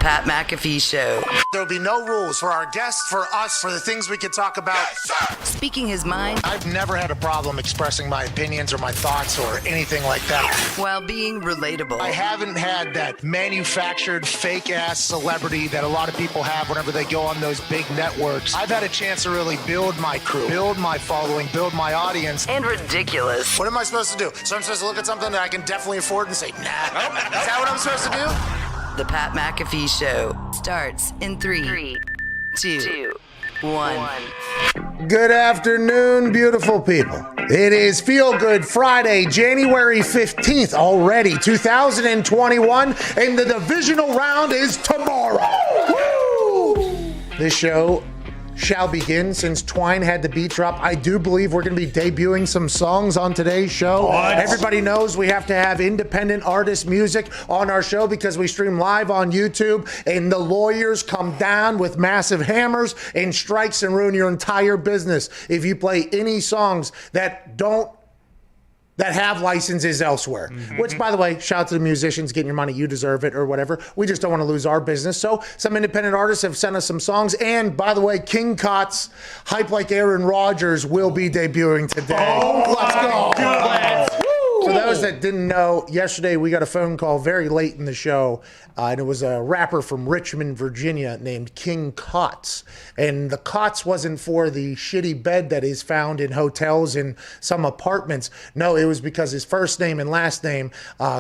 Pat McAfee Show. There'll be no rules for our guests, for us, for the things we can talk about. Yes, Speaking his mind I've never had a problem expressing my opinions or my thoughts or anything like that. while being relatable. I haven't had that manufactured fake-ass celebrity that a lot of people have whenever they go on those big networks. I've had a chance to really build my crew, build my following, build my audience. And ridiculous. What am I supposed to do? So I'm supposed to look at something that I can definitely afford and say, nah. Is that what I'm supposed to do? The Pat McAfee Show starts in 3, 2, 1. Good afternoon, beautiful people. It is Feel Good Friday, January 15th already, 2021, and the divisional round is tomorrow. Woo! This show shall begin since Twine had the beat drop. I do believe we're going to be debuting some songs on today's show. What? Everybody knows we have to have independent artist music on our show because we stream live on YouTube, and the lawyers come down with massive hammers and strikes and ruin your entire business if you play any songs that have licenses elsewhere. Which, by the way, shout out to the musicians getting your money, you deserve it or whatever. We just don't want to lose our business. So some independent artists have sent us some songs. And by the way, King Kot's Hype Like Aaron Rodgers will be debuting today. Let's go. For those that didn't know, yesterday we got a phone call very late in the show, and it was a rapper from Richmond, Virginia named King Kots. And the Kots wasn't for the shitty bed that is found in hotels and some apartments. No, it was because his first name and last name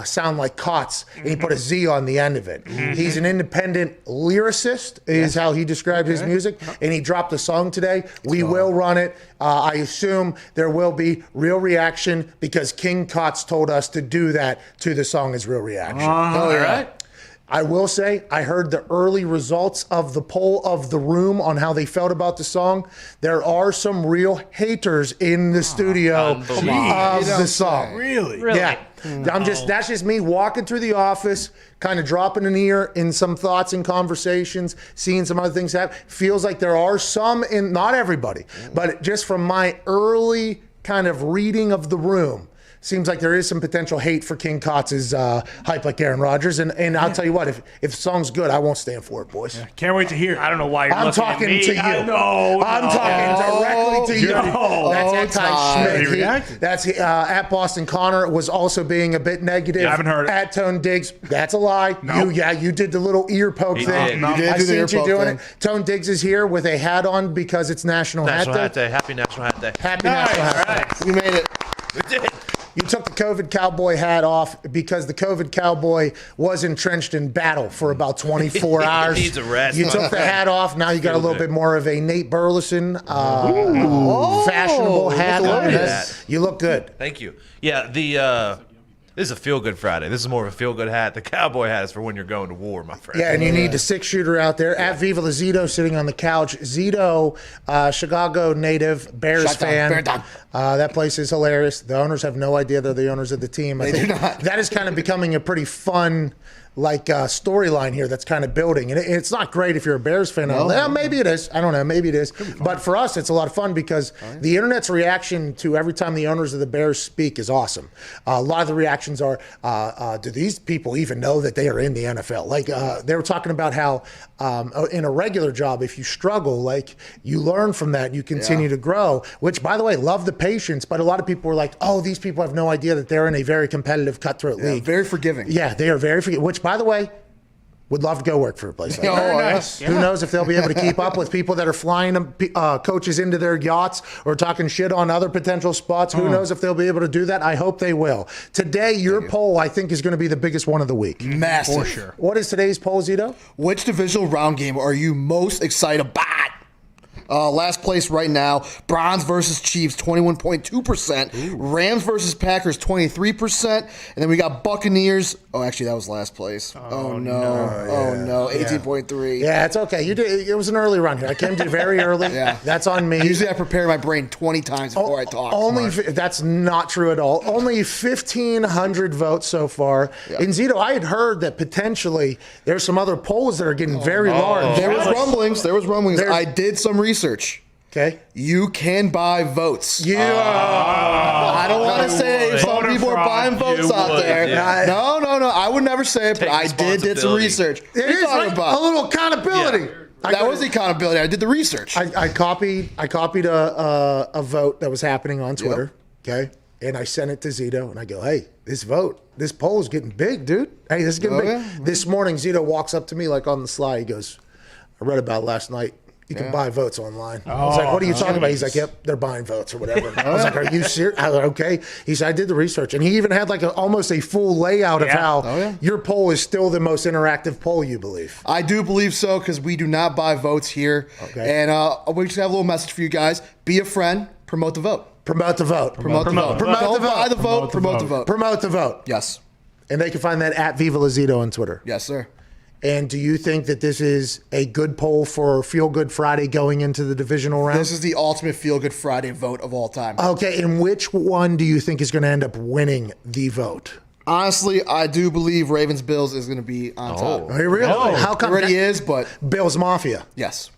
sound like Kots, and he put a Z on the end of it. He's an independent lyricist, is how he described his music, and he dropped a song today. We will run it. I assume there will be real reaction because King Kots told us to do that to the song as real reaction. All right. I will say, I heard the early results of the poll of the room on how they felt about the song. There are some real haters in the studio of the song. Really? Yeah. That's just me walking through the office, kind of dropping an ear in some thoughts and conversations, seeing some other things happen. Feels like there are some, not everybody, but just from my early kind of reading of the room, seems like there is some potential hate for King Kotz's Hype Like Aaron Rodgers. And I'll tell you what, if the song's good, I won't stand for it, boys. Yeah, can't wait to hear it. I don't know why you're I'm looking talking at me. to you. I'm talking directly to you. That's anti-Schmidt. That's at Boston Connor was also being a bit negative. Yeah, I haven't heard it. At Tone Diggs, that's a lie. Nope. You did the little ear poke thing. You did I do the seen ear you poke doing thing. it. Tone Diggs is here with a hat on because it's National Hat Day. Happy National Hat Day. Happy National Hat Day. We made it. We did. You took the COVID cowboy hat off because the COVID cowboy was entrenched in battle for about 24 hours. He needs a rest. You took the hat off. Now you got a little bit more of a Nate Burleson fashionable hat look at on your head. that. You look good. Thank you. Yeah, this is a feel-good Friday. This is more of a feel-good hat. The cowboy hat is for when you're going to war, my friend. Yeah, and you need the six-shooter out there. At Viva La Zito sitting on the couch. Zito, Chicago native, Bears Shut down, fan. bear down. That place is hilarious. The owners have no idea they're the owners of the team. I think do not. that is kind of becoming a pretty fun storyline here that's kind of building. And it's not great if you're a Bears fan. Well, maybe it is. I don't know. Maybe it is. But for us, it's a lot of fun because the internet's reaction to every time the owners of the Bears speak is awesome. A lot of the reactions are, do these people even know that they are in the NFL? Like they were talking about how in a regular job, if you struggle, you learn from that and you continue to grow, which, by the way, love the patience. But a lot of people were like, oh, these people have no idea that they're in a very competitive, cutthroat league. Very forgiving. Yeah, they are very forgiving, which, by the way, would love to go work for a place like that. Nice. Who knows if they'll be able to keep up with people that are flying coaches into their yachts or talking shit on other potential spots. Who knows if they'll be able to do that? I hope they will. Today, your poll, I think, is going to be the biggest one of the week. Massive. For sure. What is today's poll, Zito? Which divisional round game are you most excited about? Last place right now, Browns versus Chiefs, 21.2%. Rams versus Packers, 23%. And then we got Buccaneers. Oh, actually, that was last place. Oh, no. 18.3. Yeah, it's okay. You did. It was an early run here. I came to very early. Yeah. That's on me. Usually I prepare my brain 20 times before I talk. That's not true at all. Only 1,500 votes so far. Yeah. And Zito, I had heard that potentially there's some other polls that are getting very large. There was rumblings. I did some research. Okay. You can buy votes. Yeah. I don't want to say some people are buying votes out there. Yeah. No. No. I would never say it, but Take I did some responsibility. research. It What are you is talking like about? a little accountability. Yeah. That was the accountability. I did the research. I copied a vote that was happening on Twitter, okay? And I sent it to Zito, and I go, hey, this poll is getting big, dude. Hey, this is getting big. Yeah. This morning, Zito walks up to me like on the sly. He goes, I read about it last night. You can buy votes online. I was like, what are you talking about? He's like, yep, they're buying votes or whatever. I was like, are you serious? I was like, okay. He said, I did the research. And he even had like almost a full layout of how your poll is still the most interactive poll, you believe. I do believe so because we do not buy votes here. Okay. And we just have a little message for you guys. Be a friend. Promote the vote. Promote the vote. Promote the vote. Don't buy the vote. Promote the vote. Promote the vote. Yes. And they can find that at Viva La Zito on Twitter. Yes, sir. And do you think that this is a good poll for Feel Good Friday going into the divisional round? This is the ultimate Feel Good Friday vote of all time. Okay, and which one do you think is going to end up winning the vote? Honestly, I do believe Ravens Bills is going to be on top. Are you really? How It come already is, but Bills Mafia? yes.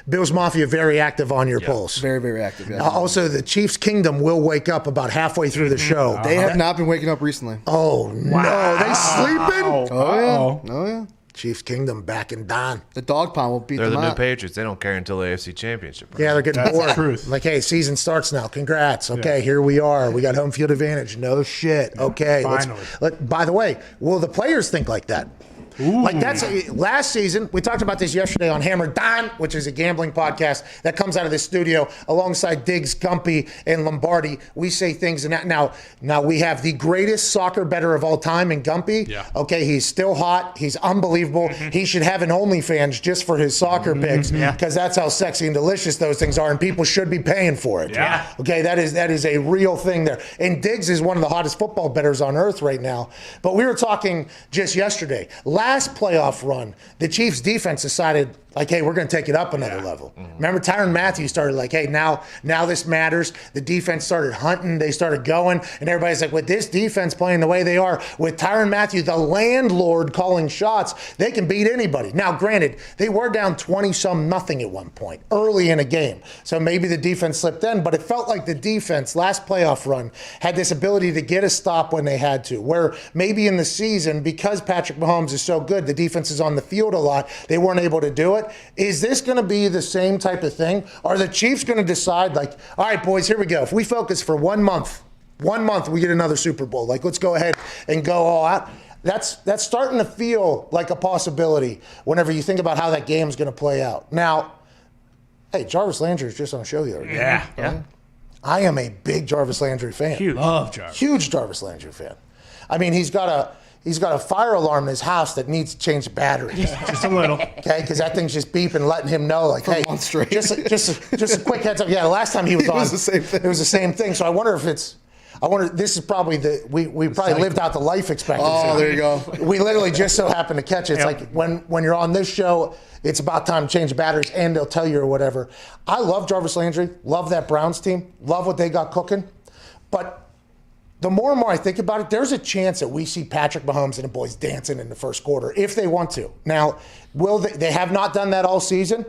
Bills Mafia very active on your polls. Very, very active. Yes. Also, the Chiefs Kingdom will wake up about halfway through the show. They have not been waking up recently. Oh, no. They sleeping? Oh, yeah. Chiefs Kingdom back and down. The dog pound will beat They're them the new out. Patriots. They don't care until the AFC Championship. Yeah, they're getting That's bored. the truth. Like, hey, season starts now. Congrats. Okay, here we are. We got home field advantage. No shit. Okay. finally. By the way, will the players think like that? Like that's last season. We talked about this yesterday on Hammer Don, which is a gambling podcast that comes out of the studio alongside Diggs, Gumpy, and Lombardi. We say things, and now we have the greatest soccer bettor of all time in Gumpy. Yeah. Okay, he's still hot. He's unbelievable. He should have an OnlyFans just for his soccer picks because that's how sexy and delicious those things are, and people should be paying for it. Yeah. Okay, that is a real thing there. And Diggs is one of the hottest football bettors on earth right now. But we were talking just yesterday. Last playoff run, the Chiefs defense decided, like, hey, we're going to take it up another level. Remember, Tyrann Mathieu started like, hey, now this matters. The defense started hunting. They started going. And everybody's like, with this defense playing the way they are, with Tyrann Mathieu, the landlord, calling shots, they can beat anybody. Now, granted, they were down 20-some-nothing at one point early in a game. So maybe the defense slipped in. But it felt like the defense, last playoff run, had this ability to get a stop when they had to. Where maybe in the season, because Patrick Mahomes is so good, the defense is on the field a lot, they weren't able to do it. Is this going to be the same type of thing? Are the Chiefs going to decide, like, all right, boys, here we go. If we focus for 1 month, we get another Super Bowl. Like, let's go ahead and go all out. That's starting to feel like a possibility whenever you think about how that game's going to play out. Now, hey, Jarvis Landry was just on a show the other day. Yeah. I am a big Jarvis Landry fan. Huge. Love Jarvis. Huge Jarvis Landry fan. I mean, he's got a fire alarm in his house that needs to change the batteries. Just a little. Okay, because that thing's just beeping, letting him know, like, hey, months straight. just a quick heads up. Yeah, the last time he was on, was the same thing. It was the same thing. So I wonder if this is probably we probably lived out the life expectancy. Oh, there you go. We literally just so happened to catch it. It's like when you're on this show, it's about time to change the batteries, and they'll tell you or whatever. I love Jarvis Landry, love that Browns team, love what they got cooking, but the more and more I think about it, there's a chance that we see Patrick Mahomes and the boys dancing in the first quarter if they want to. Now, will they have not done that all season?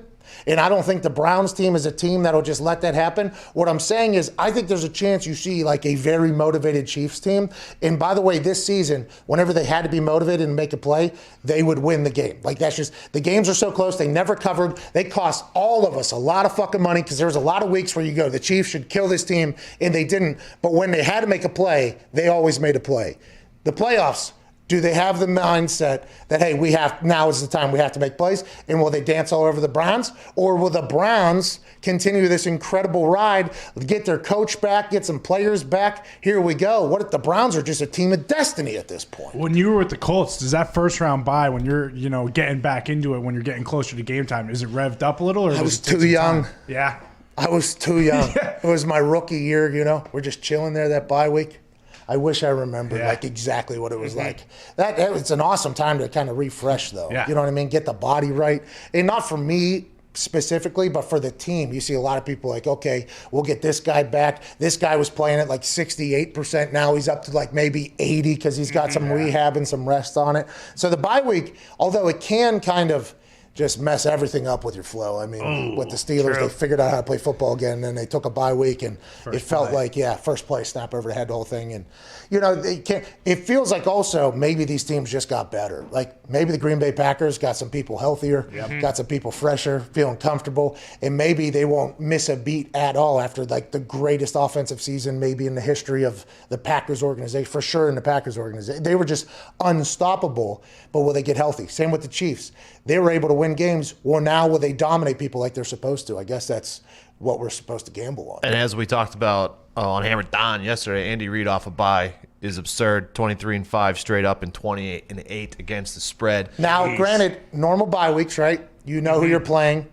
And I don't think the Browns team is a team that'll just let that happen. What I'm saying is I think there's a chance you see like a very motivated Chiefs team. And by the way, this season, whenever they had to be motivated and make a play, they would win the game. Like that's just, the games are so close. They never covered. They cost all of us a lot of fucking money because there was a lot of weeks where you go, the Chiefs should kill this team, and they didn't. But when they had to make a play, they always made a play. The playoffs, do they have the mindset that, hey, now is the time we have to make plays? And will they dance all over the Browns? Or will the Browns continue this incredible ride, get their coach back, get some players back? Here we go. What if the Browns are just a team of destiny at this point? When you were with the Colts, does that first round bye, when you're getting back into it, when you're getting closer to game time, is it revved up a little? Or I was does it take too some young. time? Yeah. I was too young. It was my rookie year, We're just chilling there that bye week. I wish I remembered like exactly what it was like. It's an awesome time to kind of refresh, though. Yeah. You know what I mean? Get the body right. And not for me specifically, but for the team. You see a lot of people like, okay, we'll get this guy back. This guy was playing at like 68%. Now he's up to like maybe 80 because he's got some rehab and some rest on it. So the bye week, although it can kind of just mess everything up with your flow. I mean, with the Steelers, they figured out how to play football again, and then they took a bye week, and it felt like, first play, snap over the head, the whole thing. And, they can't. It feels like also maybe these teams just got better. Like maybe the Green Bay Packers got some people healthier, got some people fresher, feeling comfortable, and maybe they won't miss a beat at all after like the greatest offensive season maybe in the history of the Packers organization, for sure in the Packers organization. They were just unstoppable, but will they get healthy? Same with the Chiefs. They were able to win games. Well, now will they dominate people like they're supposed to? I guess that's what we're supposed to gamble on. And as we talked about on Hammer Don yesterday, Andy Reid off a bye is absurd. 23-5 straight up and 28-8 against the spread. Now, granted, normal bye weeks, right? You know who you're playing.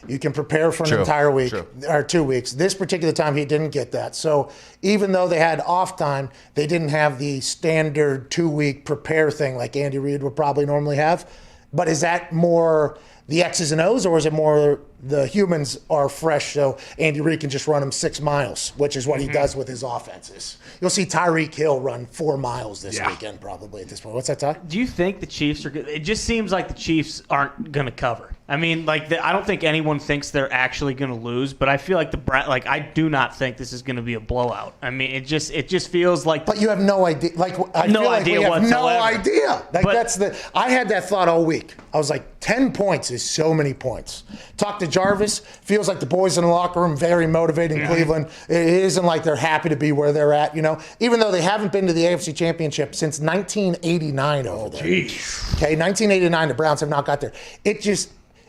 You can prepare for an entire week or 2 weeks. This particular time, he didn't get that. So even though they had off time, they didn't have the standard 2-week prepare thing like Andy Reid would probably normally have. But is that more the X's and O's, or is it more the humans are fresh so Andy Reid can just run them 6 miles, which is what he does with his offenses? You'll see Tyreek Hill run 4 miles this weekend probably at this point. What's that, Ty? Do you think the Chiefs are good? It just seems like the Chiefs aren't going to cover. I mean, I don't think anyone thinks they're actually going to lose, but I feel like I do not think this is going to be a blowout. I mean, it just feels like. But you have no idea. Like I no feel like idea we have whatsoever. no idea. Like But- I had that thought all week. I was like, 10 points is so many points. Talk to Jarvis. Feels like the boys in the locker room very motivated in Cleveland. It isn't like they're happy to be where they're at. Even though they haven't been to the AFC Championship since 1989 over there. Okay, 1989, the Browns have not got there.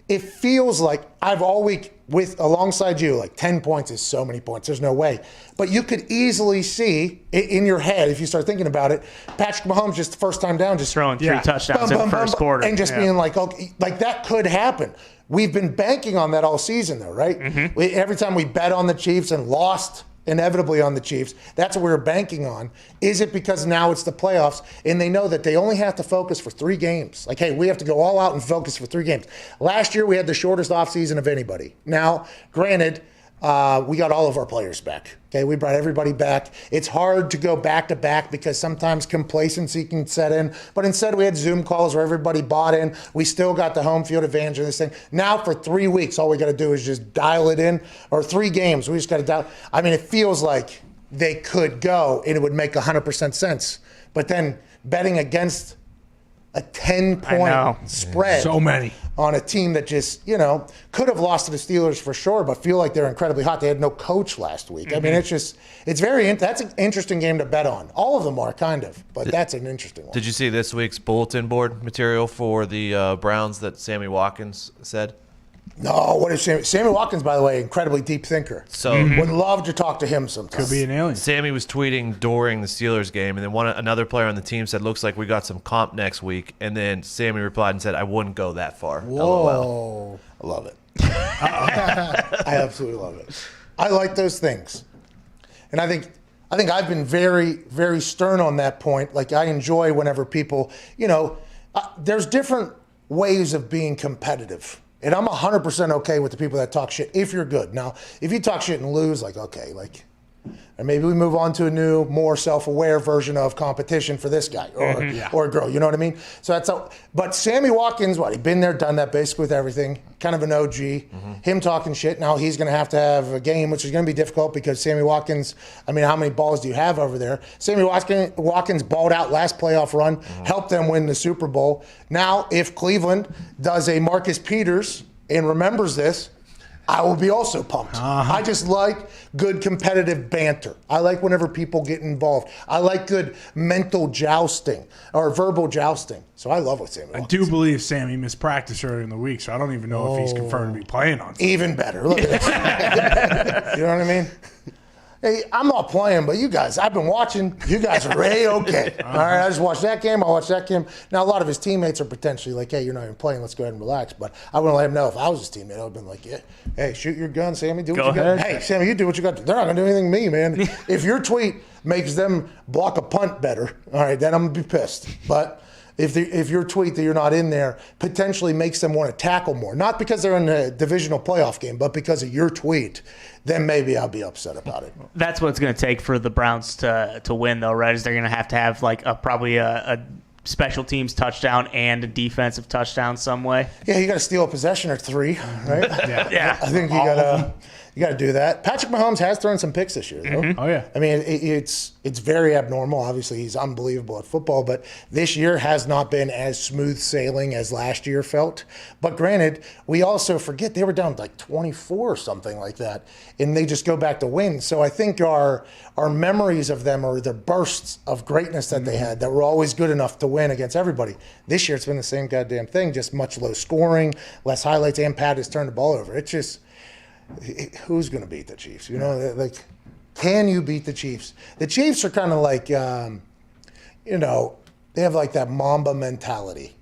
It feels like I've all week alongside you, like 10 points is so many points. There's no way. But you could easily see in your head, if you start thinking about it, Patrick Mahomes just the first time down, just throwing 3 touchdowns in the first quarter. And just being like, okay, like that could happen. We've been banking on that all season though, right? Every time we bet on the Chiefs and lost inevitably on the Chiefs, that's what we were banking on. Is it because now it's the playoffs and they know that they only have to focus for 3 games? Like, hey, we have to go all out and focus for 3 games. Last year, we had the shortest offseason of anybody. Now, granted, we got all of our players back. Okay, we brought everybody back. It's hard to go back-to-back because sometimes complacency can set in. But instead, we had Zoom calls where everybody bought in. We still got the home field advantage of this thing. Now, for 3 weeks, all we got to do is just dial it in. Or 3 games, we just got to dial. I mean, it feels like they could go, and it would make 100% sense. But then betting against a 10-point spread So many. on a team that just, could have lost to the Steelers for sure, but feel like they're incredibly hot. They had no coach last week. I mean, that's an interesting game to bet on. All of them are kind of, but that's an interesting one. Did you see this week's bulletin board material for the Browns that Sammy Watkins said? No, what is Sammy Watkins, by the way, incredibly deep thinker. So Would love to talk to him sometime. Could be an alien. Sammy was tweeting during the Steelers game, and then another player on the team said, "Looks like we got some comp next week." And then Sammy replied and said, "I wouldn't go that far." LOL. Whoa. I love it. I absolutely love it. I like those things. And I think I've been very, very stern on that point. Like, I enjoy whenever people, there's different ways of being competitive. And I'm 100% okay with the people that talk shit if you're good. Now, if you talk shit and lose, and maybe we move on to a new, more self-aware version of competition for this guy or a girl. You know what I mean? So but Sammy Watkins, he'd been there, done that basically with everything. Kind of an OG. Him talking shit. Now he's going to have a game, which is going to be difficult because Sammy Watkins, how many balls do you have over there? Sammy Watkins balled out last playoff run, helped them win the Super Bowl. Now, if Cleveland does a Marcus Peters and remembers this, I will be also pumped. I just like good competitive banter. I like whenever people get involved. I like good mental jousting or verbal jousting. So I love what Sammy I Watkins. do believe Sammy missed practice earlier in the week, so I don't even know if he's confirmed to be playing on Sunday. Even better. Look at this. You know what I mean? Hey, I'm not playing, but you guys, I've been watching. You guys are okay. All right, I just watched that game. I watched that game. Now, a lot of his teammates are potentially like, hey, you're not even playing. Let's go ahead and relax. But I wouldn't let him know if I was his teammate. I would have been like, yeah, hey, shoot your gun, Sammy. Do what you got. Hey, Sammy, you do what you got to do. They're not going to do anything to me, man. If your tweet makes them block a punt better, all right, then I'm going to be pissed. But if your tweet that you're not in there potentially makes them want to tackle more, not because they're in a divisional playoff game, but because of your tweet, then maybe I'll be upset about it. That's what it's going to take for the Browns to win, though, right? Is they're going to have like probably a special teams touchdown and a defensive touchdown some way. Yeah, you got to steal a possession or 3, right? Yeah. I think you got to do that. Patrick Mahomes has thrown some picks this year, though. Oh yeah. I mean, it's very abnormal. Obviously, he's unbelievable at football, but this year has not been as smooth sailing as last year felt. But granted, we also forget they were down like 24 or something like that, and they just go back to win. So I think our memories of them are the bursts of greatness that they had that were always good enough to win against everybody. This year, it's been the same goddamn thing, just much low scoring, less highlights, and Pat has turned the ball over. It's just, who's going to beat the Chiefs? You know, like, can you beat the Chiefs? The Chiefs are kind of like, you know, they have like that Mamba mentality.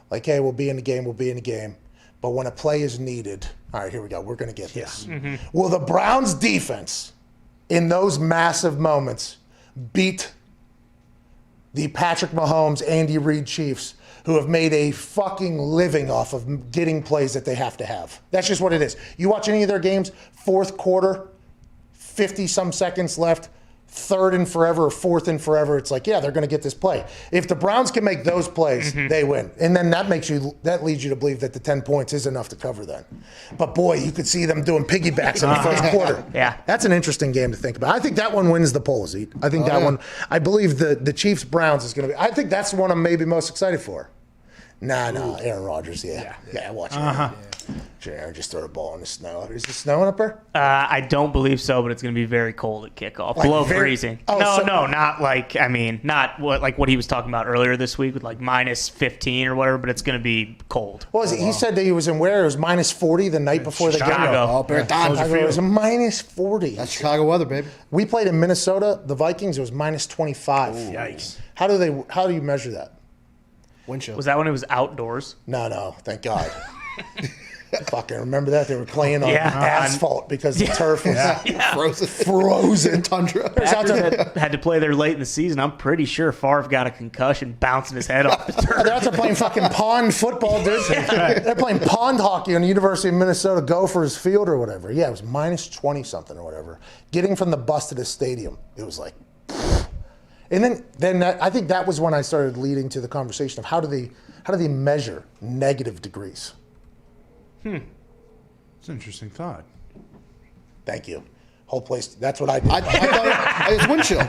Like, hey, we'll be in the game. But when a play is needed, all right, here we go. We're going to get this. Will the Browns defense in those massive moments beat the Patrick Mahomes, Andy Reid Chiefs, who have made a fucking living off of getting plays that they have to have? That's just what it is. You watch any of their games, fourth quarter, 50-some seconds left, third and forever or fourth and forever, it's like, yeah, they're going to get this play. If the Browns can make those plays, they win. And then that leads you to believe that the 10 points is enough to cover that. But boy, you could see them doing piggybacks in the first quarter. Yeah. That's an interesting game to think about. I think that one wins the polls, Eat. I think that one, I believe the Chiefs-Browns is going to be, I think that's the one I'm maybe most excited for. Nah, Aaron Rodgers, yeah, watch it. Aaron just throw the ball in the snow. Is it snowing up there? I don't believe so, but it's going to be very cold at kickoff. Like Below very- freezing. Oh, No, so- not like, I mean, not what he was talking about earlier this week with like minus 15 or whatever, but it's going to be cold. What was it? He said that he was in where? It was minus 40 the night before the game. Chicago. Oh, Bertans. It was minus 40. That's Chicago weather, baby. We played in Minnesota, the Vikings, it was minus 25. Yikes. How do you measure that? Wind chill. Was that when it was outdoors? No, thank God. Fucking remember that? They were playing on Yeah. asphalt because the turf was Frozen tundra. Packers had to play there late in the season. I'm pretty sure Favre got a concussion bouncing his head off the turf. They're out there playing fucking pond football, dude. They're playing pond hockey on the University of Minnesota Gophers Field or whatever. Yeah, it was minus 20 something or whatever. Getting from the bus to the stadium, it was like. And then I think that was when I started leading to the conversation of how do they measure negative degrees? It's an interesting thought. Thank you. Whole place. That's what I did. I thought it's wind chill.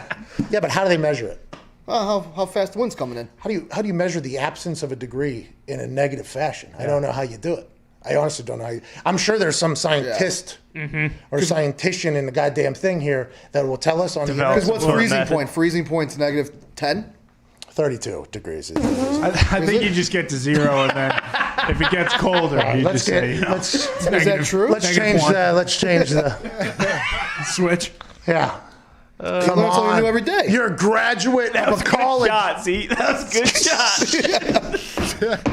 Yeah, but how do they measure it? How fast the wind's coming in. How do you measure the absence of a degree in a negative fashion? I don't know how you do it. I honestly don't know. I'm sure there's some scientist or scientician in the goddamn thing here that will tell us on the Because internet. what's Or freezing method. point? Freezing point's negative 10? 32 degrees. I think you just get to 0, and then if it gets colder, you Let's just say, Is that true? Let's change the switch. yeah. You learn something new every day. You're a graduate of a college. Shot, see? That was a good shot.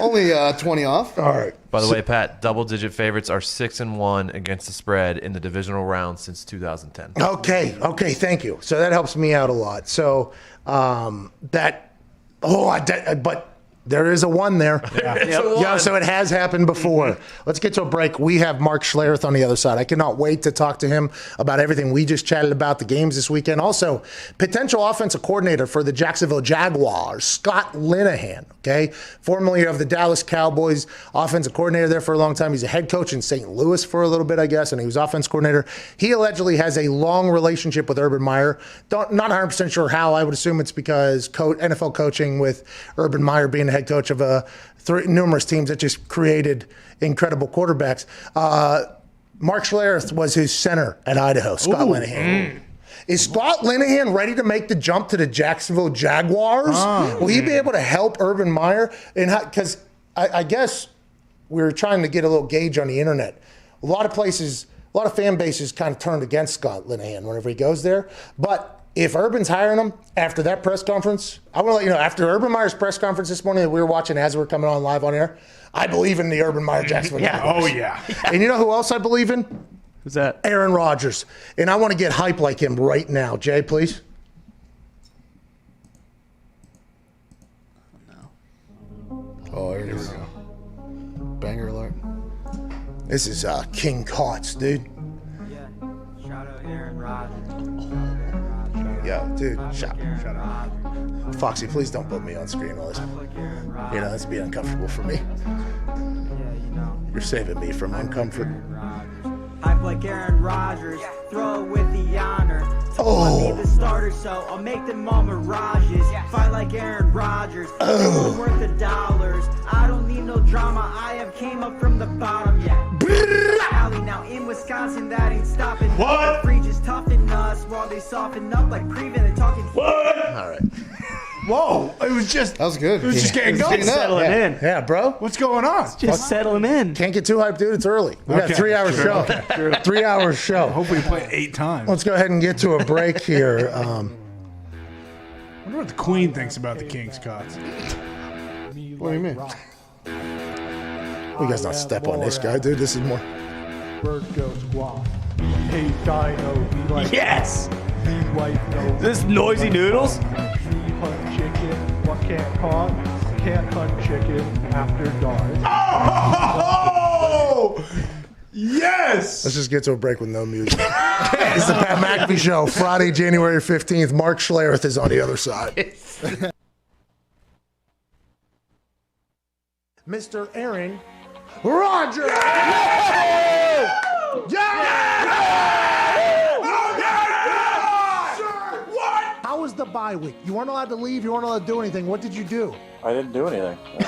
Only 20 off. All right. By the way, Pat, double-digit favorites are 6-1 against the spread in the divisional round since 2010. Okay, thank you. So that helps me out a lot. So but there is a 1 there. Yeah, so it has happened before. Let's get to a break. We have Mark Schlereth on the other side. I cannot wait to talk to him about everything we just chatted about, the games this weekend. Also, potential offensive coordinator for the Jacksonville Jaguars, Scott Linehan, okay? Formerly of the Dallas Cowboys, offensive coordinator there for a long time. He's a head coach in St. Louis for a little bit, I guess, and he was offense coordinator. He allegedly has a long relationship with Urban Meyer. Not 100% sure how. I would assume it's because NFL coaching with Urban Meyer being the head coach of numerous teams that just created incredible quarterbacks. Mark Schlereth was his center at Idaho, Scott Linehan. Is Scott Linehan ready to make the jump to the Jacksonville Jaguars? Will he be able to help Urban Meyer? Because I guess we were trying to get a little gauge on the internet. A lot of fan bases kind of turned against Scott Linehan whenever he goes there. But if Urban's hiring him after that press conference, I want to let you know, after Urban Meyer's press conference this morning that we were watching as we were coming on live on air, I believe in the Urban Meyer Jacksonville Jaguars. Oh, yeah. And you know who else I believe in? Who's that? Aaron Rodgers. And I want to get hype like him right now. Jay, please. Oh, here we go. Banger alert. This is King Cots, dude. Yeah. Shout out Aaron Rodgers. Yo, dude, shut up. Foxy, please don't put me on screen while this. You know, that's be uncomfortable for me. You're saving me from uncomfort. Hype like Aaron Rodgers, throw it with the honor. Oh. I'll be the starter, so I'll make them all mirages. Fight like Aaron Rodgers, oh. Worth the dollars. I don't need no drama, I have came up from the bottom, yeah. Alley now in Wisconsin, that ain't stopping. What? Free just toughen us while they soften up like Prevent and talking. What? All right. Whoa! It was just. That was good. It was just getting going. Settling in. Yeah, bro. What's going on? Just settling in. Can't get too hyped, dude. It's early. We got a 3-hour show. 3-hour show. Hopefully, you play it 8 times. Let's go ahead and get to a break here. I wonder what the Queen thinks about the King's cuts. What do you mean? You guys not step on this guy, dude. This is more. Bird goes squawk. Hey, Dino, be like. Yes. Be white, no. This noisy noodles. Hunt chicken. What can't caught? Can't hunt chicken after dark. Oh! Yes! Let's just get to a break with no music. This is the Pat McAfee Show, Friday, January 15th. Mark Schlereth is on the other side. Mr. Aaron Rodgers! How was the bye week? You weren't allowed to leave. You weren't allowed to do anything. What did you do? I didn't do anything. I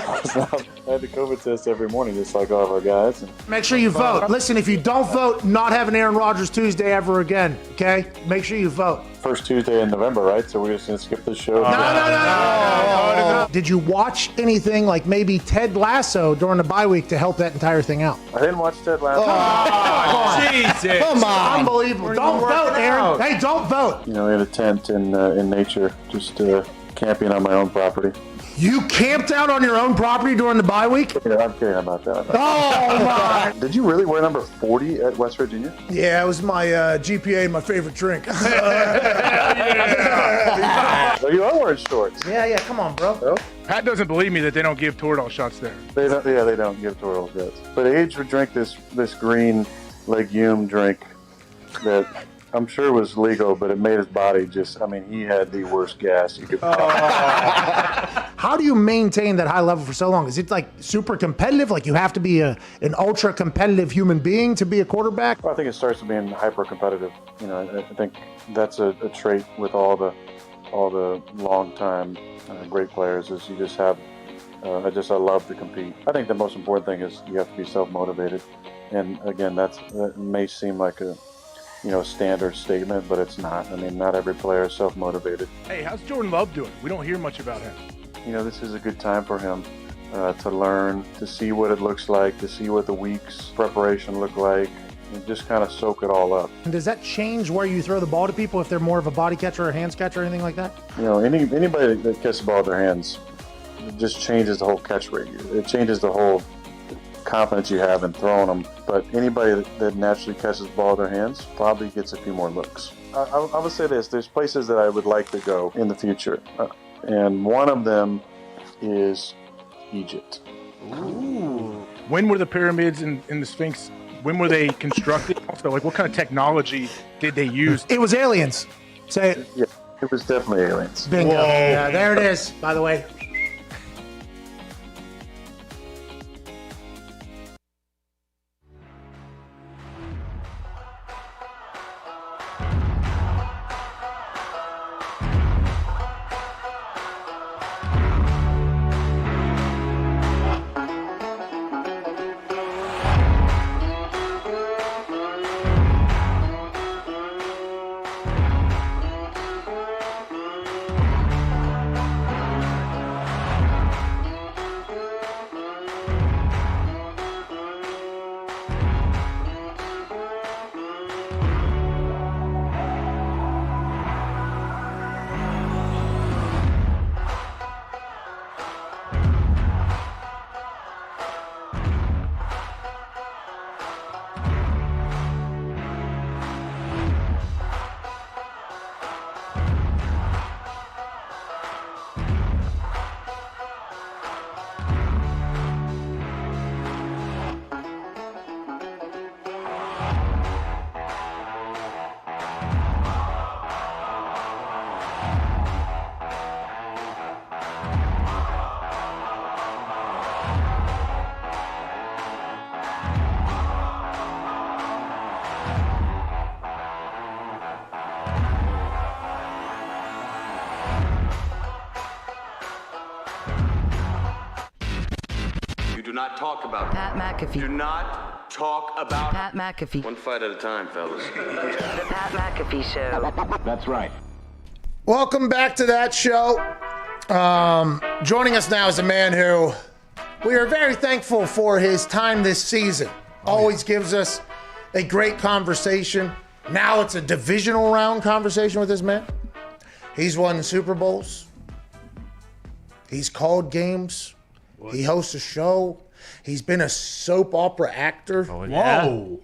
had the COVID test every morning, just like all of our guys. Make sure you vote. Listen, if you don't vote, not having Aaron Rodgers Tuesday ever again, okay? Make sure you vote. First Tuesday in November, right? So we're just going to skip this show? No. Did you watch anything like maybe Ted Lasso during the bye week to help that entire thing out? I didn't watch Ted Lasso. Jesus. Come on. Unbelievable. Don't vote, Aaron. Hey, don't vote. You know, in a tent in nature, just camping on my own property. You camped out on your own property during the bye week? Yeah, I'm kidding about that. Oh, my. Did you really wear number 40 at West Virginia? Yeah, it was my GPA and my favorite drink. Oh, you are wearing shorts. Yeah, come on, bro. Oh? Pat doesn't believe me that they don't give Toradol shots there. They don't give Toradol shots. But Age would drink this green legume drink that I'm sure was legal, but it made his body he had the worst gas you could How do you maintain that high level for so long? Is it like super competitive? Like you have to be an ultra competitive human being to be a quarterback? Well, I think it starts with being hyper competitive. You know, I think that's a trait with all the long time great players is you just have I love to compete. I think the most important thing is you have to be self-motivated. And again, that may seem like a standard statement, but it's not. I mean, not every player is self-motivated. Hey, how's Jordan Love doing? We don't hear much about him. You know, this is a good time for him to learn, to see what it looks like, to see what the week's preparation look like, and just kind of soak it all up. And does that change where you throw the ball to people if they're more of a body catcher or hands catcher or anything like that? You know, anybody that catches the ball with their hands, it just changes the whole catch rate. It changes the whole confidence you have in throwing them. But anybody that naturally catches the ball with their hands probably gets a few more looks. I would say this: there's places that I would like to go in the future, and one of them is Egypt. Ooh. When were the pyramids and the Sphinx? When were they constructed? Also, like, what kind of technology did they use? It was aliens. Say it. Yeah, it was definitely aliens. Bingo. Yeah, there it is, by the way. Do not talk about it. Pat McAfee. Do not talk about Pat McAfee. One fight at a time, fellas. The Pat McAfee Show. That's right. Welcome back to that show. Joining us now is a man who we are very thankful for his time this season. Always gives us a great conversation. Now it's a divisional round conversation with this man. He's won Super Bowls. He's called games. He hosts a show. He's been a soap opera actor. Oh, yeah. Whoa.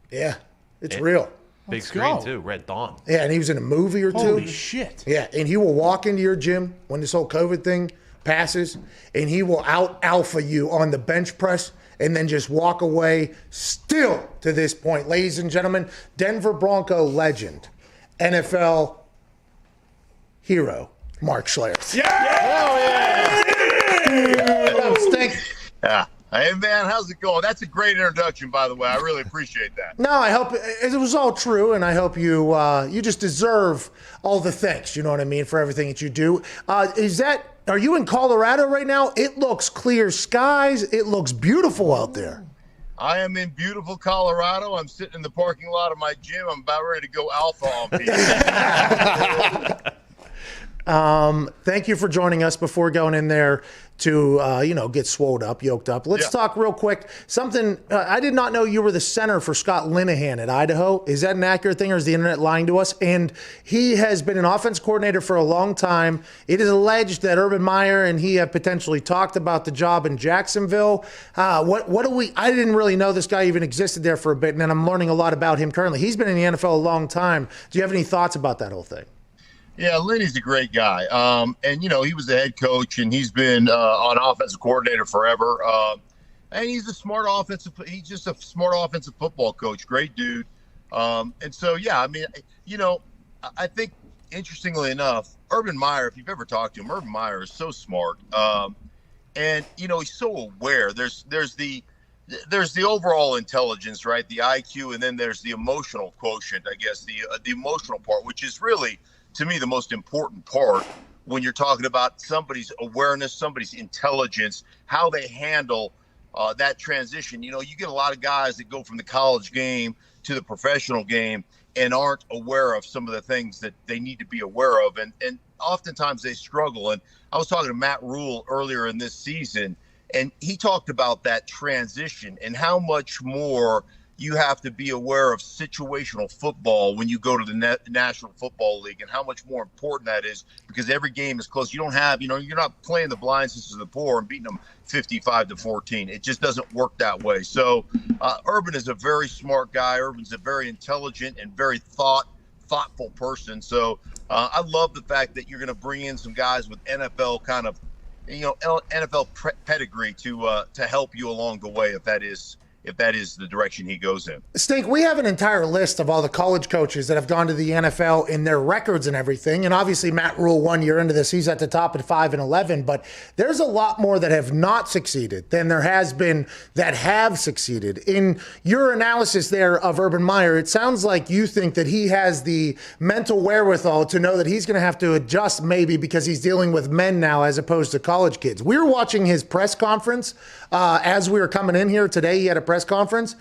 Yeah, it's real. Big Let's screen, go. too. Red Dawn. Yeah, and he was in a movie or two. Holy shit. Yeah, and he will walk into your gym when this whole COVID thing passes, and he will out-alpha you on the bench press and then just walk away still to this point. Ladies and gentlemen, Denver Bronco legend, NFL hero, Mark Schlereth. Stink. Yeah. Hey, man, how's it going? That's a great introduction, by the way. I really appreciate that. No, I hope it was all true, and I hope you you just deserve all the thanks, you know what I mean, for everything that you do. Are you in Colorado right now? It looks clear skies. It looks beautiful out there. I am in beautiful Colorado. I'm sitting in the parking lot of my gym. I'm about ready to go alpha on people. Thank you for joining us before going in there to, get swolled up, yoked up. Let's talk real quick. Something, I did not know you were the center for Scott Linehan at Idaho. Is that an accurate thing, or is the internet lying to us? And he has been an offense coordinator for a long time. It is alleged that Urban Meyer and he have potentially talked about the job in Jacksonville. I didn't really know this guy even existed there for a bit, and then I'm learning a lot about him currently. He's been in the NFL a long time. Do you have any thoughts about that whole thing? Yeah, Lenny's a great guy. And, he was the head coach, and he's been an offensive coordinator forever. And he's just a smart offensive football coach. Great dude. And so, I think, interestingly enough, Urban Meyer, if you've ever talked to him, Urban Meyer is so smart. And, he's so aware. There's the overall intelligence, right? The IQ, and then there's the emotional quotient, I guess, the emotional part, which is really, to me, the most important part when you're talking about somebody's awareness, somebody's intelligence, how they handle that transition. You get a lot of guys that go from the college game to the professional game and aren't aware of some of the things that they need to be aware of. And oftentimes they struggle. And I was talking to Matt Rule earlier in this season, and he talked about that transition and how much more you have to be aware of situational football when you go to the National Football League, and how much more important that is, because every game is close. You don't have, you're not playing the blind sisters of the poor and beating them 55-14. It just doesn't work that way. So Urban is a very smart guy. Urban's a very intelligent and very thoughtful person. So I love the fact that you're going to bring in some guys with NFL kind of, NFL pedigree to help you along the way, if that is the direction he goes in. Stink, we have an entire list of all the college coaches that have gone to the NFL in their records and everything. And obviously Matt Rule, 1 year into this, he's at the top at 5-11. But there's a lot more that have not succeeded than there has been that have succeeded. In your analysis there of Urban Meyer, it sounds like you think that he has the mental wherewithal to know that he's going to have to adjust, maybe because he's dealing with men now as opposed to college kids. We were watching his press conference as we were coming in here today. He had a press conference.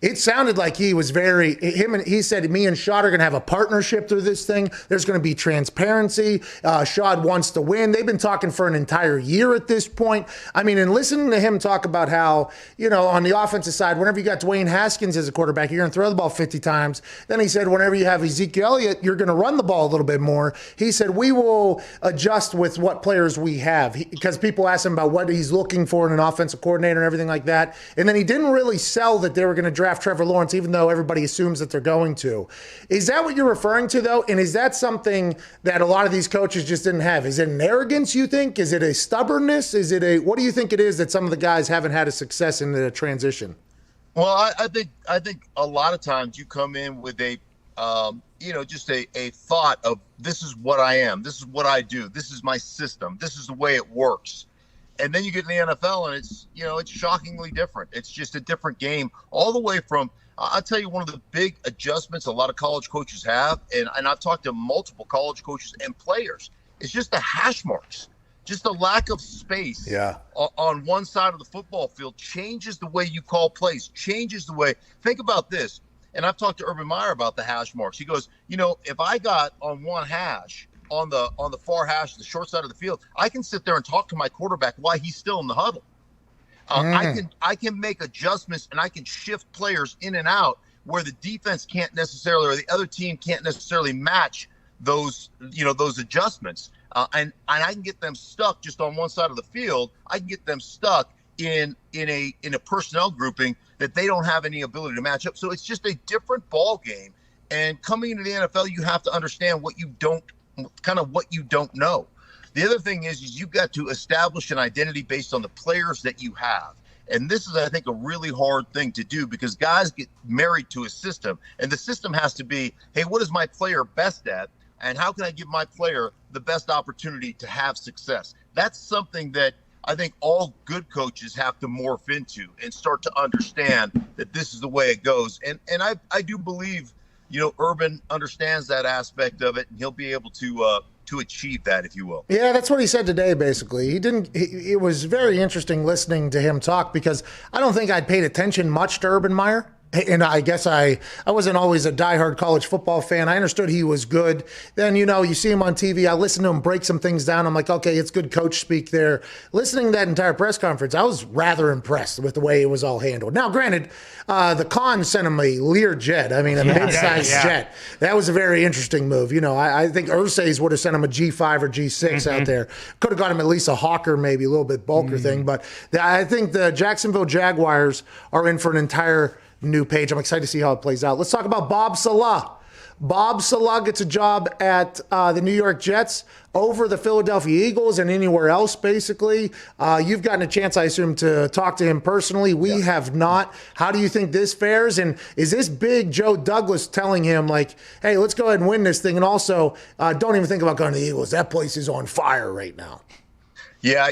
It sounded like he was he said, me and Shad are going to have a partnership through this thing. There's going to be transparency. Shad wants to win. They've been talking for an entire year at this point. I mean, and listening to him talk about how, on the offensive side, whenever you got Dwayne Haskins as a quarterback, you're going to throw the ball 50 times. Then he said, whenever you have Ezekiel Elliott, you're going to run the ball a little bit more. He said, we will adjust with what players we have, because people asked him about what he's looking for in an offensive coordinator and everything like that. And then he didn't really sell that they were going to draft Trevor Lawrence, even though everybody assumes that they're going to. Is that what you're referring to, though? And is that something that a lot of these coaches just didn't have? Is it an arrogance, you think? Is it a stubbornness? What do you think it is that some of the guys haven't had a success in the transition? Well, I think a lot of times you come in with a just a thought of, this is what I am, this is what I do, this is my system, this is the way it works. And then you get in the NFL and it's shockingly different. It's just a different game all the way from, I'll tell you, one of the big adjustments a lot of college coaches have, and I've talked to multiple college coaches and players, it's just the hash marks. just a lack of space on one side of the football field changes the way you call plays, changes the way. Think about this. And I've talked to Urban Meyer about the hash marks. He goes, if I got on one hash, on the far hash, the short side of the field, I can sit there and talk to my quarterback while he's still in the huddle. I can make adjustments and I can shift players in and out where the defense can't necessarily, or the other team can't necessarily match those adjustments. And I can get them stuck just on one side of the field. I can get them stuck in a personnel grouping that they don't have any ability to match up. So it's just a different ball game. And coming into the NFL, you have to understand what you don't know. The other thing is you've got to establish an identity based on the players that you have. And this is, I think, a really hard thing to do because guys get married to a system. And the system has to be, hey, what is my player best at? And how can I give my player the best opportunity to have success? That's something that I think all good coaches have to morph into and start to understand that this is the way it goes. And I do believe, Urban understands that aspect of it, and he'll be able to achieve that, if you will. Yeah, that's what he said today, basically. It was very interesting listening to him talk because I don't think I'd paid attention much to Urban Meyer. And I guess I wasn't always a diehard college football fan. I understood he was good. Then, you see him on TV. I listen to him break some things down. I'm like, okay, it's good coach speak there. Listening to that entire press conference, I was rather impressed with the way it was all handled. Now, granted, the Con sent him a Lear jet. I mean, a mid-sized jet. That was a very interesting move. I think Irsay's would have sent him a G5 or G6 out there. Could have got him at least a Hawker, maybe a little bit bulkier thing. But I think the Jacksonville Jaguars are in for an entire new page. I'm excited to see how it plays out. Let's talk about Bob Salah. Bob Salah gets a job at the New York Jets over the Philadelphia Eagles and anywhere else, basically. You've gotten a chance, I assume, to talk to him personally. We have not. How do you think this fares? And is this big Joe Douglas telling him, like, hey, let's go ahead and win this thing? And also, don't even think about going to the Eagles. That place is on fire right now. Yeah,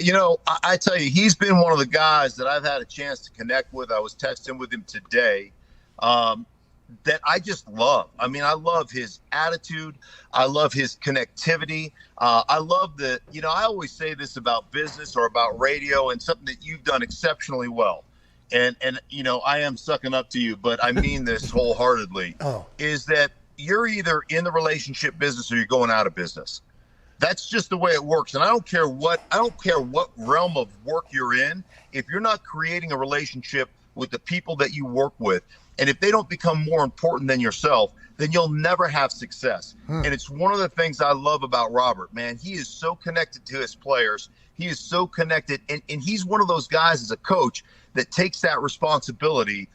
I tell you, he's been one of the guys that I've had a chance to connect with. I was texting with him today that I just love. I mean, I love his attitude. I love his connectivity. I love the, I always say this about business or about radio and something that you've done exceptionally well. And I am sucking up to you, but I mean this wholeheartedly, is that you're either in the relationship business or you're going out of business. That's just the way it works. And I don't care what realm of work you're in. If you're not creating a relationship with the people that you work with, and if they don't become more important than yourself, then you'll never have success. And it's one of the things I love about Robert, man. He is so connected to his players. He is so connected. And he's one of those guys as a coach that takes that responsibility.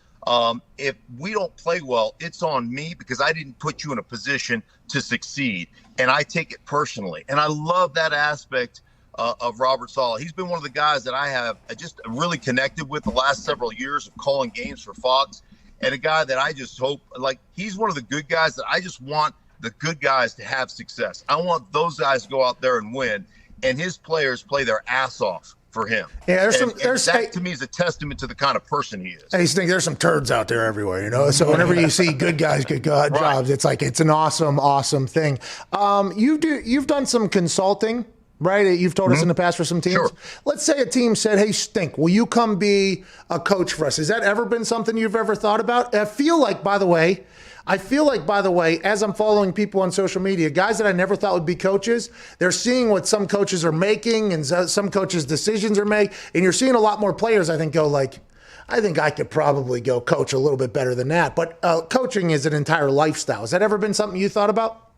If we don't play well, it's on me because I didn't put you in a position to succeed. And I take it personally. And I love that aspect of Robert Saleh. He's been one of the guys that I have just really connected with the last several years of calling games for Fox. And a guy that I just hope, he's one of the good guys that I just want the good guys to have success. I want those guys to go out there and win. And his players play their ass off for him. Yeah, that to me is a testament to the kind of person he is. I just think there's some turds out there everywhere, So whenever you see good guys get jobs, it's like it's an awesome thing. You've done some consulting, right? You've told us in the past for some teams. Sure. Let's say a team said, "Hey, Stink, will you come be a coach for us?" Has that ever been something you've ever thought about? I feel like, by the way, as I'm following people on social media, guys that I never thought would be coaches, they're seeing what some coaches are making and some coaches' decisions are made. And you're seeing a lot more players, I think, go like, I think I could probably go coach a little bit better than that. But coaching is an entire lifestyle. Has that ever been something you thought about?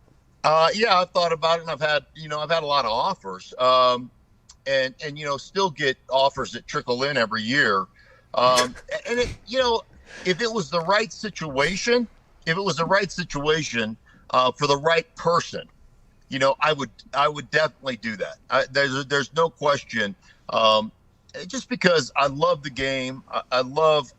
Yeah, I've thought about it, and I've had a lot of offers, and still get offers that trickle in every year. And if it was the right situation, for the right person, I would definitely do that. There's no question. Just because I love the game, I love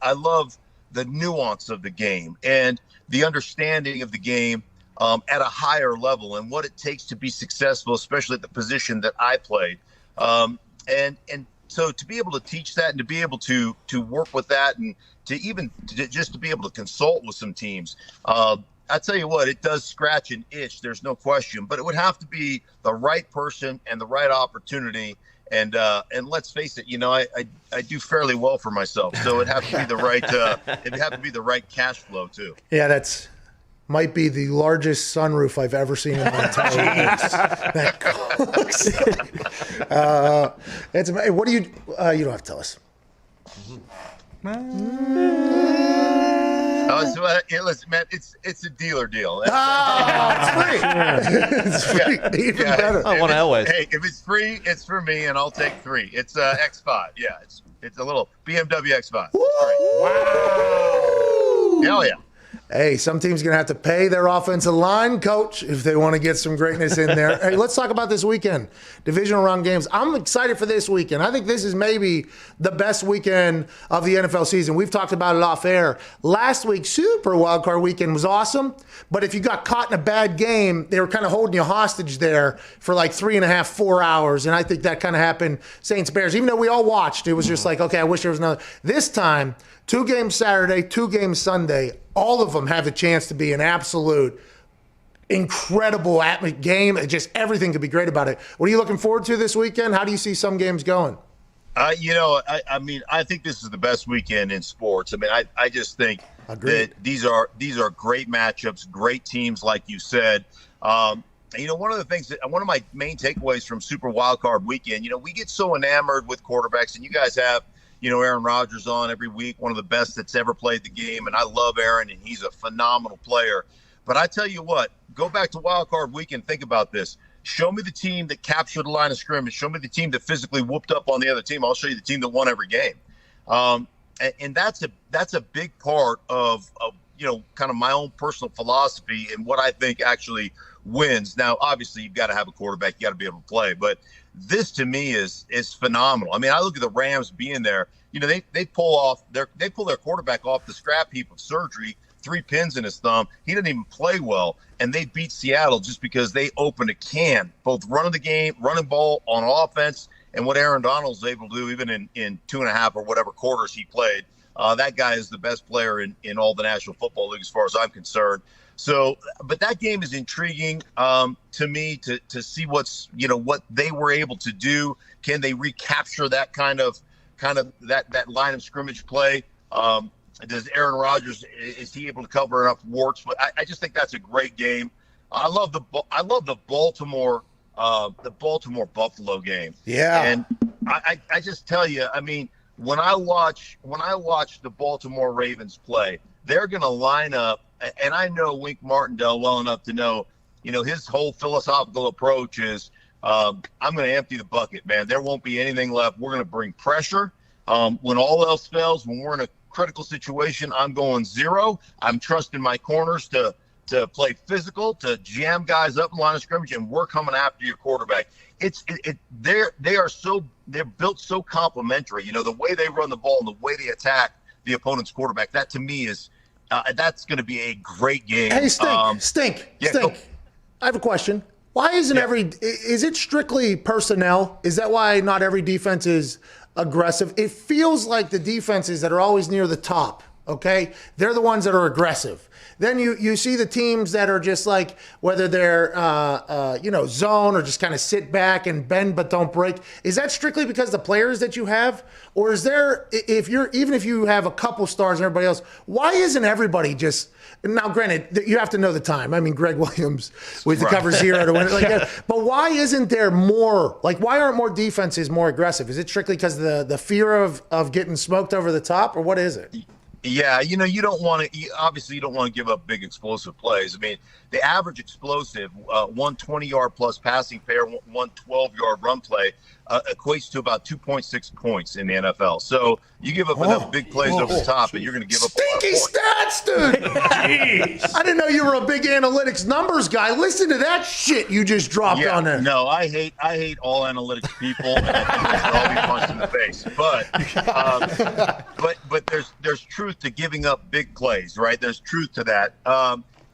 the nuance of the game and the understanding of the game at a higher level and what it takes to be successful, especially at the position that I played. And so to be able to teach that and to be able to work with that and to be able to consult with some teams, I tell you what, it does scratch an itch. There's no question, but it would have to be the right person and the right opportunity. And let's face it, I do fairly well for myself, so it'd have to be the right. It'd have to be the right cash flow too. Yeah, that's might be the largest sunroof I've ever seen in my entire life. That it's amazing. What do you? You don't have to tell us. Listen, man, it's a dealer deal. It's free. It's free. Even better. I want Elway's. Hey, if it's free, it's for me, and I'll take 3. It's X5. Yeah, it's a little BMW X5. Wow. Hell yeah. Hey, some teams going to have to pay their offensive line coach if they want to get some greatness in there. Hey, let's talk about this weekend. Divisional round games. I'm excited for this weekend. I think this is maybe the best weekend of the NFL season. We've talked about it off air. Last week, Super Wildcard Weekend was awesome, but if you got caught in a bad game, they were kind of holding you hostage there for like 3.5, 4 hours, and I think that kind of happened Saints-Bears. Even though we all watched, it was just like, okay, I wish there was another. This time, 2 games Saturday, 2 games Sunday. All of them have the chance to be an absolute incredible game. Just everything could be great about it. What are you looking forward to this weekend? How do you see some games going? I think this is the best weekend in sports. I mean, I just think that these are great matchups, great teams, like you said. One of the things one of my main takeaways from Super Wildcard Weekend, we get so enamored with quarterbacks, and you guys have Aaron Rodgers on every week, one of the best that's ever played the game. And I love Aaron, and he's a phenomenal player. But I tell you what, go back to Wild Card Weekend. Think about this. Show me the team that captured the line of scrimmage. Show me the team that physically whooped up on the other team. I'll show you the team that won every game. And that's a big part of kind of my own personal philosophy and what I think actually wins. Now, obviously, you've got to have a quarterback. You got to be able to play. But this to me is phenomenal. I mean, I look at the Rams being there. They pull their quarterback off the scrap heap of surgery, 3 pins in his thumb. He didn't even play well, and they beat Seattle just because they opened a can, both running the game, running ball on offense, and what Aaron Donald was able to do even in 2.5 or whatever quarters he played. That guy is the best player in all the National Football League as far as I'm concerned. So, but that game is intriguing to me to see what they were able to do. Can they recapture that kind of that line of scrimmage play? Does Aaron Rodgers, is he able to cover enough warts? But I just think that's a great game. I love the Baltimore Buffalo game. Yeah, and I just tell you, I mean, when I watch the Baltimore Ravens play, they're going to line up. And I know Wink Martindale well enough to know, his whole philosophical approach is, I'm going to empty the bucket, man. There won't be anything left. We're going to bring pressure. When all else fails, when we're in a critical situation, I'm going 0. I'm trusting my corners to play physical, to jam guys up in line of scrimmage, and we're coming after your quarterback. They're built so complementary. The way they run the ball and the way they attack the opponent's quarterback. That to me is. That's going to be a great game. Hey, Stink. I have a question. Why isn't is it strictly personnel? Is that why not every defense is aggressive? It feels like the defenses that are always near the top, okay, they're the ones that are aggressive. Then you see the teams that are just like, whether they're, zone or just kind of sit back and bend but don't break. Is that strictly because the players that you have? Or is there, even if you have a couple stars and everybody else, why isn't everybody just, now granted, you have to know the time. I mean, Greg Williams with the cover 0 to win it like that. But why isn't there more, why aren't more defenses more aggressive? Is it strictly because of the fear of getting smoked over the top, or what is it? Yeah, you don't want to. Obviously, you don't want to give up big explosive plays. I mean, the average explosive, 120-yard plus passing pair, 112-yard run play equates to about 2.6 points in the NFL. So you give up enough big plays over the top, and you're going to give up stinky stats, dude. Jeez. I didn't know you were a big analytics numbers guy. Listen to that shit you just dropped on there. No, I hate all analytics people, and I think they should all be punched in the face. But there's truth to giving up big plays, right? There's truth to that.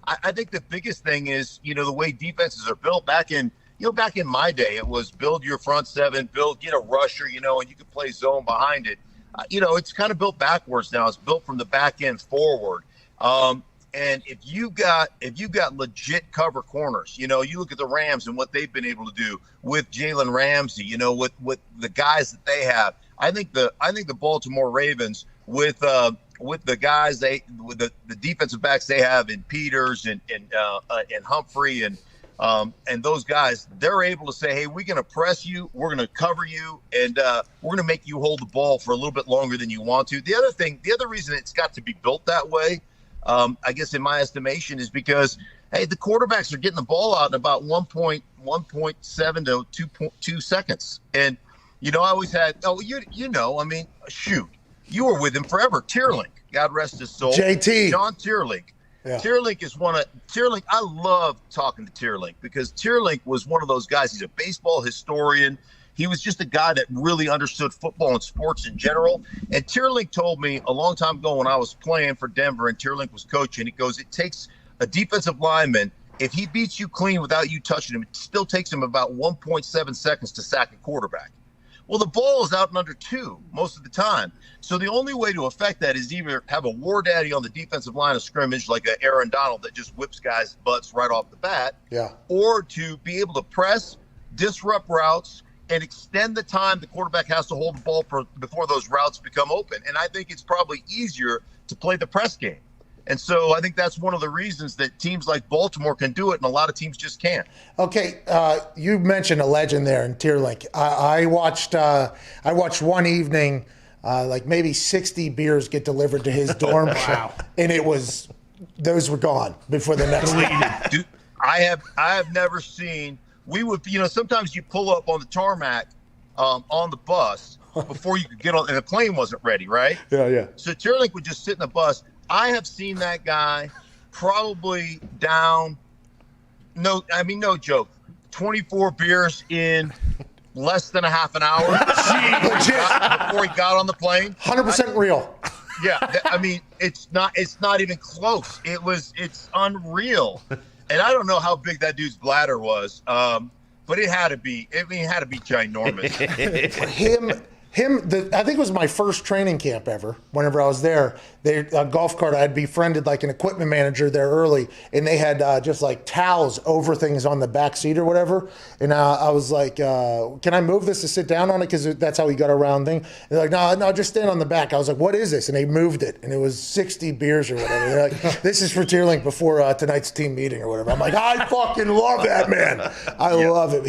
I think the biggest thing is, the way defenses are built. Back in my day, it was build your front seven, get a rusher, and you could play zone behind it. It's kind of built backwards now. It's built from the back end forward. And if you got legit cover corners, you look at the Rams and what they've been able to do with Jalen Ramsey, with the guys that they have. I think the Baltimore Ravens with the guys with the defensive backs they have in Peters and Humphrey and those guys, they're able to say, hey, we're going to press you, we're going to cover you, and we're going to make you hold the ball for a little bit longer than you want to. The other reason it's got to be built that way, I guess in my estimation, is because, hey, the quarterbacks are getting the ball out in about 1.7 to 2.2 seconds. And, I always had, shoot, you were with him forever. Tierlink, God rest his soul. JT. John Tierlink. Yeah. Tierlink is Tierlink. I love talking to Tierlink because Tierlink was one of those guys. He's a baseball historian. He was just a guy that really understood football and sports in general. And Tierlink told me a long time ago when I was playing for Denver and Tierlink was coaching, he goes, it takes a defensive lineman, if he beats you clean without you touching him, it still takes him about 1.7 seconds to sack a quarterback. Well, the ball is out in under 2 most of the time. So the only way to affect that is either have a war daddy on the defensive line of scrimmage like a Aaron Donald that just whips guys' butts right off the bat, or to be able to press, disrupt routes, and extend the time the quarterback has to hold the ball before those routes become open. And I think it's probably easier to play the press game. And so I think that's one of the reasons that teams like Baltimore can do it, and a lot of teams just can't. Okay, you mentioned a legend there in Tierlink. I watched one evening, like maybe 60 beers get delivered to his dorm. Wow. And those were gone before the next week. Dude, I have never seen. We would, sometimes you pull up on the tarmac on the bus before you could get on, and the plane wasn't ready, right? Yeah. So Tierlink would just sit in the bus. I have seen that guy probably down, no joke, 24 beers in less than a half an hour before he got on the plane. 100% real. Yeah, it's not even close. It's unreal. And I don't know how big that dude's bladder was, but it had to be. It had to be ginormous. I think it was my first training camp ever. Whenever I was there, a golf cart, I had befriended like an equipment manager there early, and they had just like towels over things on the back seat or whatever. And I was like, "Can I move this to sit down on it? Because that's how we got around thing." And they're like, "No, just stand on the back." I was like, "What is this?" And they moved it, and it was 60 beers or whatever. They're like, "This is for Tierlink before tonight's team meeting or whatever." I'm like, "I fucking love that man. I love it."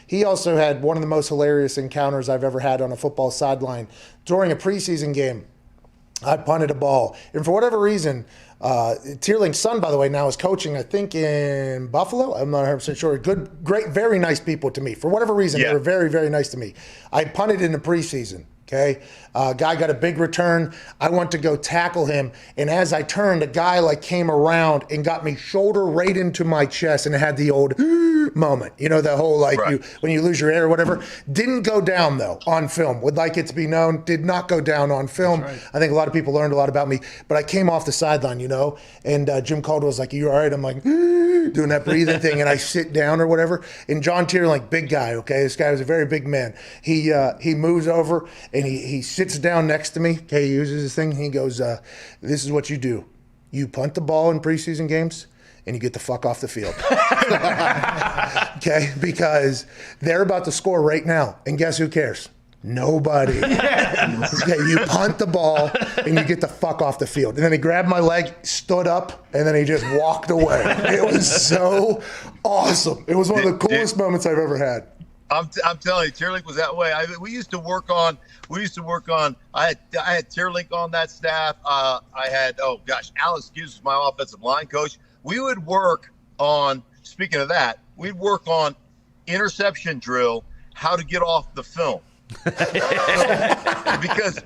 He also had one of the most hilarious encounters I've ever had on a football sideline. During a preseason game, I punted a ball. And for whatever reason, Tierlink's son, by the way, now is coaching, I think, in Buffalo. I'm not 100% sure. Good, great, very nice people to me. For whatever reason, they were very, very nice to me. I punted in the preseason. Okay, guy got a big return. I went to go tackle him, and as I turned, a guy came around and got me shoulder right into my chest, and it had the old moment. The whole when you lose your air or whatever. Didn't go down though on film. Would like it to be known. Did not go down on film. Right. I think a lot of people learned a lot about me, but I came off the sideline, and Jim Caldwell was like, "You all right?" I'm like doing that breathing thing, and I sit down or whatever. And John Tierlink, big guy. Okay, this guy was a very big man. He moves over. And he sits down next to me. Okay, he uses his thing. He goes, "This is what you do. You punt the ball in preseason games, and you get the fuck off the field." Okay, because they're about to score right now, and guess who cares? Nobody. Okay, you punt the ball, and you get the fuck off the field. And then he grabbed my leg, stood up, and then he just walked away. It was so awesome. It was one of the coolest moments I've ever had. I'm telling you, Tierlink was that way. We used to work on. I had Tierlink on that staff. I had Alex Gibbs was my offensive line coach. We would work on. Speaking of that, we'd work on interception drill, how to get off the film. Because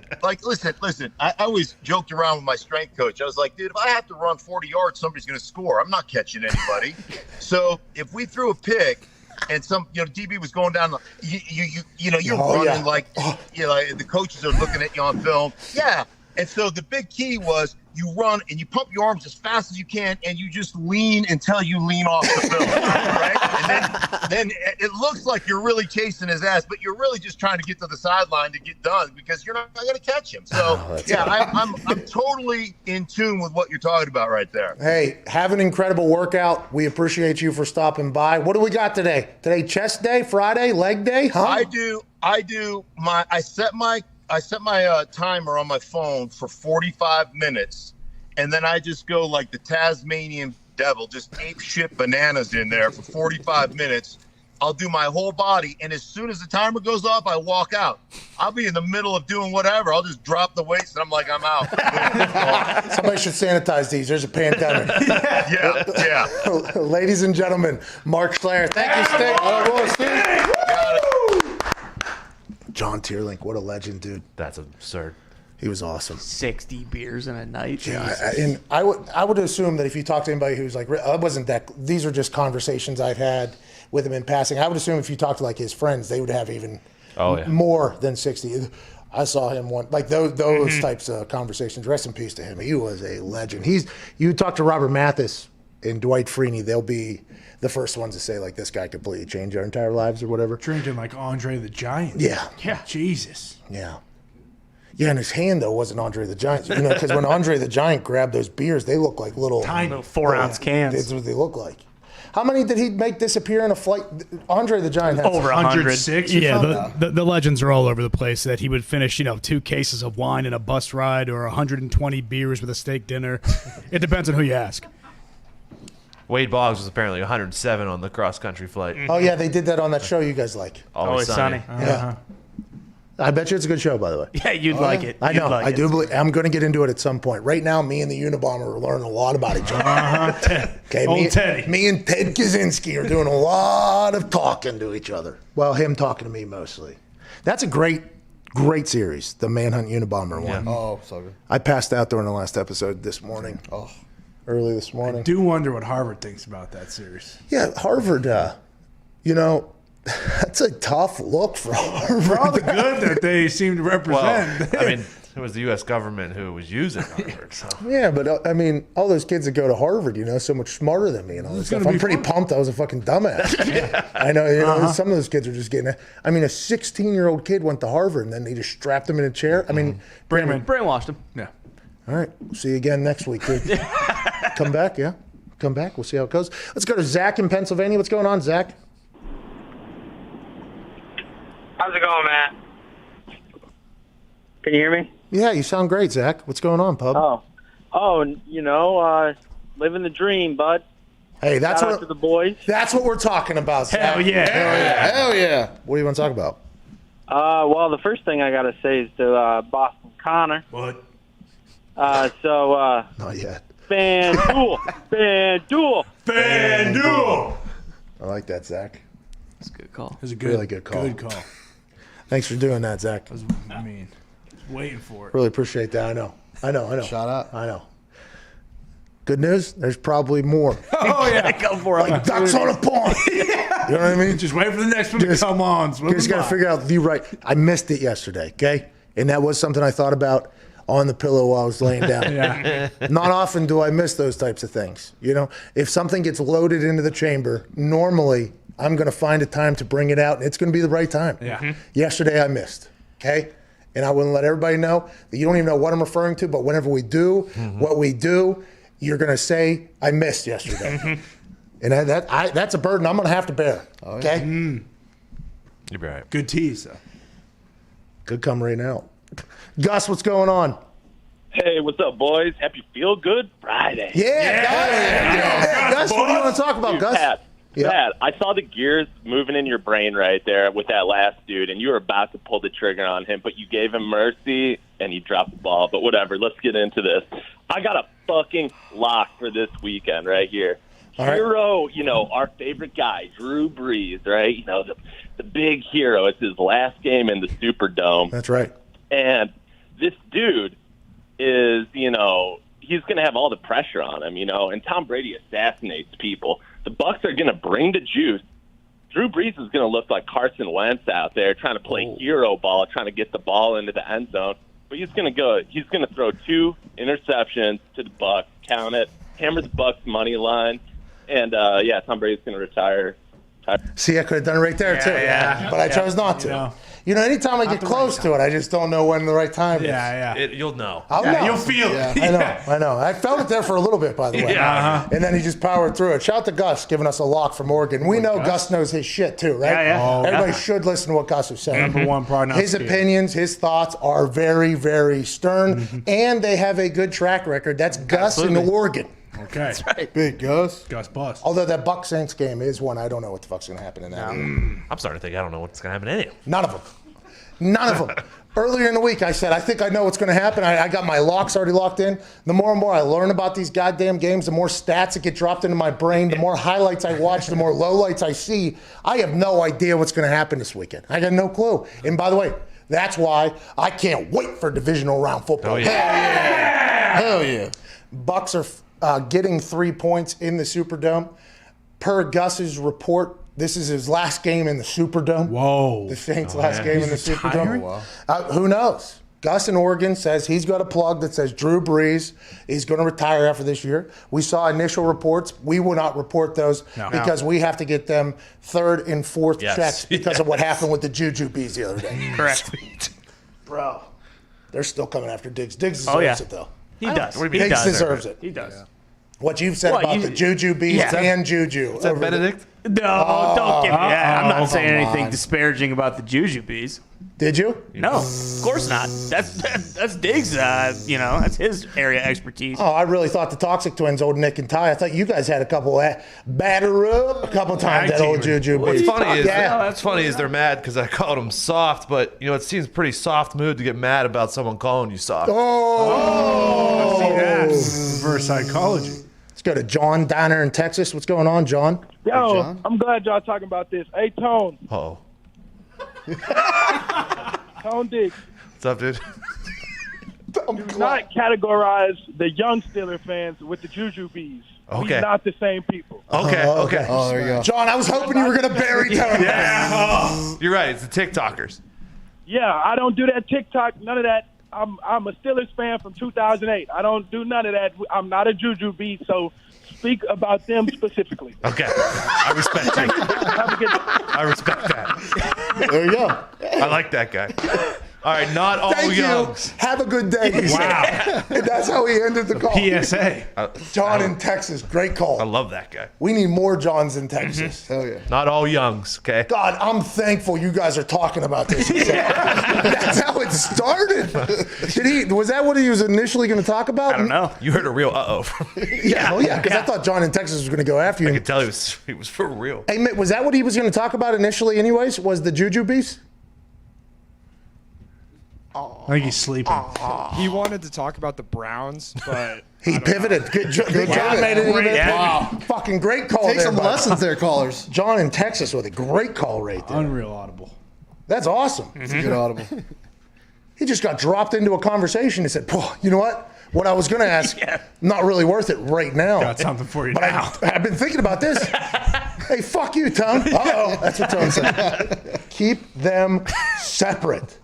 listen, I always joked around with my strength coach. I was like, dude, if I have to run 40 yards, somebody's going to score. I'm not catching anybody. So if we threw a pick. And some, DB was going down. You're running like the coaches are looking at you on film. Yeah. And so the big key was you run and you pump your arms as fast as you can, and you just lean until you lean off the film, right? And then it looks like you're really chasing his ass, but you're really just trying to get to the sideline to get done because you're not going to catch him. So, I'm totally in tune with what you're talking about right there. Hey, have an incredible workout. We appreciate you for stopping by. What do we got today? Today, chest day, Friday, leg day, huh? I set my timer on my phone for 45 minutes, and then I just go like the Tasmanian devil, just ape shit bananas in there for 45 minutes. I'll do my whole body, and as soon as the timer goes off, I walk out. I'll be in the middle of doing whatever. I'll just drop the weights, and I'm like, I'm out. Somebody should sanitize these. There's a pandemic. Yeah. Ladies and gentlemen, Mark Schler. Thank you, Steve. John Tierlink, what a legend, dude. That's absurd. He was awesome. 60 beers in a night. Yeah, and I would assume that if you talk to anybody who's like, I wasn't that. These are just conversations I've had with him in passing. I would assume if you talk to like his friends, they would have even more than 60. I saw him those types of conversations. Rest in peace to him. He was a legend. You talk to Robert Mathis and Dwight Freeney, they'll be the first ones to say like this guy completely changed our entire lives or whatever. Drinking like Andre the Giant. Yeah. Jesus. Yeah. Yeah, and his hand though wasn't Andre the Giant. You know, because when Andre the Giant grabbed those beers, they look like little tiny 4-ounce cans. That's what they look like. How many did he make disappear in a flight? Andre the Giant had over 106. Yeah, the legends are all over the place. That he would finish, 2 cases of wine in a bus ride or 120 beers with a steak dinner. It depends on who you ask. Wade Boggs was apparently 107 on the cross-country flight. Oh, yeah, they did that on that show you guys like. Always Sunny. Yeah. I bet you it's a good show, by the way. Yeah, you'd like it. I know. Like I do believe. I'm going to get into it at some point. Right now, me and the Unabomber are learning a lot about each other. Okay, Teddy. Me and Ted Kaczynski are doing a lot of talking to each other. Well, him talking to me mostly. That's a great series, the Manhunt Unabomber one. Oh, so good. I passed out during the last episode this morning. Oh. Early this morning. I do wonder what Harvard thinks about that series. Yeah, Harvard, that's a tough look for Harvard. For all the good that they seem to represent. Well, I mean, it was the U.S. government who was using Harvard. So. Yeah, but all those kids that go to Harvard, so much smarter than me and all this stuff. I'm pretty pumped I was a fucking dumbass. I know, some of those kids are just getting it. I mean, a 16-year-old kid went to Harvard and then they just strapped him in a chair. I mean, brainwashed him. Yeah. All right, we'll see you again next week, dude. Come back, yeah. Come back. We'll see how it goes. Let's go to Zach in Pennsylvania. What's going on, Zach? How's it going, Matt? Can you hear me? Yeah, you sound great, Zach. What's going on, pub? Living the dream, bud. Hey, that's Shout out to the boys. That's what we're talking about, Zach. Hell yeah. Hell yeah. What do you want to talk about? Well, the first thing I got to say is to Boston Connor. What? Not yet. FanDuel. I like that, Zach. That's a good call. It was a really good call. Good call. Thanks for doing that, Zach. Waiting for it. Really appreciate that. I know. Shout out. I know. Good news? There's probably more. Oh, yeah. Go for it. Like ducks on a pond. You know what I mean? Just wait for the next one to come on. You just got to figure out the right. I missed it yesterday, okay? And that was something I thought about on the pillow while I was laying down. Yeah. Not often do I miss those types of things. If something gets loaded into the chamber, normally I'm going to find a time to bring it out, and it's going to be the right time. Yeah. Yesterday I missed, okay? And I want to let everybody know that you don't even know what I'm referring to, but whenever we do what we do, you're going to say, I missed yesterday. And that's a burden I'm going to have to bear, okay? You'll be all right. Good tease, though. Could come right now. Gus, what's going on? Hey, what's up, boys? Happy Feel Good Friday. Yeah. Gus, what do you want to talk about, Dude, Gus? Pat, I saw the gears moving in your brain right there with that last dude, and you were about to pull the trigger on him, but you gave him mercy, and he dropped the ball. But whatever, let's get into this. I got a fucking lock for this weekend right here. All Hero, our favorite guy, Drew Brees, right? The big hero. It's his last game in the Superdome. That's right. And this dude is, he's going to have all the pressure on him, and Tom Brady assassinates people. The Bucs are going to bring the juice. Drew Brees is going to look like Carson Wentz out there trying to play hero ball, trying to get the ball into the end zone. but he's going to throw 2 interceptions to the Bucs, count it, hammer the Bucs money line, and Tom Brady's going to retire. See, I could have done it right there, too. yeah. But I chose not to. You know, anytime I get close to it, I just don't know when the right time is. You'll know. I'll know. You'll feel it. I know. I felt it there for a little bit, by the way. And then he just powered through it. Shout out to Gus giving us a lock from Oregon. We know Gus knows his shit, too, right? Everybody should listen to what Gus is saying. Number one prognosticator. His opinions, his thoughts are very, very stern, and they have a good track record. That's Gus in Oregon. Okay. That's right. Big Gus. Gus Bus. Although that Bucs Saints game is one I don't know what the fuck's going to happen in that game. I'm starting to think I don't know what's going to happen in any of them. None of them. Earlier in the week, I said, I think I know what's going to happen. I got my locks already locked in. The more and more I learn about these goddamn games, the more stats that get dropped into my brain, the more highlights I watch, the more lowlights I see. I have no idea what's going to happen this weekend. I got no clue. And by the way, that's why I can't wait for divisional round football. Oh, yeah. Hell yeah. Bucs are getting 3 points in the Superdome. Per Gus's report, this is his last game in the Superdome. Whoa. The Saints' last game in the Superdome. Wow. Who knows? Gus in Oregon says he's got a plug that says Drew Brees is going to retire after this year. We saw initial reports. We will not report those because we have to get them third and fourth checks because of what happened with the Juju bees the other day. Correct. Bro, they're still coming after Diggs. Diggs deserves it, though. He does. Diggs deserves it. He does. What you've said about the Juju bees and Juju. Is that Benedict? No, don't give me that. I'm not saying anything disparaging about the Juju bees. Did you? No, of course not. That's Diggs. That's his area of expertise. Oh, I really thought the Toxic Twins, old Nick and Ty. I thought you guys had a couple batter up a couple times. That old Juju. What's funny is they're mad because I called them soft, but it seems pretty soft mood to get mad about someone calling you soft. Oh, see that. Reverse psychology. Let's go to John down there in Texas. What's going on, John? Yo, hey, John. I'm glad y'all talking about this. Hey, Tone. Oh. Tone Diggs. What's up, dude? Do not categorize the young Steeler fans with the Juju bees. Okay. We're not the same people. Okay. Oh, there you go. John, I was hoping you were going to bury Tone. You're right. It's the TikTokers. Yeah, I don't do that TikTok, none of that. I'm a Steelers fan from 2008. I don't do none of that. I'm not a Juju bee, so speak about them specifically. Okay. I respect you. I respect that. There you go. I like that guy. All right, not all Thank youngs. You. Have a good day. Wow. And that's how he ended the call. PSA. John in Texas. Great call. I love that guy. We need more Johns in Texas. Hell yeah. Not all youngs, okay? God, I'm thankful you guys are talking about this. That's how it started. Was that what he was initially going to talk about? I don't know. You heard a real uh-oh from me. Yeah, because I thought John in Texas was going to go after you. I could tell he was for real. Hey, Mitt, was that what he was going to talk about initially anyways? Was the Juju beast? I think he's sleeping. He wanted to talk about the Browns, but he pivoted. Good job. Made it even. Wow. Fucking great call. Take some lessons there, callers. John in Texas with a great call right there. Unreal audible. That's awesome. It's a good audible. He just got dropped into a conversation and said, you know what? What I was going to ask, not really worth it right now. Got something for you but now. I've been thinking about this. Hey, fuck you, Tone. Uh-oh. That's what Tone said. Keep them separate.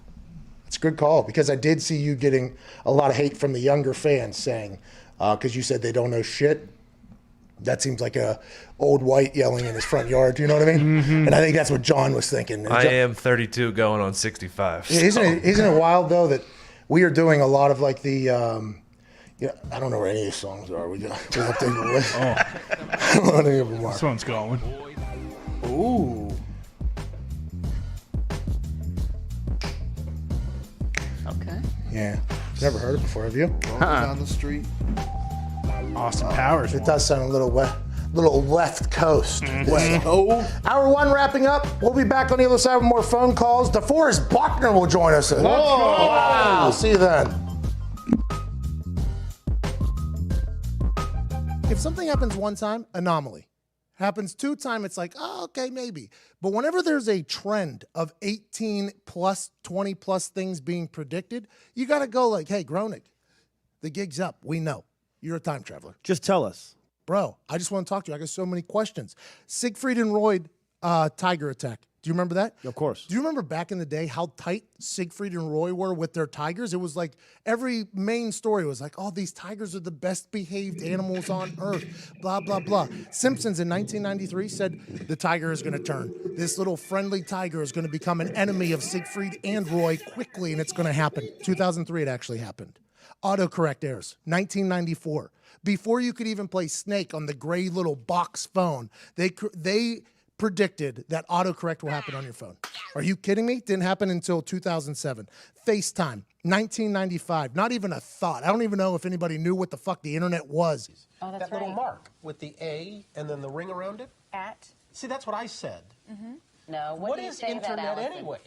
It's a good call because I did see you getting a lot of hate from the younger fans saying, because you said they don't know shit. That seems like a old white yelling in his front yard. You know what I mean? Mm-hmm. And I think that's what John was thinking. I am 32 going on 65. So. Isn't it wild, though, that we are doing a lot of like the I don't know where any of these songs are. We updated the list. I don't know what any of them are. This one's going. Ooh. Okay. Yeah. Never heard it before, have you? Down the street. Austin Powers. It does sound a little left coast. Mm-hmm. Hour one wrapping up. We'll be back on the other side with more phone calls. DeForest Buckner will join us. Wow. See you then. If something happens one time, anomaly. Happens 2 times, it's like, oh, okay, maybe. But whenever there's a trend of 18 plus, 20 plus things being predicted, you got to go like, hey, Groening, the gig's up. We know. You're a time traveler. Just tell us. Bro, I just want to talk to you. I got so many questions. Siegfried and Roy Tiger Attack. Do you remember that? Of course. Do you remember back in the day how tight Siegfried and Roy were with their tigers? It was like every main story was like, oh, these tigers are the best behaved animals on earth, blah, blah, blah. Simpsons in 1993 said the tiger is going to turn. This little friendly tiger is going to become an enemy of Siegfried and Roy quickly, and it's going to happen. 2003, it actually happened. Autocorrect errors, 1994. Before you could even play Snake on the gray little box phone, they predicted that autocorrect will happen on your phone. Are you kidding me? Didn't happen until 2007. FaceTime, 1995. Not even a thought. I don't even know if anybody knew what the fuck the internet was. Oh, that's that right. little mark with the A and then the ring around it. At. See, that's what I said. No, What do you is say to that, internet Allison? anyway?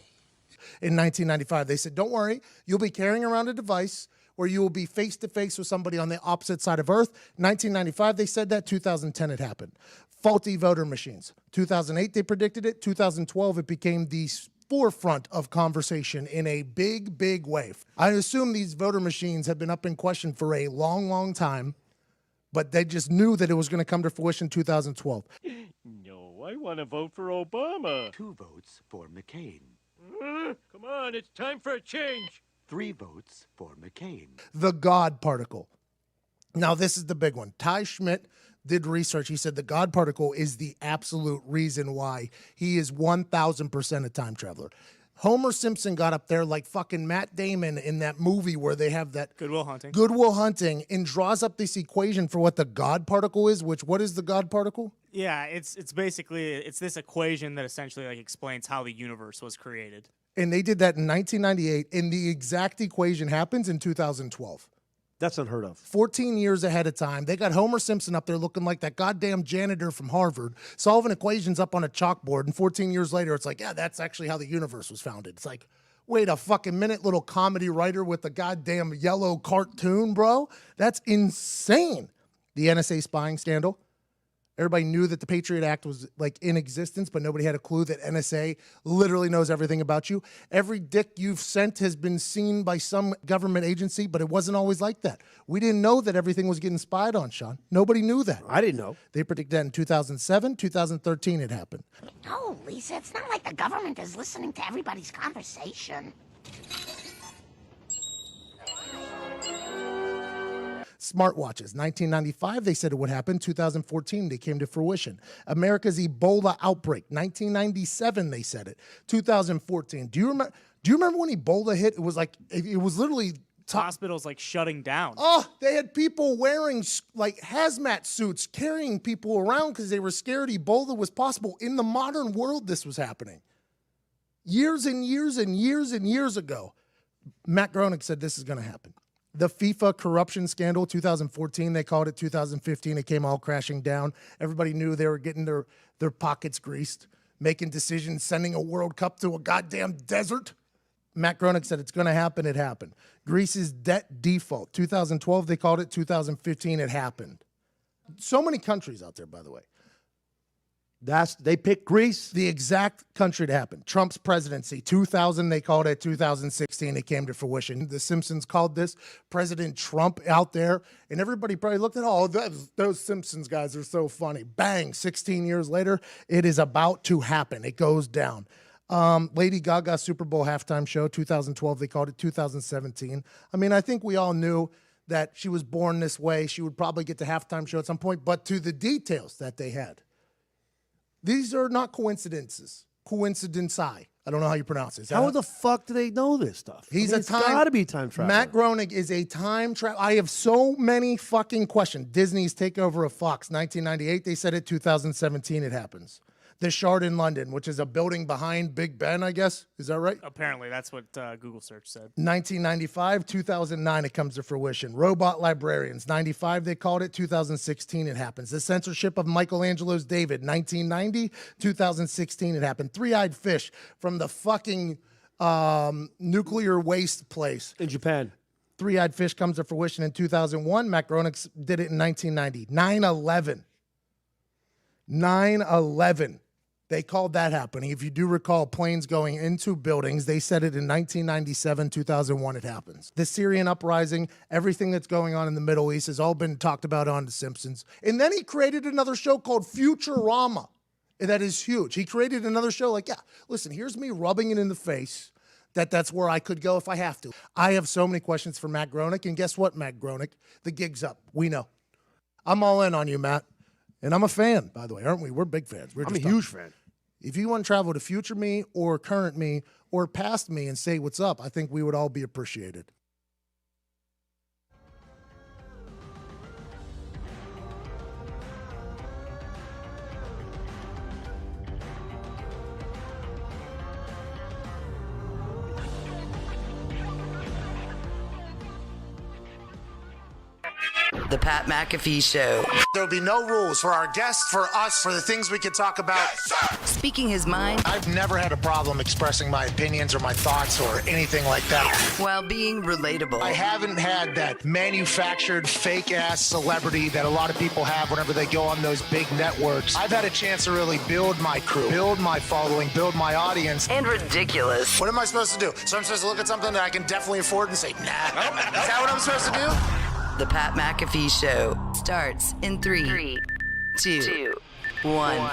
In 1995, they said, don't worry, you'll be carrying around a device where you will be face-to-face with somebody on the opposite side of Earth. 1995, they said that. 2010, it happened. Faulty voter machines. 2008, they predicted it. 2012, it became the forefront of conversation in a big, big way. I assume these voter machines have been up in question for a long, long time, but they just knew that it was going to come to fruition in 2012. No, I want to vote for Obama. 2 votes for McCain. Come on, it's time for a change. 3 votes for McCain. The God particle. Now, this is the big one. Ty Schmidt did research. He said the God particle is the absolute reason why he is 1,000% a time traveler. Homer Simpson got up there like fucking Matt Damon in that movie where they have that Good Will Hunting. Good Will Hunting, and draws up this equation for what the God particle is, which what is the God particle? Yeah, it's basically it's this equation that essentially like explains how the universe was created. And they did that in 1998, and the exact equation happens in 2012. That's unheard of. 14 years ahead of time. They got Homer Simpson up there looking like that goddamn janitor from Harvard, solving equations up on a chalkboard. And 14 years later, it's like, yeah, that's actually how the universe was founded. It's like, wait a fucking minute, little comedy writer with a goddamn yellow cartoon, bro. That's insane. The NSA spying scandal. Everybody knew that the Patriot Act was like in existence, but nobody had a clue that NSA literally knows everything about you. Every dick you've sent has been seen by some government agency, but it wasn't always like that. We didn't know that everything was getting spied on, Sean. Nobody knew that. I didn't know. They predicted that in 2007, 2013 it happened. No, Lisa, it's not like the government is listening to everybody's conversation. Smartwatches, 1995, they said it would happen. 2014, they came to fruition. America's Ebola outbreak, 1997, they said it. 2014, do you remember when Ebola hit? It was like, it was literally... Hospitals like shutting down. Oh, they had people wearing like hazmat suits, carrying people around because they were scared Ebola was possible. In the modern world, this was happening. Years and years and years and years ago, Matt Groening said this is going to happen. The FIFA corruption scandal, 2014, they called it. 2015, it came all crashing down. Everybody knew they were getting their pockets greased, making decisions, sending a World Cup to a goddamn desert. Matt Groening said it's going to happen. It happened. Greece's debt default, 2012, they called it. 2015, it happened. So many countries out there, by the way. They picked Greece. The exact country to happen. Trump's presidency, 2000, they called it. 2016, it came to fruition. The Simpsons called this President Trump out there, and everybody probably looked at, oh, those Simpsons guys are so funny. Bang, 16 years later, it is about to happen. It goes down. Lady Gaga Super Bowl halftime show, 2012, they called it. 2017. I mean, I think we all knew that she was born this way. She would probably get the halftime show at some point, but to the details that they had. These are not coincidences. Coincidenci. I don't know how you pronounce it. How the fuck do they know this stuff? He's it's got to be time travel. Matt Groening is a time travel. I have so many fucking questions. Disney's takeover of Fox, 1998. They said it. 2017, it happens. The Shard in London, which is a building behind Big Ben, I guess. Is that right? Apparently, that's what Google search said. 1995, 2009, it comes to fruition. Robot librarians, 95, they called it. 2016, it happens. The censorship of Michelangelo's David, 1990, 2016, it happened. Three-eyed fish from the fucking nuclear waste place. In Japan. Three-eyed fish comes to fruition in 2001. Matt Groening did it in 1990. 9/11. 9/11. They called that happening. If you do recall, planes going into buildings, they said it in 1997, 2001, it happens. The Syrian uprising, everything that's going on in the Middle East has all been talked about on The Simpsons. And then he created another show called Futurama. That is huge. He created another show like, yeah, listen, here's me rubbing it in the face that's where I could go if I have to. I have so many questions for Matt Groening, and guess what, Matt Groening? The gig's up. We know. I'm all in on you, Matt. And I'm a fan, by the way, aren't we? We're big fans. I'm a huge fan. If you want to travel to future me or current me or past me and say what's up, I think we would all be appreciated. The Pat McAfee Show. There'll be no rules for our guests, for us, for the things we can talk about. Speaking his mind I've never had a problem expressing my opinions or my thoughts or anything like that. while being relatable. I haven't had that manufactured fake-ass celebrity that a lot of people have whenever they go on those big networks. I've had a chance to really build my crew, build my following, build my audience. And ridiculous. What am I supposed to do? So I'm supposed to look at something that I can definitely afford and say, nah. Is that what I'm supposed to do? The Pat McAfee Show starts in 3, 2, 1.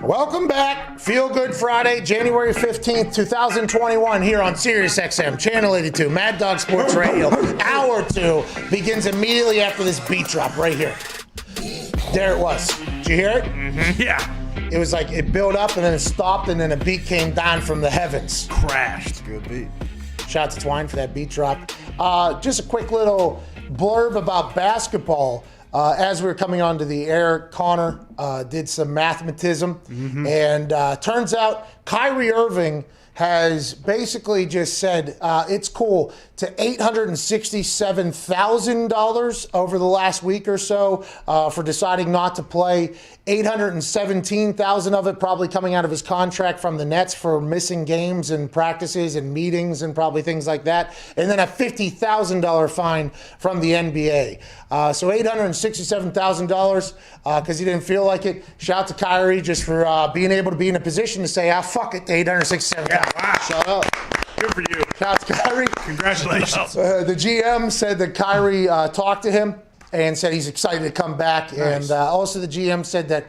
Welcome back. Feel Good Friday, January 15th, 2021, here on Sirius XM, Channel 82, Mad Dog Sports Radio. Hour 2 begins immediately after this beat drop right here. There it was. Did you hear it? Mm-hmm. Yeah. It was like it built up and then it stopped and then a beat came down from the heavens. Crashed. Good beat. Shout out to Twine for that beat drop. Just a quick little blurb about basketball. As we were coming onto the air, Connor did some mathematism, and turns out Kyrie Irving has basically just said it's cool to $867,000 over the last week or so for deciding not to play. $817,000 of it probably coming out of his contract from the Nets for missing games and practices and meetings and probably things like that. And then a $50,000 fine from the NBA. So $867,000 because he didn't feel like it. Shout out to Kyrie just for being able to be in a position to say, fuck it, to $867,000. Yeah, wow. Shut up. Good for you. Shout out to Kyrie. Congratulations. The GM said that Kyrie talked to him and said he's excited to come back. Nice. And also the GM said that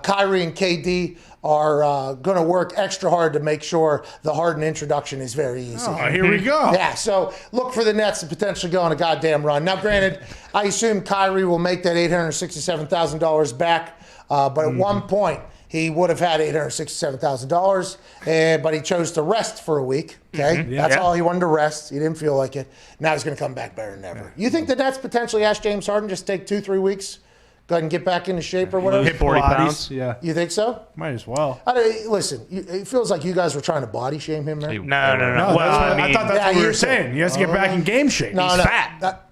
Kyrie and KD are going to work extra hard to make sure the Harden introduction is very easy. Oh, here we go. Yeah, so look for the Nets to potentially go on a goddamn run. Now, granted, I assume Kyrie will make that $867,000 back, but at one point, he would have had $867,000, but he chose to rest for a week. Okay, that's all he wanted to rest. He didn't feel like it. Now he's going to come back better than ever. You think the Nets potentially ask James Harden just take 2-3 weeks, go ahead and get back into shape or whatever? Hit 40 pounds. Yeah. You think so? Might as well. Listen, it feels like you guys were trying to body shame him there. No. Well, I thought that's what we were saying. He has to get back in game shape. No, He's no. fat.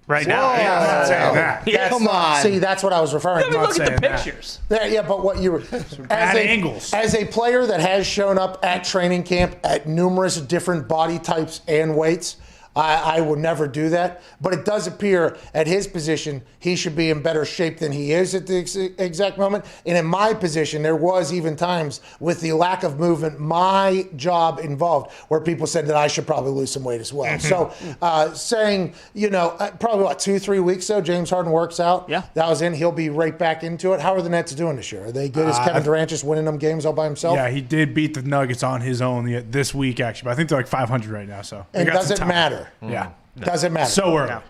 Right now, I'm not saying that. Yes. Come on. See, that's what I was referring to. Look at the pictures. Yeah, but what you were bad angles. As a player that has shown up at training camp at numerous different body types and weights, I would never do that. But it does appear at his position, he should be in better shape than he is at the exact moment. And in my position, there was even times with the lack of movement, my job involved, where people said that I should probably lose some weight as well. So saying, probably 2-3 weeks though, James Harden works out. Yeah. That was in. He'll be right back into it. How are the Nets doing this year? Are they good as Kevin Durant just winning them games all by himself? Yeah, he did beat the Nuggets on his own this week, actually. But I think they're like 500 right now. So And does it matter? Yeah. Doesn't matter. So early. Yeah.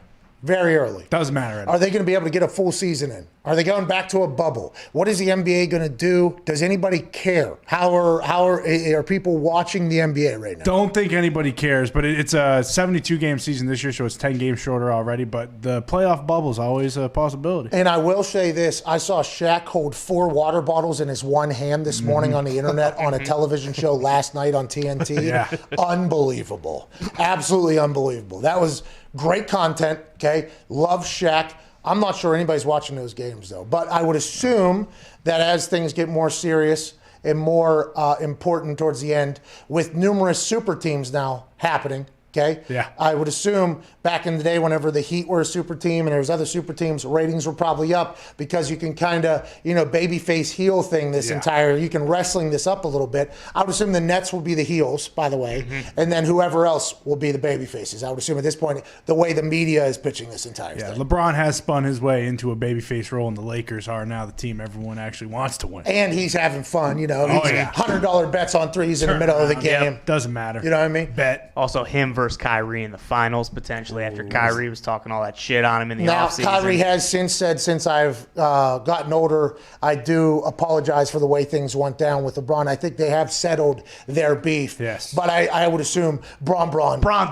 Very early. Doesn't matter. Are they going to be able to get a full season in? Are they going back to a bubble? What is the NBA going to do? Does anybody care? How are people watching the NBA right now? Don't think anybody cares, but it's a 72-game season this year, so it's 10 games shorter already. But the playoff bubble is always a possibility. And I will say this. I saw Shaq hold 4 water bottles in his one hand this morning on the internet on a television show last night on TNT. Yeah. Unbelievable. Absolutely unbelievable. That was great content, okay? Love Shaq. I'm not sure anybody's watching those games, though. But I would assume that as things get more serious and more important towards the end, with numerous super teams now happening, Okay? Yeah. I would assume back in the day whenever the Heat were a super team and there was other super teams, ratings were probably up because you can kind of, babyface heel thing you can wrestling this up a little bit. I would assume the Nets will be the heels, by the way, and then whoever else will be the baby faces. I would assume at this point, the way the media is pitching this entire thing. LeBron has spun his way into a babyface role, and the Lakers are now the team everyone actually wants to win. And he's having fun, he's $100 bets on threes in the middle of the game. Yep. Doesn't matter. You know what I mean? Bet. Also, him versus Kyrie in the finals potentially after Kyrie was talking all that shit on him in the Now, offseason. Kyrie has since said, since I've gotten older, I do apologize for the way things went down with LeBron. I think they have settled their beef. Yes. But I would assume Bron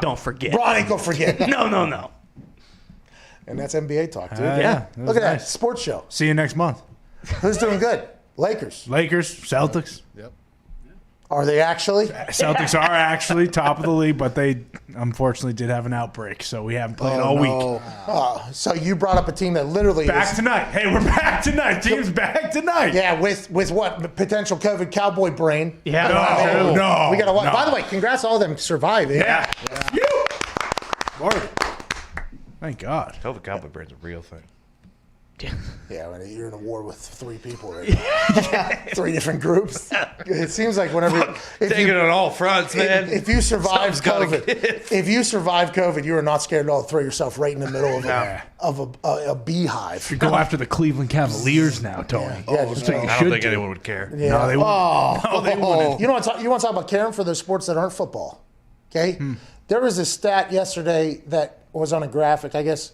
don't forget. Bron ain't gonna forget. No. And that's NBA talk, dude. Yeah. Look at that sports show. See you next month. Who's doing good? Lakers, Celtics. Yep. Are they actually? Celtics are actually top of the league, but they unfortunately did have an outbreak, so we haven't played all week. So you brought up a team that literally Back tonight. Hey, we're back tonight. Team's back tonight. Yeah, with what potential COVID cowboy brain? Yeah. No. We got to watch. By the way, congrats to all of them surviving. Yeah. Thank God. COVID cowboy brain's a real thing. Yeah, when you're in a war with 3 people right now. 3 different groups. It seems like whenever taking it on all fronts, man. If you survive Something's gotta COVID, you are not scared at all to throw yourself right in the middle of a beehive. You go after the Cleveland Cavaliers now, Tony. Yeah, I don't think anyone would care. Yeah. No, they wouldn't. No, they wouldn't. You want to talk about caring for those sports that aren't football? Okay, there was a stat yesterday that was on a graphic. I guess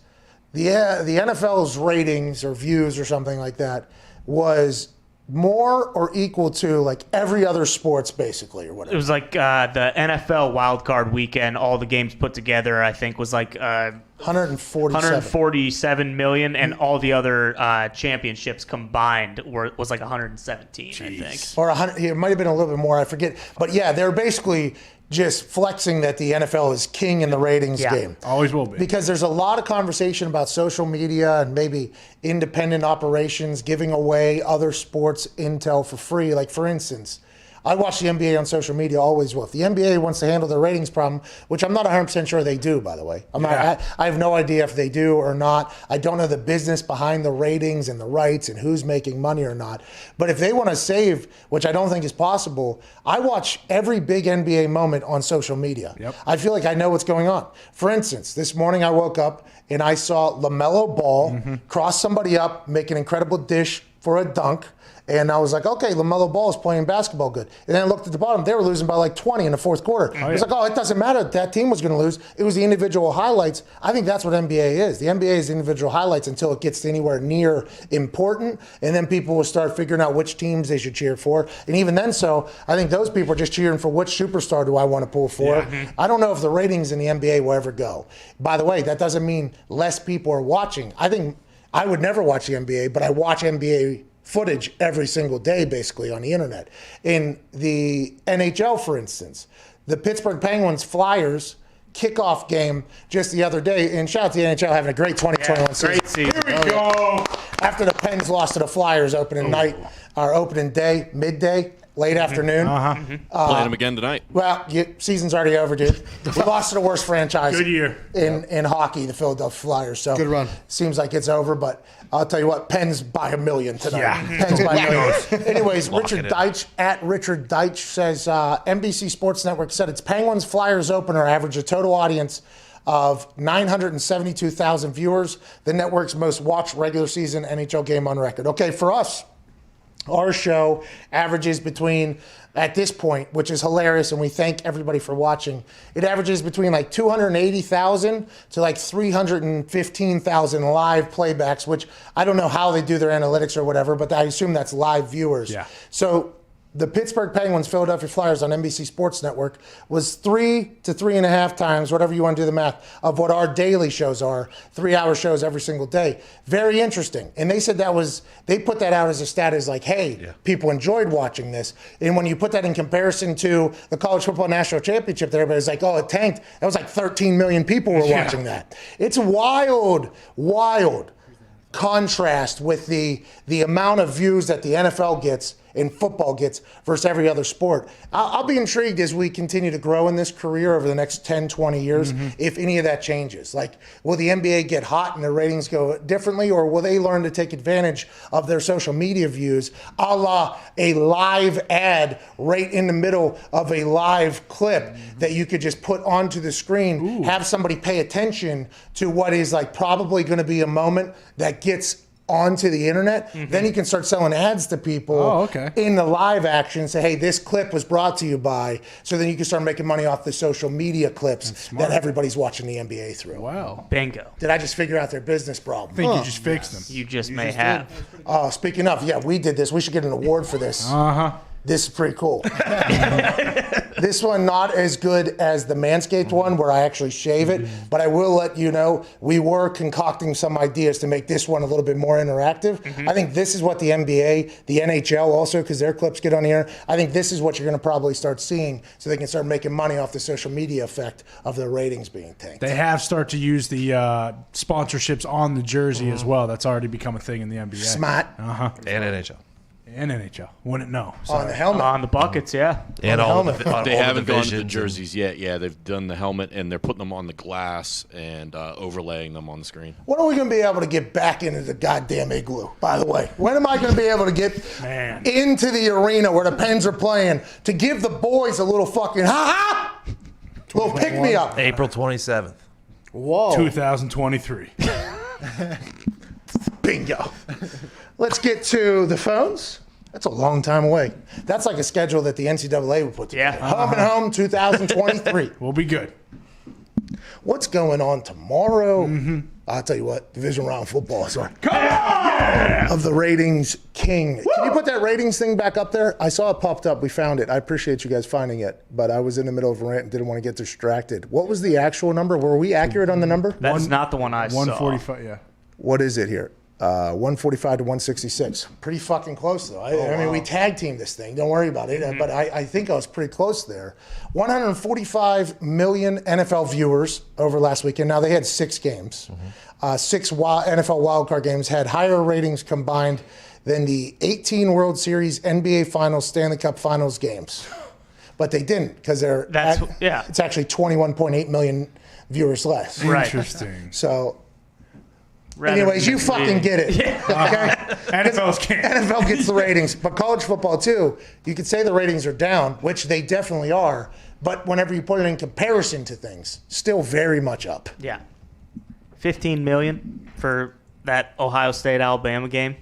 the NFL's ratings or views or something like that was more or equal to like every other sports basically or whatever. It was like the NFL wild card weekend, all the games put together, I think was like 147 million, and all the other championships combined was like 117, I think. Or 100, it might have been a little bit more, I forget. But yeah, they're basically just flexing that the NFL is king in the ratings game. Always will be. Because there's a lot of conversation about social media and maybe independent operations giving away other sports intel for free. Like, for instance, I watch the NBA on social media, always will. If the NBA wants to handle their ratings problem, which I'm not 100% sure they do, by the way. I have no idea if they do or not. I don't know the business behind the ratings and the rights and who's making money or not. But if they want to save, which I don't think is possible, I watch every big NBA moment on social media. Yep. I feel like I know what's going on. For instance, this morning I woke up and I saw LaMelo Ball cross somebody up, make an incredible dish for a dunk. And I was like, okay, LaMelo Ball is playing basketball good. And then I looked at the bottom. They were losing by like 20 in the fourth quarter. I was like, oh, it doesn't matter that that team was going to lose. It was the individual highlights. I think that's what NBA is. The NBA is individual highlights until it gets to anywhere near important. And then people will start figuring out which teams they should cheer for. And even then, I think those people are just cheering for which superstar do I want to pull for. I don't know if the ratings in the NBA will ever go. By the way, that doesn't mean less people are watching. I think I would never watch the NBA, but I watch NBA footage every single day, basically, on the internet. In the NHL, for instance, the Pittsburgh Penguins Flyers kickoff game just the other day, and shout out to the NHL having a great 2021 season. Great season. Here we go. After the Pens lost to the Flyers opening night, or opening day, midday, late afternoon. Playing them again tonight. Well, season's already over, dude. We lost to the worst franchise Good year. in hockey, the Philadelphia Flyers. So Good run. Seems like it's over, but I'll tell you what, Pens by 1 million tonight. Yeah. Pens by 1 million. Anyways, Lock Richard it in. Deitch at Richard Deitch says NBC Sports Network said its Penguins Flyers opener averaged a total audience of 972,000 viewers, the network's most watched regular season NHL game on record. Okay, for us, our show averages between, at this point, which is hilarious, and we thank everybody for watching, it averages between like 280,000 to like 315,000 live playbacks, which I don't know how they do their analytics or whatever, but I assume that's live viewers. Yeah. So the Pittsburgh Penguins, Philadelphia Flyers on NBC Sports Network was 3 to 3.5 times, whatever you want to do the math, of what our daily shows are, 3-hour shows every single day. Very interesting. And they said they put that out as a stat as like, hey, people enjoyed watching this. And when you put that in comparison to the College Football National Championship, that everybody's like, oh, it tanked. That was like 13 million people were watching that. It's wild contrast with the amount of views that the NFL gets in football gets versus every other sport. I'll be intrigued as we continue to grow in this career over the next 10, 20 years if any of that changes. Like, will the NBA get hot and their ratings go differently, or will they learn to take advantage of their social media views, a la a live ad right in the middle of a live clip that you could just put onto the screen, have somebody pay attention to what is like probably going to be a moment that gets onto the internet, then you can start selling ads to people in the live action. Say, hey, this clip was brought to you by. So then you can start making money off the social media clips that everybody's watching the NBA through. Wow. Bingo. Did I just figure out their business problem? I think you just fixed them. You just may have. Speaking of, yeah, we did this. We should get an award for this. This is pretty cool. This one not as good as the Manscaped one where I actually shave it, but I will let you know we were concocting some ideas to make this one a little bit more interactive. I think this is what the NBA, the NHL also, because their clips get on the air, I think this is what you're going to probably start seeing so they can start making money off the social media effect of their ratings being tanked. They have started to use the sponsorships on the jersey as well. That's already become a thing in the NBA. Smart. And NHL. And NHL. Wouldn't know. On the helmet. On the buckets, yeah. And all the, They all haven't the gone to the divisions jerseys yet. Yeah, they've done the helmet, and they're putting them on the glass and overlaying them on the screen. When are we going to be able to get back into the goddamn igloo, by the way? When am I going to be able to get into the arena where the Pens are playing to give the boys a little fucking ha-ha? Little pick-me-up. April 27th. Whoa. 2023. Bingo. Let's get to the phones. That's a long time away. That's like a schedule that the NCAA would put together. Home and home 2023. We'll be good. What's going on tomorrow? I'll tell you what, division round football. Sorry. Come on! Of the ratings king. Can you put that ratings thing back up there? I saw it popped up. We found it. I appreciate you guys finding it, but I was in the middle of a rant and didn't want to get distracted. What was the actual number? Were we accurate on the number? That's not the one I saw. 145, yeah. What is it here? 145 to 166. Pretty fucking close, though. I mean, we tag teamed this thing. Don't worry about it. But I think I was pretty close there. 145 million NFL viewers over last weekend. Now, they had 6 games. 6 NFL wildcard games had higher ratings combined than the 18 World Series, NBA Finals, Stanley Cup Finals games. But they didn't because it's actually 21.8 million viewers less. Right. Interesting. So... Anyways, you fucking get it. Okay? NFL gets the ratings, but college football too. You could say the ratings are down, which they definitely are, but whenever you put it in comparison to things, still very much up. Yeah. 15 million for that Ohio State Alabama game.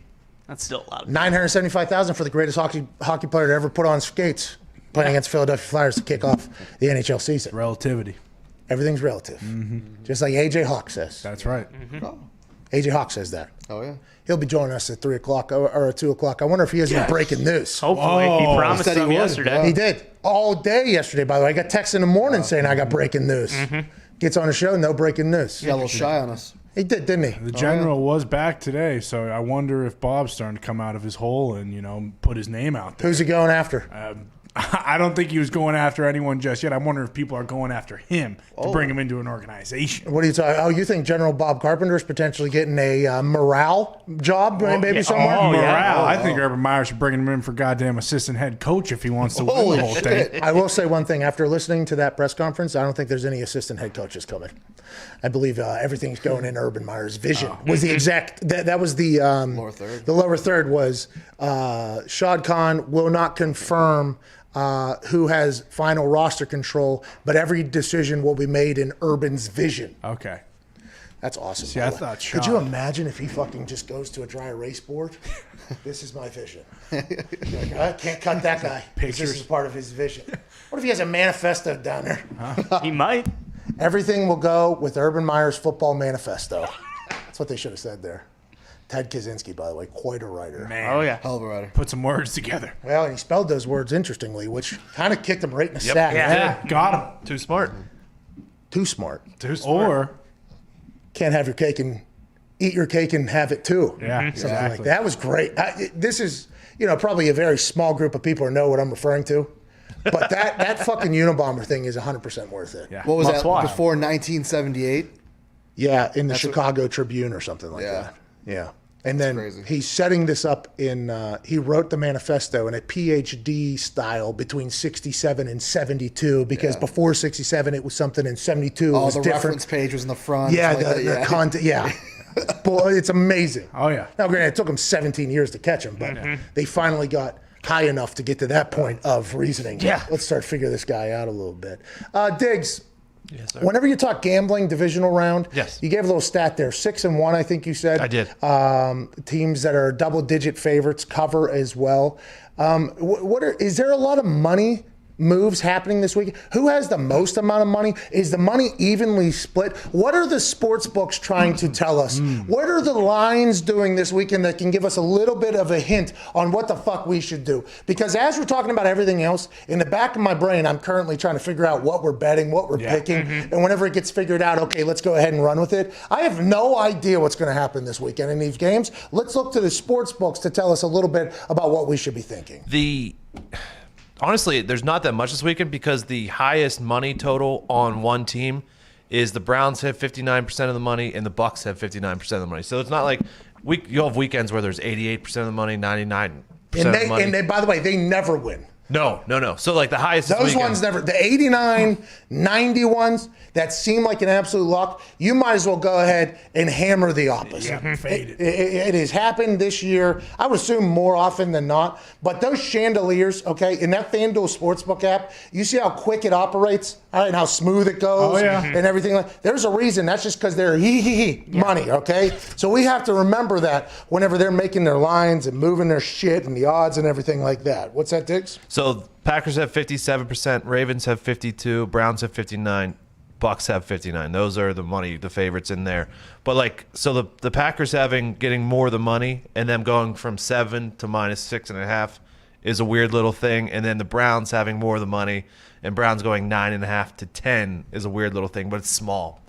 That's still a lot. 975,000 for the greatest hockey player to ever put on skates, playing against Philadelphia Flyers to kick off the NHL season. Relativity. Everything's relative. Just like AJ Hawk says. That's right. AJ Hawk says that. Oh, yeah. He'll be joining us at 3 o'clock or at 2 o'clock. I wonder if he has any breaking news. Hopefully. He promised some yesterday. He did. All day yesterday, by the way. I got texts in the morning saying I got breaking news. Gets on the show, no breaking news. He got a little shy on us. He did, didn't he? The general was back today, so I wonder if Bob's starting to come out of his hole and, put his name out there. Who's he going after? I don't think he was going after anyone just yet. I wonder if people are going after him to bring him into an organization. What are you talking? Oh, you think General Bob Carpenter is potentially getting a morale job maybe somewhere? Morale. I think Urban Meyer should bring him in for goddamn assistant head coach if he wants to win the whole thing. I will say one thing. After listening to that press conference, I don't think there's any assistant head coaches coming. I believe everything's going in Urban Meyer's vision. Was the exact that was the lower third. The lower third was Shad Khan will not confirm who has final roster control, but every decision will be made in Urban's vision. Okay. That's awesome. See, I thought Could you imagine if he fucking just goes to a dry erase board? This is my vision. Like, I can't cut that guy. This is part of his vision. What if he has a manifesto down there? He might. Everything will go with Urban Meyer's football manifesto. That's what they should have said there. Ted Kaczynski, by the way, quite a writer. Man. Oh, yeah. Hell of a writer. Put some words together. Well, and he spelled those words interestingly, which kind of kicked him right in the sack. Yeah. Got him. Too smart. Too smart. Too smart. Or can't have your cake and eat your cake and have it too. Yeah, Something exactly. like that. That was great. This is, probably a very small group of people who know what I'm referring to. But that fucking Unabomber thing is 100% worth it. Yeah. What was that, before 1978? Yeah, in the Chicago Tribune or something like that. Yeah. And then he's setting this up in, he wrote the manifesto in a PhD style between 67 and 72, because before 67, it was something, in 72, it was the different. reference page was in the front. Yeah, the content, yeah. Boy, it's amazing. Oh, yeah. Now, granted, it took them 17 years to catch him, but they finally got high enough to get to that point of reasoning. Yeah. Let's start figuring this guy out a little bit. Diggs. Yes, sir. Whenever you talk gambling divisional round, Yes. you gave a little stat there. 6-1, I think you said. I did. Teams that are double-digit favorites cover as well. Is there a lot of money moves happening this week? Who has the most amount of money? Is the money evenly split? What are the sports books trying to tell us? What are the lines doing this weekend that can give us a little bit of a hint on what the fuck we should do? Because as we're talking about everything else, in the back of my brain, I'm currently trying to figure out what we're betting, what we're picking, and whenever it gets figured out, okay, let's go ahead and run with it. I have no idea what's going to happen this weekend in these games. Let's look to the sports books to tell us a little bit about what we should be thinking. Honestly, there's not that much this weekend, because the highest money total on one team is the Browns have 59% of the money and the Bucks have 59% of the money. So it's not like you'll have weekends where there's 88% of the money, 99% of the money. And they, by the way, they never win. No. So like the highest Those this weekend, ones never, the 89, 90 ones that seem like an absolute lock, you might as well go ahead and hammer the opposite. Yeah, fade it. It has happened this year, I would assume more often than not, but those chandeliers, okay, in that FanDuel Sportsbook app, you see how quick it operates, all right, and how smooth it goes and everything. There's a reason. That's just because they're money, okay? So we have to remember that whenever they're making their lines and moving their shit and the odds and everything like that. What's that, Diggs? So Packers have 57%, Ravens have 52%, Browns have 59%, Bucks have 59%. Those are the favorites in there. But so the Packers getting more of the money and them going from 7 to -6.5 is a weird little thing. And then the Browns having more of the money and Browns going 9.5 to 10 is a weird little thing, but it's small.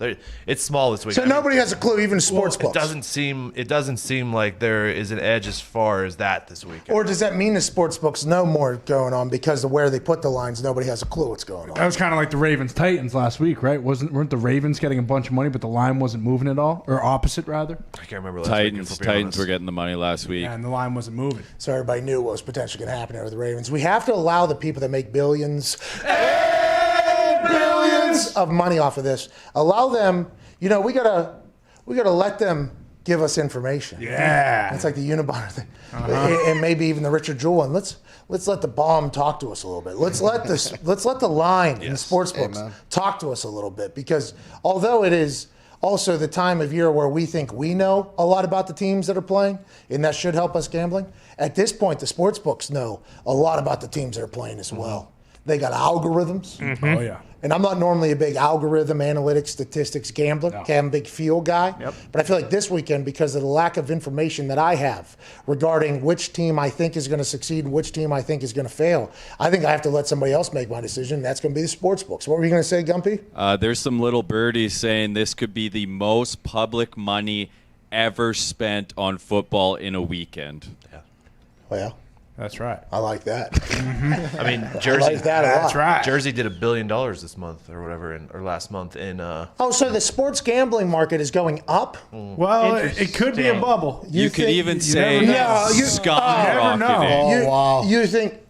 It's small this week. So nobody has a clue, even sports books. It doesn't seem like there is an edge as far as that this week. Or does that mean the sports books know more going on because of where they put the lines? Nobody has a clue what's going on. That was kind of like the Ravens-Titans last week, right? Weren't the Ravens getting a bunch of money, but the line wasn't moving at all? Or opposite, rather? I can't remember. Titans were getting the money last week. Yeah, and the line wasn't moving. So everybody knew what was potentially going to happen there with the Ravens. We have to allow the people that make billions of money off of this. Allow them, we gotta let them give us information. Yeah. It's like the Unabomber thing. And maybe even the Richard Jewell one. Let's let the bomb talk to us a little bit. Let's let the line in the sports books talk to us a little bit, because although it is also the time of year where we think we know a lot about the teams that are playing, and that should help us gambling, at this point the sports books know a lot about the teams that are playing as well. They got algorithms. Oh, yeah. And I'm not normally a big algorithm, analytics, statistics gambler. Okay, I'm a big feel guy. Yep. But I feel like this weekend, because of the lack of information that I have regarding which team I think is going to succeed and which team I think is going to fail, I think I have to let somebody else make my decision. That's going to be the sports books. What were you going to say, Gumpy? There's some little birdies saying this could be the most public money ever spent on football in a weekend. Yeah. Well, that's right. I like that. I mean, Jersey. I like that a lot. That's right. Jersey did $1 billion this month or whatever, or last month in. So the sports gambling market is going up? Well, it could be a bubble. You could even say skyrocketing. Wow. You think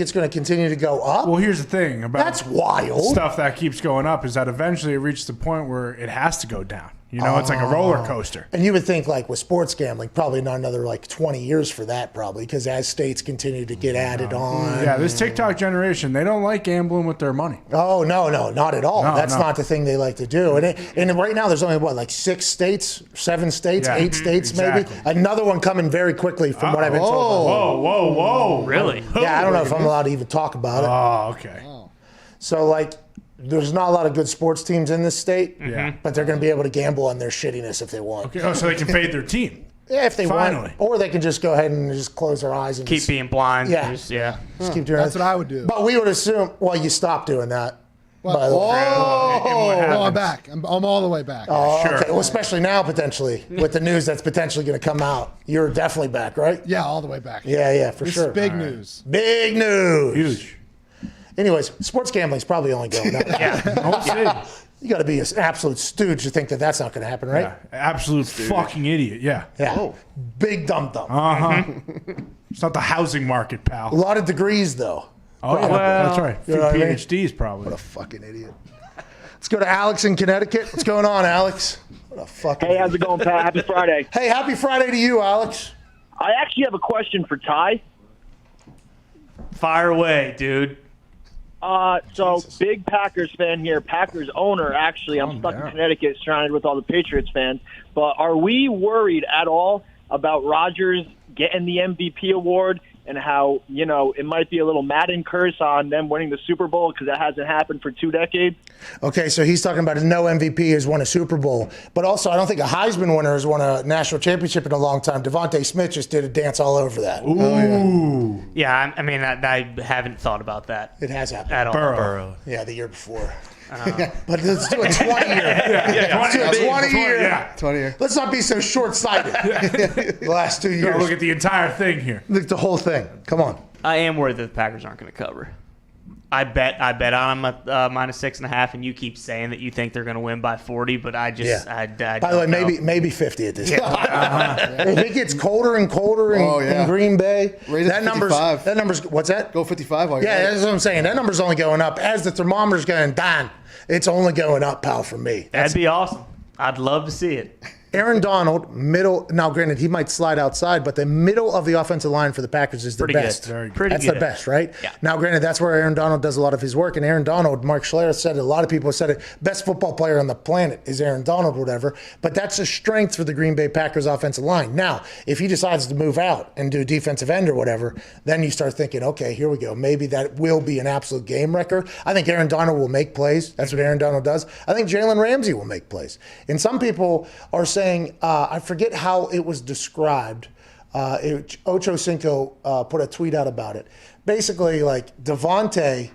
it's going to continue to go up? Well, here's the thing about that's wild. Stuff that keeps going up is that eventually it reaches the point where it has to go down. It's like a roller coaster. And you would think, like with sports gambling, probably not another 20 years for that, probably, because as states continue to get added on. Yeah, this TikTok generation, they don't like gambling with their money. Oh, no, not at all. That's not the thing they like to do. And right now there's only, 6 states, 7 states, 8 states maybe? Another one coming very quickly from what I've been told. Whoa. Really? Yeah, I don't know if I'm allowed to even talk about it. Oh, okay. So, there's not a lot of good sports teams in this state, but they're going to be able to gamble on their shittiness if they want. Okay. Oh, so they can fade their team. Yeah, if they Finally. want. Or they can just go ahead and just close their eyes and Keep being blind. Yeah. Just keep doing That's what I would do. But we would assume, you stopped doing that. Well, by the way. No, I'm back. I'm all the way back. Oh, Sure. okay. Well, especially now, potentially, with the news that's potentially going to come out. You're definitely back, right? Yeah, all the way back. Yeah, for This sure. is big news. Big news. Huge. Anyways, sports gambling's probably only going up. Yeah. We'll see. You got to be an absolute stooge to think that that's not going to happen, right? Yeah, absolute fucking idiot. Yeah. Yeah. Big dum-dum. It's not the housing market, pal. A lot of degrees, though. Oh, yeah. That's right. You know what I mean? PhDs, probably. What a fucking idiot. Let's go to Alex in Connecticut. What's going on, Alex? What a fucking Hey, how's it going, Pat? Happy Friday. Hey, happy Friday to you, Alex. I actually have a question for Ty. Fire away, dude. So big Packers fan here, Packers owner. Actually, I'm stuck in Connecticut, surrounded with all the Patriots fans. But are we worried at all about Rodgers getting the MVP award and how, you know, it might be a little Madden curse on them winning the Super Bowl because that hasn't happened for 2 decades? Okay, so he's talking about no MVP has won a Super Bowl. But also, I don't think a Heisman winner has won a national championship in a long time. Devontae Smith just did a dance all over that. Ooh. Yeah, I mean, I haven't thought about that. It has happened. At all. Burrow. Yeah, the year before. But let's do a 20-year. Let's do a 20-year. Yeah. 20-year. Let's not be so short-sighted. The last 2 You gotta years. look at the entire thing here. Look at the whole thing. Come on. I am worried that the Packers aren't going to cover. I bet on them at -6.5, and you keep saying that you think they're going to win by 40, but I just I By the way, don't know. maybe 50 at this point. If it gets colder and colder in Green Bay, Raise it that to 55. number's what's that? Go 55 while you're Yeah, at it. that's what I'm saying. That number's only going up as the thermometer's going down. It's only going up, pal, for me. That'd be awesome. I'd love to see it. Aaron Donald, middle. Now, granted, he might slide outside, but the middle of the offensive line for the Packers is the Pretty good. best. Very good. Pretty That's good. the best, right? Yeah. Now, granted, that's where Aaron Donald does a lot of his work. And Aaron Donald, Mark Schler said it, a lot of people have said it, best football player on the planet is Aaron Donald, whatever. But that's a strength for the Green Bay Packers offensive line. Now, if he decides to move out and do defensive end or whatever, then you start thinking, okay, here we go. Maybe that will be an absolute game wrecker. I think Aaron Donald will make plays. That's what Aaron Donald does. I think Jalen Ramsey will make plays. And some people are saying, I forget how it was described. Ocho Cinco put a tweet out about it. Basically, like Devontae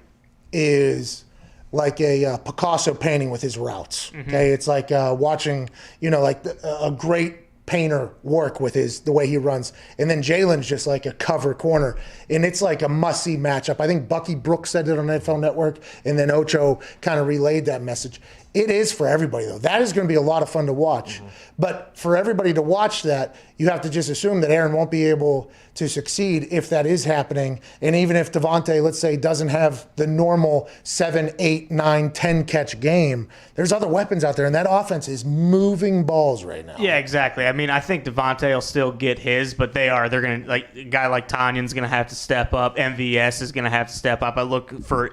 is like a Picasso painting with his routes. Okay, it's like watching, like a great painter work with the way he runs. And then Jalen's just like a cover corner. And it's like a must-see matchup. I think Bucky Brooks said it on NFL Network, and then Ocho kind of relayed that message. It is for everybody, though. That is going to be a lot of fun to watch. But for everybody to watch that, you have to just assume that Aaron won't be able to succeed if that is happening. And even if Devontae, let's say, doesn't have the normal 7, 8, 9, 10 catch game, there's other weapons out there. And that offense is moving balls right now. Yeah, exactly. I mean, I think Devontae will still get his, but they're going to, like, a guy like Tanyan's going to have to step up. MVS is going to have to step up. I look for,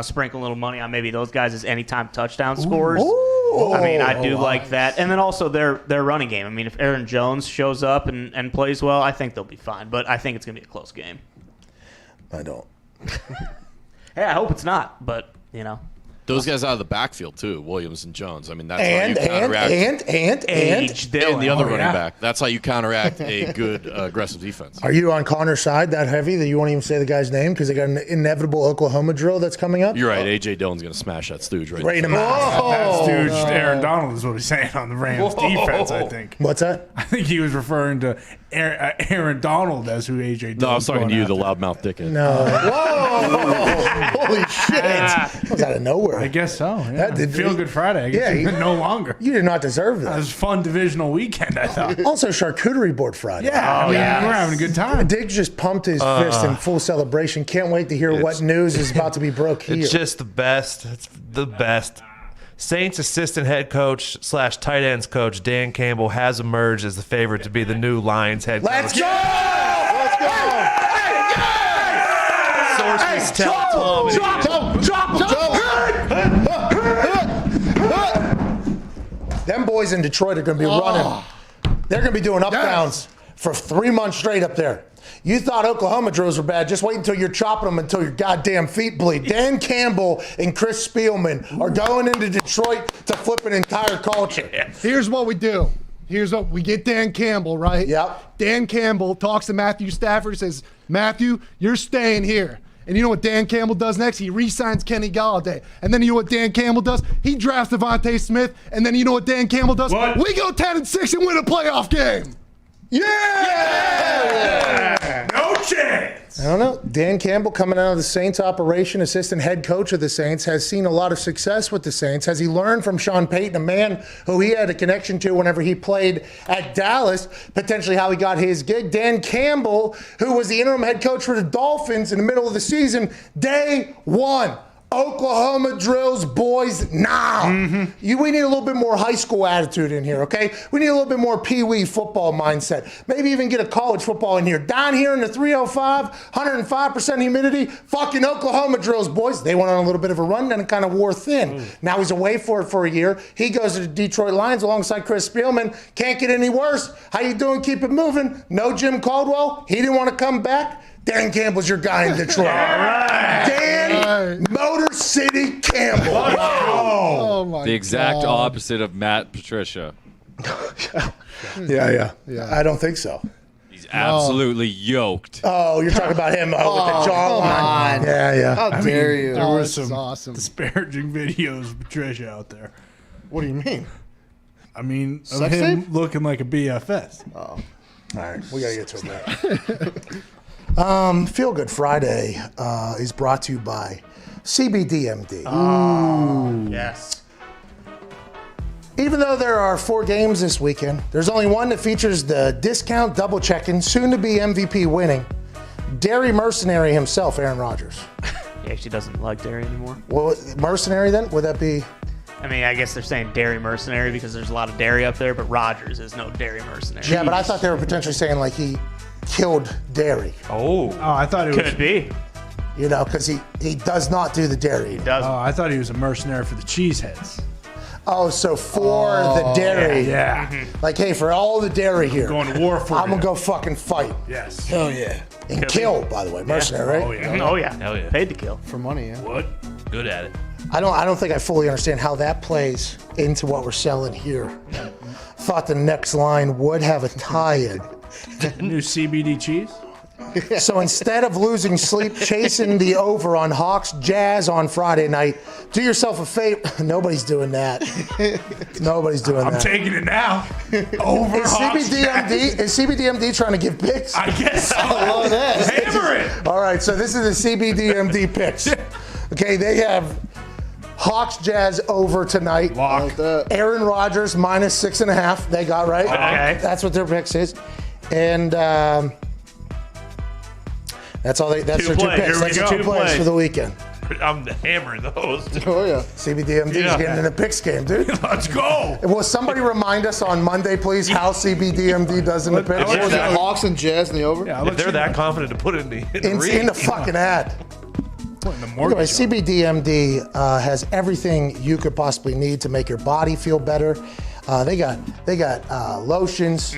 sprinkle a little money on maybe those guys as anytime touchdown scorers. I mean, I do like that. And then also their running game. I mean, if Aaron Jones shows up and plays well, I think they'll be fine. But I think it's going to be a close game. I don't. Hey, I hope it's not, but, Those guys out of the backfield too, Williams and Jones. I mean, that's And how you counteract. And the other running back. That's how you counteract a good aggressive defense. Are you on Connor's side that heavy that you won't even say the guy's name because they got an inevitable Oklahoma drill that's coming up? You're right. A.J. Dillon's going to smash that stooge right him now. out. That stooge, Aaron Donald is what he's saying on the Rams defense, I think. What's that? I think he was referring to Aaron Donald as who A.J. No, I was talking to you, the loudmouth dickhead. No. Whoa! Holy shit! That was out of nowhere. I guess so. Yeah. That did Feel Good Friday. I guess no longer. You did not deserve that. It was a fun divisional weekend, I thought. Also, charcuterie board Friday. Yeah, we're having a good time. Diggs just pumped his fist in full celebration. Can't wait to hear what news is about to be broke here. It's just the best. It's the best. Saints assistant head coach / tight ends coach Dan Campbell has emerged as the favorite to be the new Lions head coach. Let's go! Let's go! Sources tell Them boys in Detroit are going to be running. They're going to be doing up downs for 3 months straight up there. You thought Oklahoma drills were bad. Just wait until you're chopping them until your goddamn feet bleed. Dan Campbell and Chris Spielman are going into Detroit to flip an entire culture. Here's what we do. Here's what we get Dan Campbell, right? Yep. Dan Campbell talks to Matthew Stafford, says, Matthew, you're staying here. And you know what Dan Campbell does next? He re-signs Kenny Galladay. And then you know what Dan Campbell does? He drafts Devontae Smith. And then you know what Dan Campbell does? What? We go 10-6 and win a playoff game. Yeah! No chance. I don't know. Dan Campbell, coming out of the Saints operation, assistant head coach of the Saints, has seen a lot of success with the Saints. Has he learned from Sean Payton, a man who he had a connection to whenever he played at Dallas, potentially how he got his gig? Dan Campbell, who was the interim head coach for the Dolphins in the middle of the season, day one. Oklahoma drills boys now. We need a little bit more high school attitude in here, okay? We need a little bit more pee-wee football mindset. Maybe even get a college football in here. Down here in the 305, 105% humidity, fucking Oklahoma drills boys. They went on a little bit of a run and kind of wore thin. Now he's away for it for a year. He goes to the Detroit Lions alongside Chris Spielman. Can't get any worse. How you doing? Keep it moving. No Jim Caldwell. He didn't want to come back. Dan Campbell's your guy in Detroit. Dan Motor City Campbell. Oh my The exact God. opposite of Matt Patricia. Yeah. I don't think so. He's absolutely yoked. Oh, you're talking about him with the jawline. on. Yeah. How dare you? There Oh, were this is some awesome. disparaging videos of Patricia out there. What do you mean? I mean, of Sex him tape? looking like a BFS. All right, we got to get to that. Feel Good Friday is brought to you by CBDMD. Yes. Even though there are 4 games this weekend, there's only one that features the discount double checking, soon to be MVP winning, dairy mercenary himself, Aaron Rodgers. He actually doesn't like dairy anymore. Well, mercenary then? Would that be? I mean, I guess they're saying dairy mercenary because there's a lot of dairy up there, but Rogers is no dairy mercenary. Yeah, but I thought they were potentially saying like he killed dairy. Oh, I thought it was. Could be. You know, because he does not do the dairy. He doesn't. Oh, I thought he was a mercenary for the cheeseheads. Oh, so for the dairy. Yeah. Like, hey, for all the dairy here, Going to war for I'm it. going to go fucking fight. Yes. Hell yeah. And Could kill, by the way. Mercenary, Oh, right? yeah. Oh, yeah. Hell yeah. Paid to kill. For money, yeah. What? Good at it. I don't think I fully understand how that plays into what we're selling here. Thought the next line would have a tie-in. New CBD cheese? So instead of losing sleep chasing the over on Hawks Jazz on Friday night, do yourself a favor. Nobody's doing that. Nobody's doing I'm that. taking it now. Over Hawks Jazz. Is CBDMD trying to give picks? I guess so. I love that. Hammer it. All right, so this is the CBDMD picks. Okay, they have Hawks Jazz over tonight. Lock. Aaron Rodgers minus 6.5. They got right. Okay. That's what their picks is, and that's all. That's Two their 2 plays. picks. Here we That's their go. 2 Two plays plays. for the weekend. I'm hammering those. Oh, yeah. CBDMD is Yeah. getting in the picks game, dude. Let's go. Will somebody remind us on Monday, please, how CBDMD does in the picks? What was it, Hawks and Jazz in the over? Yeah, If they're that confident to put it in the In the fucking ad. in the Anyway, mortgage. CBDMD has everything you could possibly need to make your body feel better. They got lotions.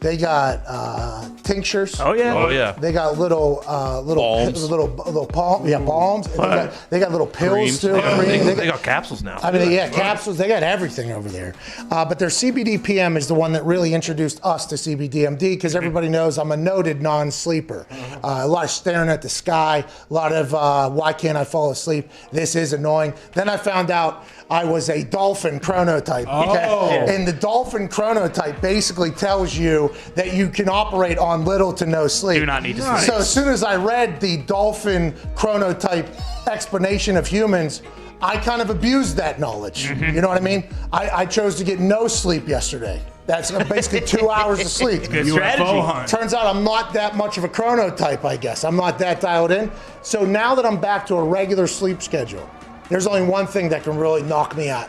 They got tinctures. Oh, yeah. Oh yeah. They got little Balms. balms. And they got little pills Creams. too. They got capsules now. I mean, yeah, capsules. They got everything over there. But their CBD PM is the one that really introduced us to CBDMD because everybody knows I'm a noted non-sleeper. A lot of staring at the sky, a lot of why can't I fall asleep? This is annoying. Then I found out I was a dolphin chronotype. Okay? And the dolphin chronotype basically tells you that you can operate on little to no sleep. Do not need to sleep. So as soon as I read the dolphin chronotype explanation of humans, I kind of abused that knowledge. You know what I mean? I chose to get no sleep yesterday. That's basically 2 hours of sleep. Good strategy. UFO hunt. Turns out I'm not that much of a chronotype, I guess. I'm not that dialed in. So now that I'm back to a regular sleep schedule, there's only one thing that can really knock me out,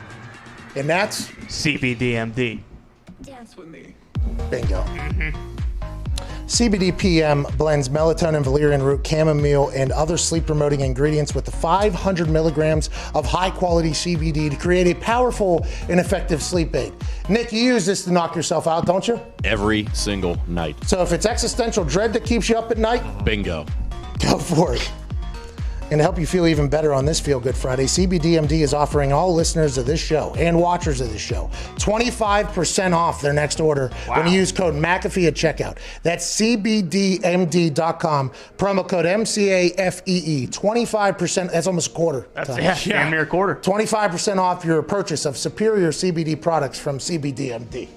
and that's CBDMD. Dance with me. bingo. CBD PM blends melatonin, valerian root, chamomile, and other sleep-promoting ingredients with the 500 milligrams of high-quality CBD to create a powerful and effective sleep aid. Nick, you use this to knock yourself out, don't you? Every single night. So if it's existential dread that keeps you up at night, Bingo. go for it. And to help you feel even better on this Feel Good Friday, CBDMD is offering all listeners of this show and watchers of this show 25% off their next order when you use code McAfee at checkout. That's CBDMD.com, promo code MCAFEE. 25%, that's almost a quarter. That's damn near a quarter. 25% off your purchase of superior CBD products from CBDMD.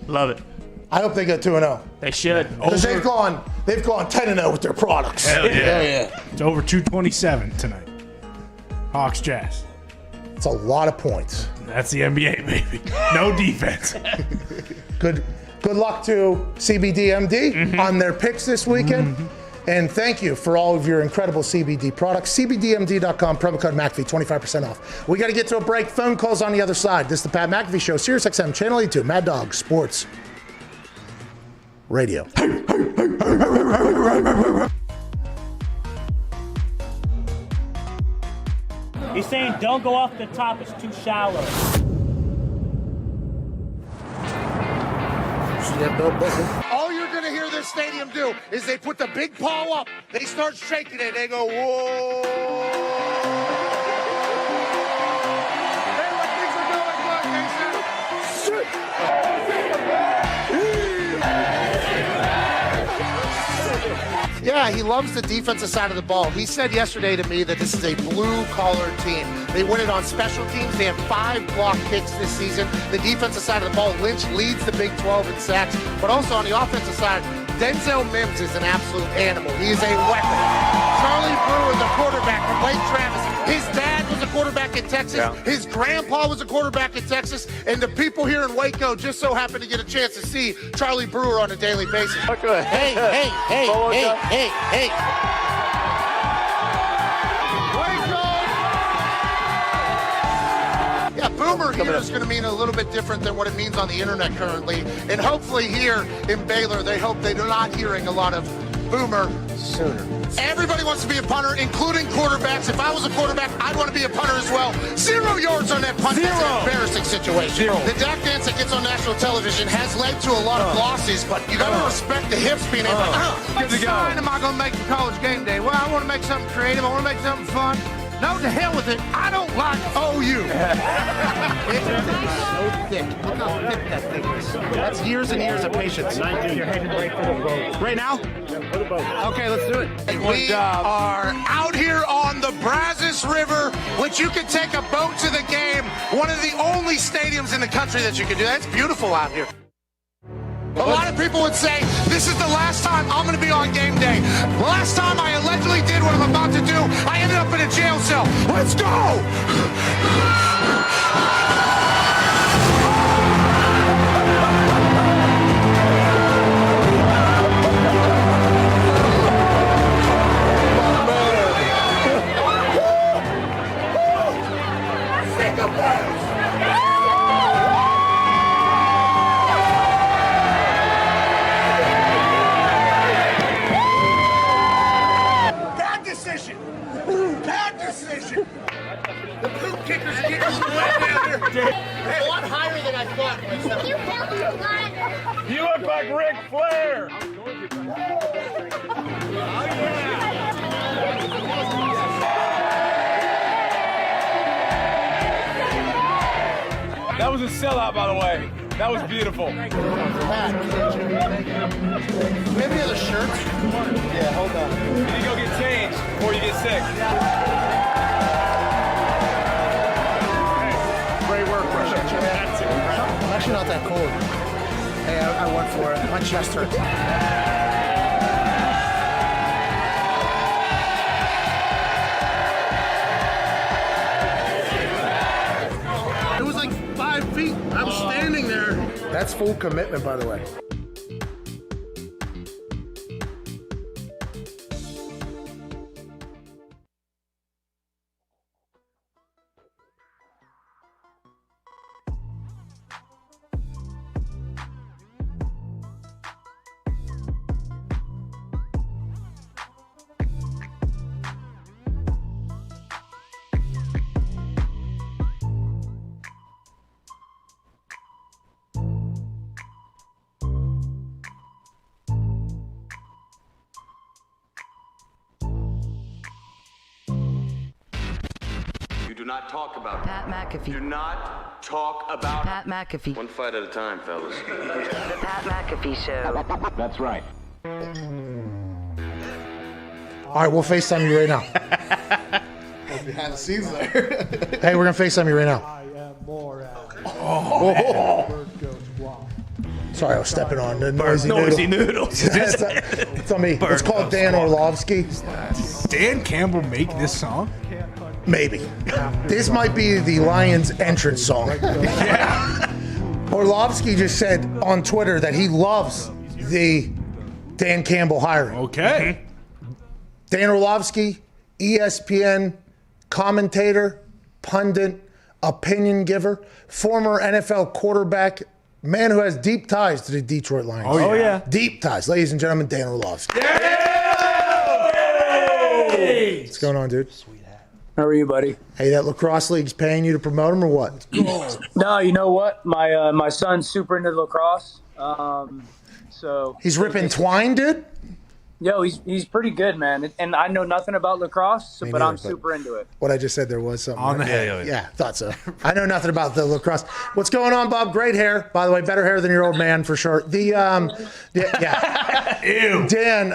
Love it. I hope they go 2-0. They should. Because they've gone 10-0 with their products. Hell yeah. Hell yeah. It's over 227 tonight. Hawks Jazz. It's a lot of points. That's the NBA, baby. No defense. Good luck to CBDMD on their picks this weekend. And thank you for all of your incredible CBD products. CBDMD.com, promo code McAfee, 25% off. We got to get to a break. Phone calls on the other side. This is the Pat McAfee Show, SiriusXM, Channel 82, Mad Dog Sports Radio. He's saying don't go off the top, it's too shallow. All you're going to hear this stadium do is they put the big paw up, they start shaking it, they go, whoa. Hey, what things are going good, Yeah, he loves the defensive side of the ball. He said yesterday to me that this is a blue-collar team. They win it on special teams. They have 5 block kicks this season. The defensive side of the ball, Lynch leads the Big 12 in sacks. But also on the offensive side, Denzel Mims is an absolute animal. He is a weapon. Charlie Brewer, the quarterback from Lake Travis. His dad was a quarterback in Texas. Yeah. His grandpa was a quarterback in Texas. And the people here in Waco just so happen to get a chance to see Charlie Brewer on a daily basis. Hey. Yeah, boomer here is going to mean a little bit different than what it means on the internet currently. And hopefully here in Baylor, they hope they're not hearing a lot of boomer sooner. Everybody wants to be a punter, including quarterbacks. If I was a quarterback, I'd want to be a punter as well. 0 yards on that punt. That's an embarrassing situation. The Dak dance that gets on national television has led to a lot of losses, but you got to respect the hips being able to. What sign am I going to make for college game day? Well, I want to make something creative. I want to make something fun. No, to hell with it. I don't like OU. It's so thick. Look how thick that thing is. That's years and years of patience. You're heading right for the boat. Right now? Okay, let's do it. We are out here on the Brazos River, which you can take a boat to the game. One of the only stadiums in the country that you can do that. It's beautiful out here. A lot of people would say, this is the last time I'm going to be on game day. The last time I allegedly did what I'm about to do, I ended up in a jail cell. Let's go! A lot higher than I thought. You look like Ric Flair. That was a sellout, by the way. That was beautiful. Maybe other shirts? Yeah, hold on. You need to go get changed before you get sick. Great work, Russia. I'm actually not that cold. Hey, I went for it. My chest hurts. It was like 5 feet. I was standing there. That's full commitment, by the way. Do not talk about Pat McAfee. Do not talk about Pat McAfee. One fight at a time, fellas. The Pat McAfee Show. That's right. All right, we'll FaceTime you right now. Behind the scenes there. Hey, we're going to FaceTime you right now. I am more Oh. Sorry, I was stepping on the noisy noodles. It's on me. It's called Dan Orlovsky. Dan Campbell make this song? Maybe. This might be the Lions entrance song. Orlovsky just said on Twitter that he loves the Dan Campbell hiring. Okay. Dan Orlovsky, ESPN commentator, pundit, opinion giver, former NFL quarterback, man who has deep ties to the Detroit Lions. Oh, yeah. Deep ties. Ladies and gentlemen, Dan Orlovsky. What's going on, dude? How are you, buddy? Hey, that lacrosse league's paying you to promote him or what? No, you know what? My son's super into lacrosse. So He's ripping twine, dude? Yo, he's pretty good, man. And I know nothing about lacrosse, but neither, I'm but super into it. What I just said there was something. On the head. Yeah, thought so. I know nothing about the lacrosse. What's going on, Bob? Great hair. By the way, better hair than your old man for sure. Ew. Dan,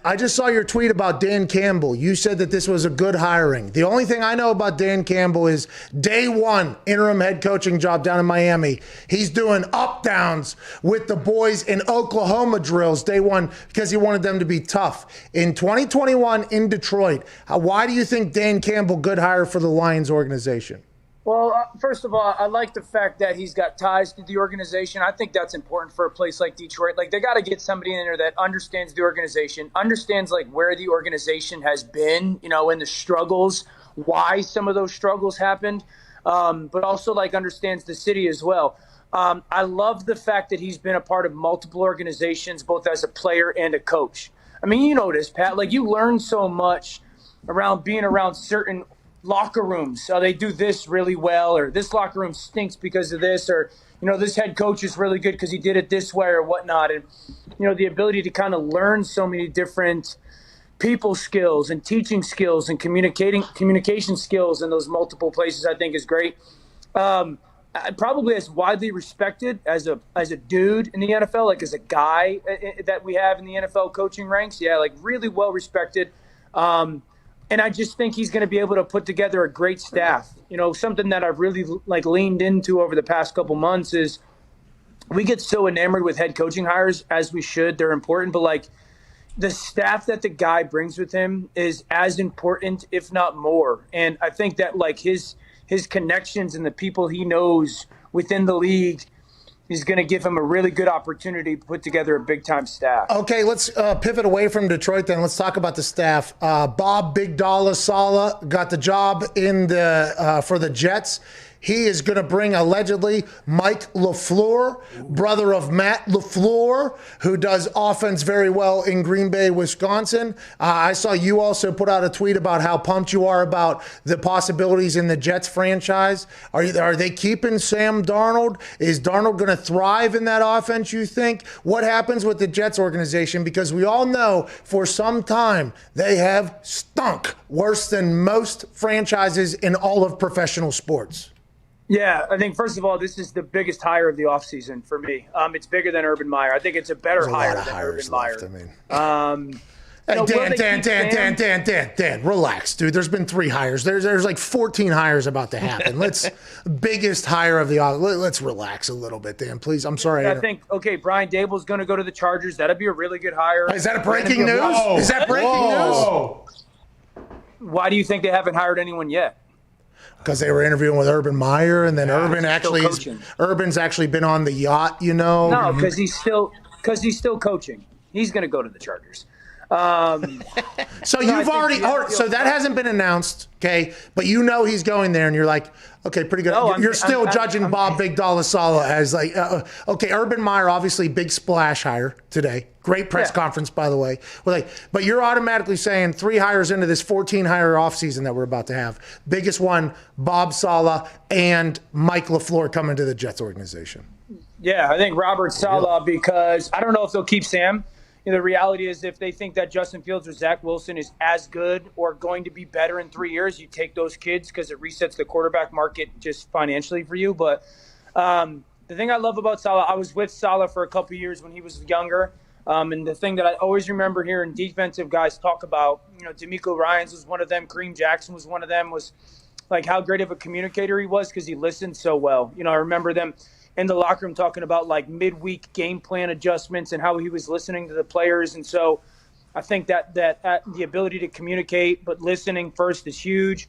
I just saw your tweet about Dan Campbell. You said that this was a good hiring. The only thing I know about Dan Campbell is day one interim head coaching job down in Miami. He's doing up downs with the boys in Oklahoma drills day one because he wanted them to be tough. In 2021 in Detroit, why do you think Dan Campbell good hire for the Lions organization? Well, first of all, I like the fact that he's got ties to the organization. I think that's important for a place like Detroit. Like, they got to get somebody in there that understands the organization, understands like where the organization has been, you know, and the struggles, why some of those struggles happened, but also like understands the city as well. I love the fact that he's been a part of multiple organizations, both as a player and a coach. I mean, you know this, Pat. Like, you learn so much around being around certain locker rooms. So they do this really well, or this locker room stinks because of this, or, you know, this head coach is really good because he did it this way or whatnot. And, you know, the ability to kind of learn so many different people skills and teaching skills and communication skills in those multiple places, I think is great. Probably as widely respected as a dude in the NFL, like as a guy that we have in the NFL coaching ranks. Yeah, like really well respected. And I just think he's going to be able to put together a great staff. You know, something that I've really like leaned into over the past couple months is we get so enamored with head coaching hires, as we should. They're important, but like the staff that the guy brings with him is as important, if not more. And I think that like his connections and the people he knows within the league is going to give him a really good opportunity to put together a big-time staff. Okay, let's pivot away from Detroit then. Let's talk about the staff. Bob Big Dollar Saleh got the job in the for the Jets. He is going to bring, allegedly, Mike LaFleur, brother of Matt LaFleur, who does offense very well in Green Bay, Wisconsin. I saw you also put out a tweet about how pumped you are about the possibilities in the Jets franchise. Are they keeping Sam Darnold? Is Darnold going to thrive in that offense, you think? What happens with the Jets organization? Because we all know for some time they have stunk worse than most franchises in all of professional sports. Yeah, I think, first of all, this is the biggest hire of the offseason for me. It's bigger than Urban Meyer. I think it's a better hire than Urban Meyer. Hey, Dan, relax, dude. There's been 3 hires. There's like 14 hires about to happen. Biggest hire of the offseason. Let's relax a little bit, Dan, please. I'm sorry. I think, okay, Brian Dable's going to go to the Chargers. That'd be a really good hire. Is that a breaking news? Is that breaking news? Why do you think they haven't hired anyone yet? Because they were interviewing with Urban Meyer, and then Urban's actually been on the yacht, you know. No, because he's still coaching. He's going to go to the Chargers. So that hasn't been announced, okay? But you know he's going there, and you're like, okay, pretty good. No, you're still judging Bob Big Dollar Saleh as like, okay, Urban Meyer, obviously big splash hire today. Great press conference, by the way. But you're automatically saying 3 hires into this 14 hire offseason that we're about to have. Biggest one, Bob Saleh and Mike LaFleur coming to the Jets organization. Yeah, I think Robert Saleh, because I don't know if they'll keep Sam. You know, the reality is if they think that Justin Fields or Zach Wilson is as good or going to be better in 3 years, you take those kids because it resets the quarterback market just financially for you. But the thing I love about Saleh, I was with Saleh for a couple of years when he was younger. And the thing that I always remember hearing defensive guys talk about, you know, DeMeco Ryans was one of them, Kareem Jackson was one of them, was like how great of a communicator he was because he listened so well. You know, I remember them in the locker room talking about like midweek game plan adjustments and how he was listening to the players. And so I think that the ability to communicate, but listening first is huge.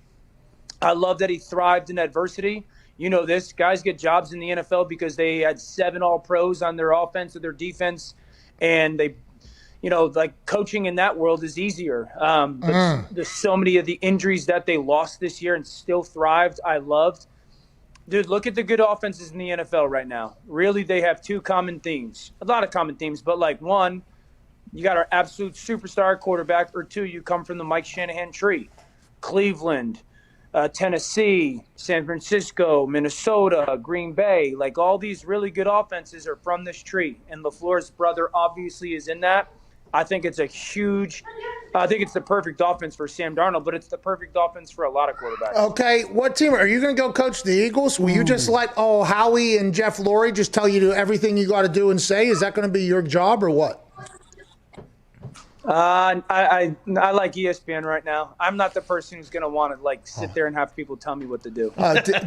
I love that he thrived in adversity. You know this, guys get jobs in the NFL because they had 7 All-Pros on their offense or their defense, and they, you know, like coaching in that world is easier. But there's so many of the injuries that they lost this year and still thrived. I loved. Dude, look at the good offenses in the NFL right now. Really, they have 2 common themes. A lot of common themes, but like 1, you got our absolute superstar quarterback, or 2, you come from the Mike Shanahan tree. Cleveland, Tennessee, San Francisco, Minnesota, Green Bay, like all these really good offenses are from this tree. And LaFleur's brother obviously is in that. I think it's the perfect offense for Sam Darnold, but it's the perfect offense for a lot of quarterbacks. Okay, what team are you going to go coach the Eagles? Will you just let Howie and Jeff Lurie just tell you to everything you got to do and say? Is that going to be your job or what? I like ESPN right now. I'm not the person who's going to want to like sit there and have people tell me what to do.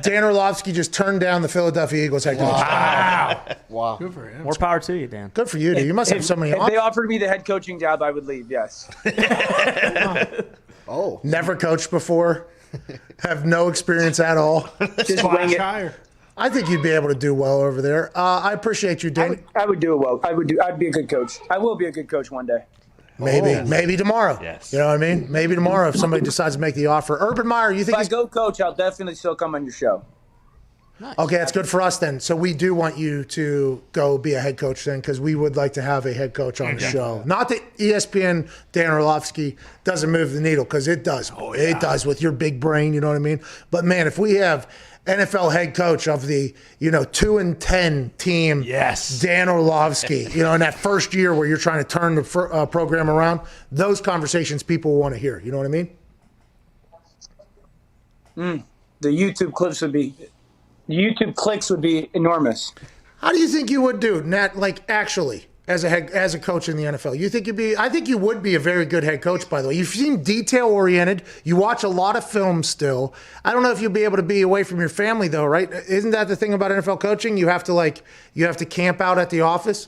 Dan Orlovsky just turned down the Philadelphia Eagles head coach. Wow. Good for him. More power to you, Dan. Good for you, dude. You must have so many If options. they offered me the head coaching job, I would leave, yes. Oh. Never coached before. Have no experience at all. Just wing it. I think you'd be able to do well over there. I appreciate you, Dan. I would do it well. I'd be a good coach. I will be a good coach one day. Maybe tomorrow. Yes. You know what I mean? Maybe tomorrow if somebody decides to make the offer. Urban Meyer, you think If I go coach, I'll definitely still come on your show. Okay, that's good for us then. So we do want you to go be a head coach then, because we would like to have a head coach on the show. Not that ESPN Dan Orlovsky doesn't move the needle, because it does. It does with your big brain, you know what I mean? But man, if we have NFL head coach of the 2-10 team, yes, Dan Orlovsky, in that first year where you're trying to turn the program around, those conversations people want to hear. You know what I mean? The YouTube clicks would be enormous. How do you think you would do, Nat? Like actually, as a coach in the NFL, you think you'd be? I think you would be a very good head coach. By the way, you seem detail oriented. You watch a lot of film still. I don't know if you'll be able to be away from your family though, right? Isn't that the thing about NFL coaching? You have to camp out at the office.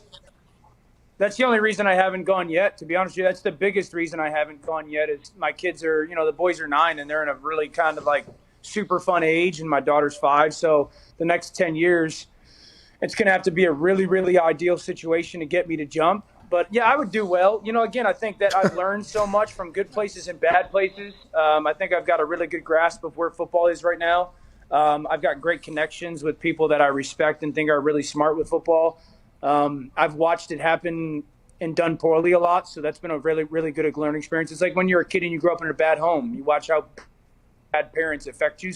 That's the only reason I haven't gone yet. To be honest with you, that's the biggest reason I haven't gone yet. Is my kids are, the boys are 9 and they're in a really kind of like super fun age, and my daughter's 5. So the next 10 years, it's going to have to be a really, really ideal situation to get me to jump. But yeah, I would do well. Again, I think that I've learned so much from good places and bad places. I think I've got a really good grasp of where football is right now. I've got great connections with people that I respect and think are really smart with football. I've watched it happen and done poorly a lot. So that's been a really, really good learning experience. It's like when you're a kid and you grow up in a bad home, you watch how bad parents affect you.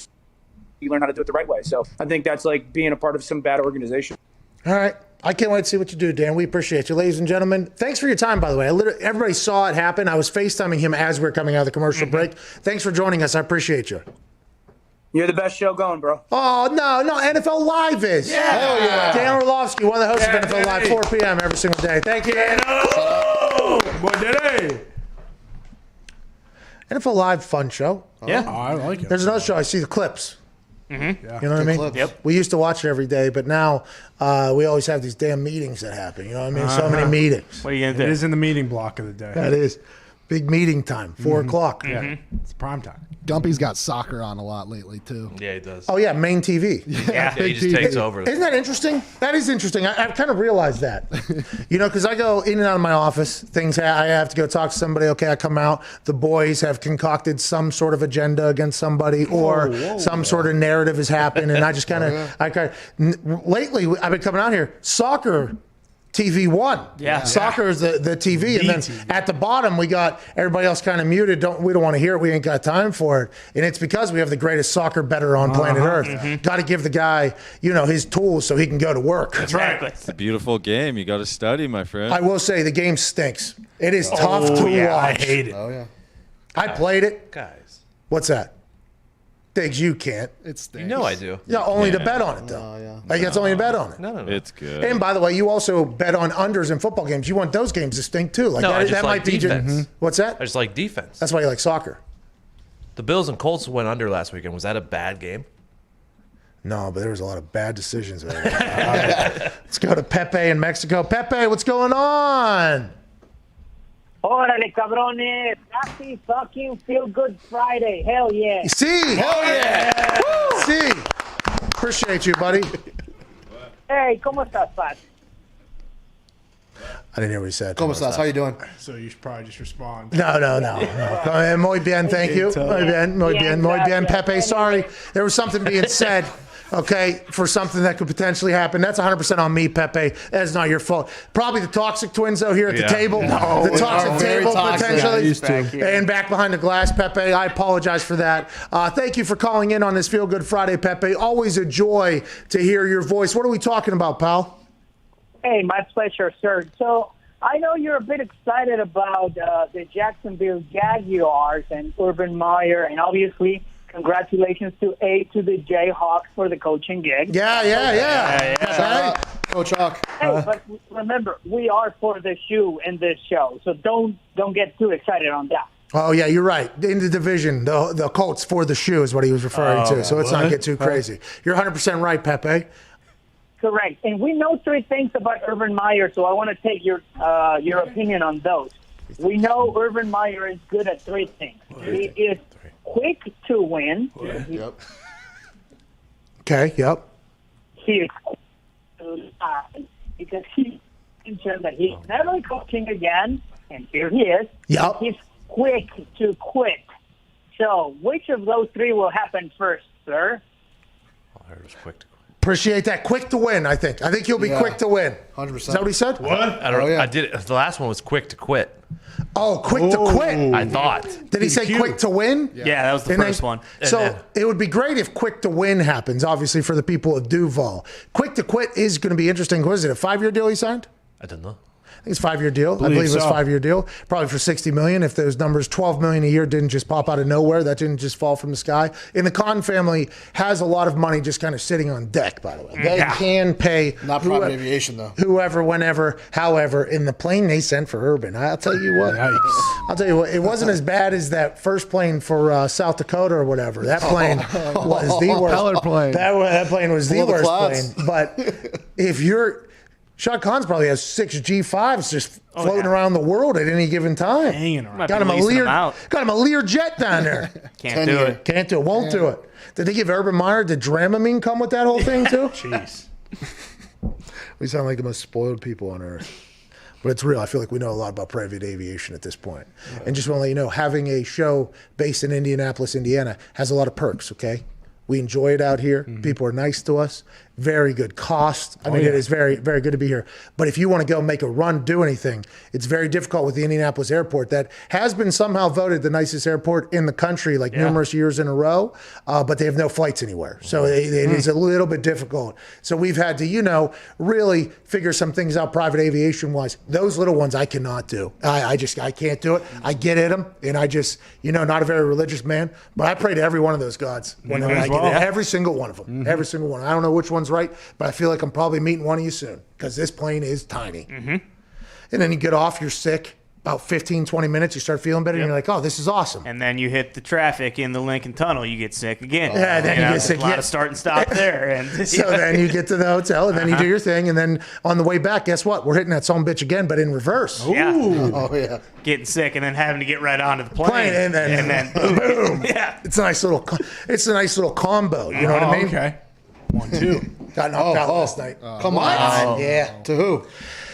You learn how to do it the right way. So I think that's like being a part of some bad organization. All right. I can't wait to see what you do, Dan. We appreciate you. Ladies and gentlemen, thanks for your time, by the way. Everybody saw it happen. I was FaceTiming him as we were coming out of the commercial break. Thanks for joining us. I appreciate you. You're the best show going, bro. Oh, no. NFL Live is. Yeah. Hell yeah. Dan Orlovsky, one of the hosts of NFL Live, 4 p.m. every single day. Thank you. NFL Live, fun show. Yeah. Oh, I like it. There's another show. I see the clips. Mm-hmm. You know what I mean? Clips. Yep. We used to watch it every day, but now we always have these damn meetings that happen. You know what I mean? So many meetings. What are you going to do? It is in the meeting block of the day. That is. Big meeting time, 4 o'clock. Yeah, it's prime time. Gumpy's got soccer on a lot lately, too. Yeah, he does. Oh, yeah, main TV. Yeah, he just takes over. Isn't that interesting? That is interesting. I've kind of realized that. Because I go in and out of my office. I have to go talk to somebody. Okay, I come out. The boys have concocted some sort of agenda against somebody, or some sort of narrative has happened. And I just kind of, lately, I've been coming out here. Soccer TV one. Yeah. Soccer is the TV. And then at the bottom, we got everybody else kind of muted. We don't want to hear it. We ain't got time for it. And it's because we have the greatest soccer bettor on planet Earth. Got to give the guy, his tools so he can go to work. That's right. It's a beautiful game. You got to study, my friend. I will say the game stinks. It is tough to watch. I hate it. Oh, yeah. I played it. Guys. What's that? Diggs, you can't. It stinks. You know I do. Yeah, only to bet on it, though. It's only to bet on it. No. It's good. And by the way, you also bet on unders in football games. You want those games to stink, too. Like No, I that just like might be defense. What's that? I just like defense. That's why you like soccer. The Bills and Colts went under last weekend. Was that a bad game? No, but there was a lot of bad decisions over there. All right. Let's go to Pepe in Mexico. Pepe, what's going on? Órale, cabrones. Happy fucking Feel Good Friday. Hell yeah. See? Hell yeah. See? Appreciate you, buddy. Hey, ¿cómo estás, Pat? I didn't hear what he said. ¿Cómo estás? How you doing? So you should probably just respond. No. Muy bien, thank you. Muy bien, Pepe. Sorry, there was something being said. Okay, for something that could potentially happen. That's 100% on me, Pepe. That's not your fault. Probably the toxic twins, though, here at the table. No, the toxic table, potentially. Yeah, and back behind the glass, Pepe. I apologize for that. Thank you for calling in on this Feel Good Friday, Pepe. Always a joy to hear your voice. What are we talking about, pal? Hey, my pleasure, sir. So I know you're a bit excited about the Jacksonville Jaguars and Urban Meyer, and obviously congratulations to the Jayhawks for the coaching gig. Yeah. Coach Hawk. Hey, but remember, we are for the shoe in this show, so don't get too excited on that. Oh, yeah, you're right. In the division, the Colts for the shoe is what he was referring to, so let's not get too crazy. You're 100% right, Pepe. Correct. And we know 3 things about Urban Meyer, so I want to take your opinion on those. We know Urban Meyer is good at 3 things. He is quick to win. Okay, yep. He is quick to lose because he mentioned that he's never coaching again, and here he is. Yep. He's quick to quit. So which of those 3 will happen first, sir? I heard it was quick to quit. Appreciate that. Quick to win, I think. I think he'll be quick to win. 100%. Is that what he said? What? I don't know. I did it. The last one was quick to quit. Oh, quick to quit. I thought. Did he say quick to win? Yeah, that was the first one. So it would be great if quick to win happens, obviously, for the people of Duval. Quick to quit is going to be interesting. What is it, a 5-year deal he signed? I don't know. I think it's a 5-year deal. I believe it was a 5-year deal, probably for $60 million. If those numbers, $12 million a year, didn't just pop out of nowhere, that didn't just fall from the sky. And the Khan family has a lot of money just kind of sitting on deck. By the way, they can pay not private aviation though. Whoever, whenever, however, in the plane they sent for Urban. I'll tell you what. I'll tell you what. It wasn't as bad as that first plane for South Dakota or whatever. That plane was the worst. Propeller plane. That plane was the worst clouds. plane. But if you're Shad Khan's probably has 6 G5s just floating around the world at any given time. Hanging around. Got him a Lear jet down there. Can't do it. Can't do it. Won't do it. Did they give Urban Meyer, did Dramamine come with that whole thing too? Jeez. We sound like the most spoiled people on earth. But it's real. I feel like we know a lot about private aviation at this point. And just want to let you know, having a show based in Indianapolis, Indiana has a lot of perks, okay? We enjoy it out here. People are nice to us. Very good cost. I mean, it is very, very good to be here. But if you want to go make a run, do anything, it's very difficult with the Indianapolis airport that has been somehow voted the nicest airport in the country like numerous years in a row, but they have no flights anywhere. So it is a little bit difficult. So we've had to, really figure some things out private aviation-wise. Those little ones I cannot do. I can't do it. I get at them, and I just, not a very religious man, but I pray to every one of those gods. Every single one of them. Every single one. I don't know which one's right, but I feel like I'm probably meeting one of you soon because this plane is tiny. And then you get off, you're sick. About 15, 20 minutes, you start feeling better, and you're like, oh, this is awesome. And then you hit the traffic in the Lincoln Tunnel, you get sick again. Yeah, then you get sick. A lot of start and stop there. And so then you get to the hotel, and then you do your thing, and then on the way back, guess what? We're hitting that son bitch again, but in reverse. Yeah. Oh, yeah. Getting sick and then having to get right onto the plane. And then boom. Yeah. It's a nice little combo. You know what I mean? Okay. 1-2. Got knocked out last night. Come on. Yeah. To who?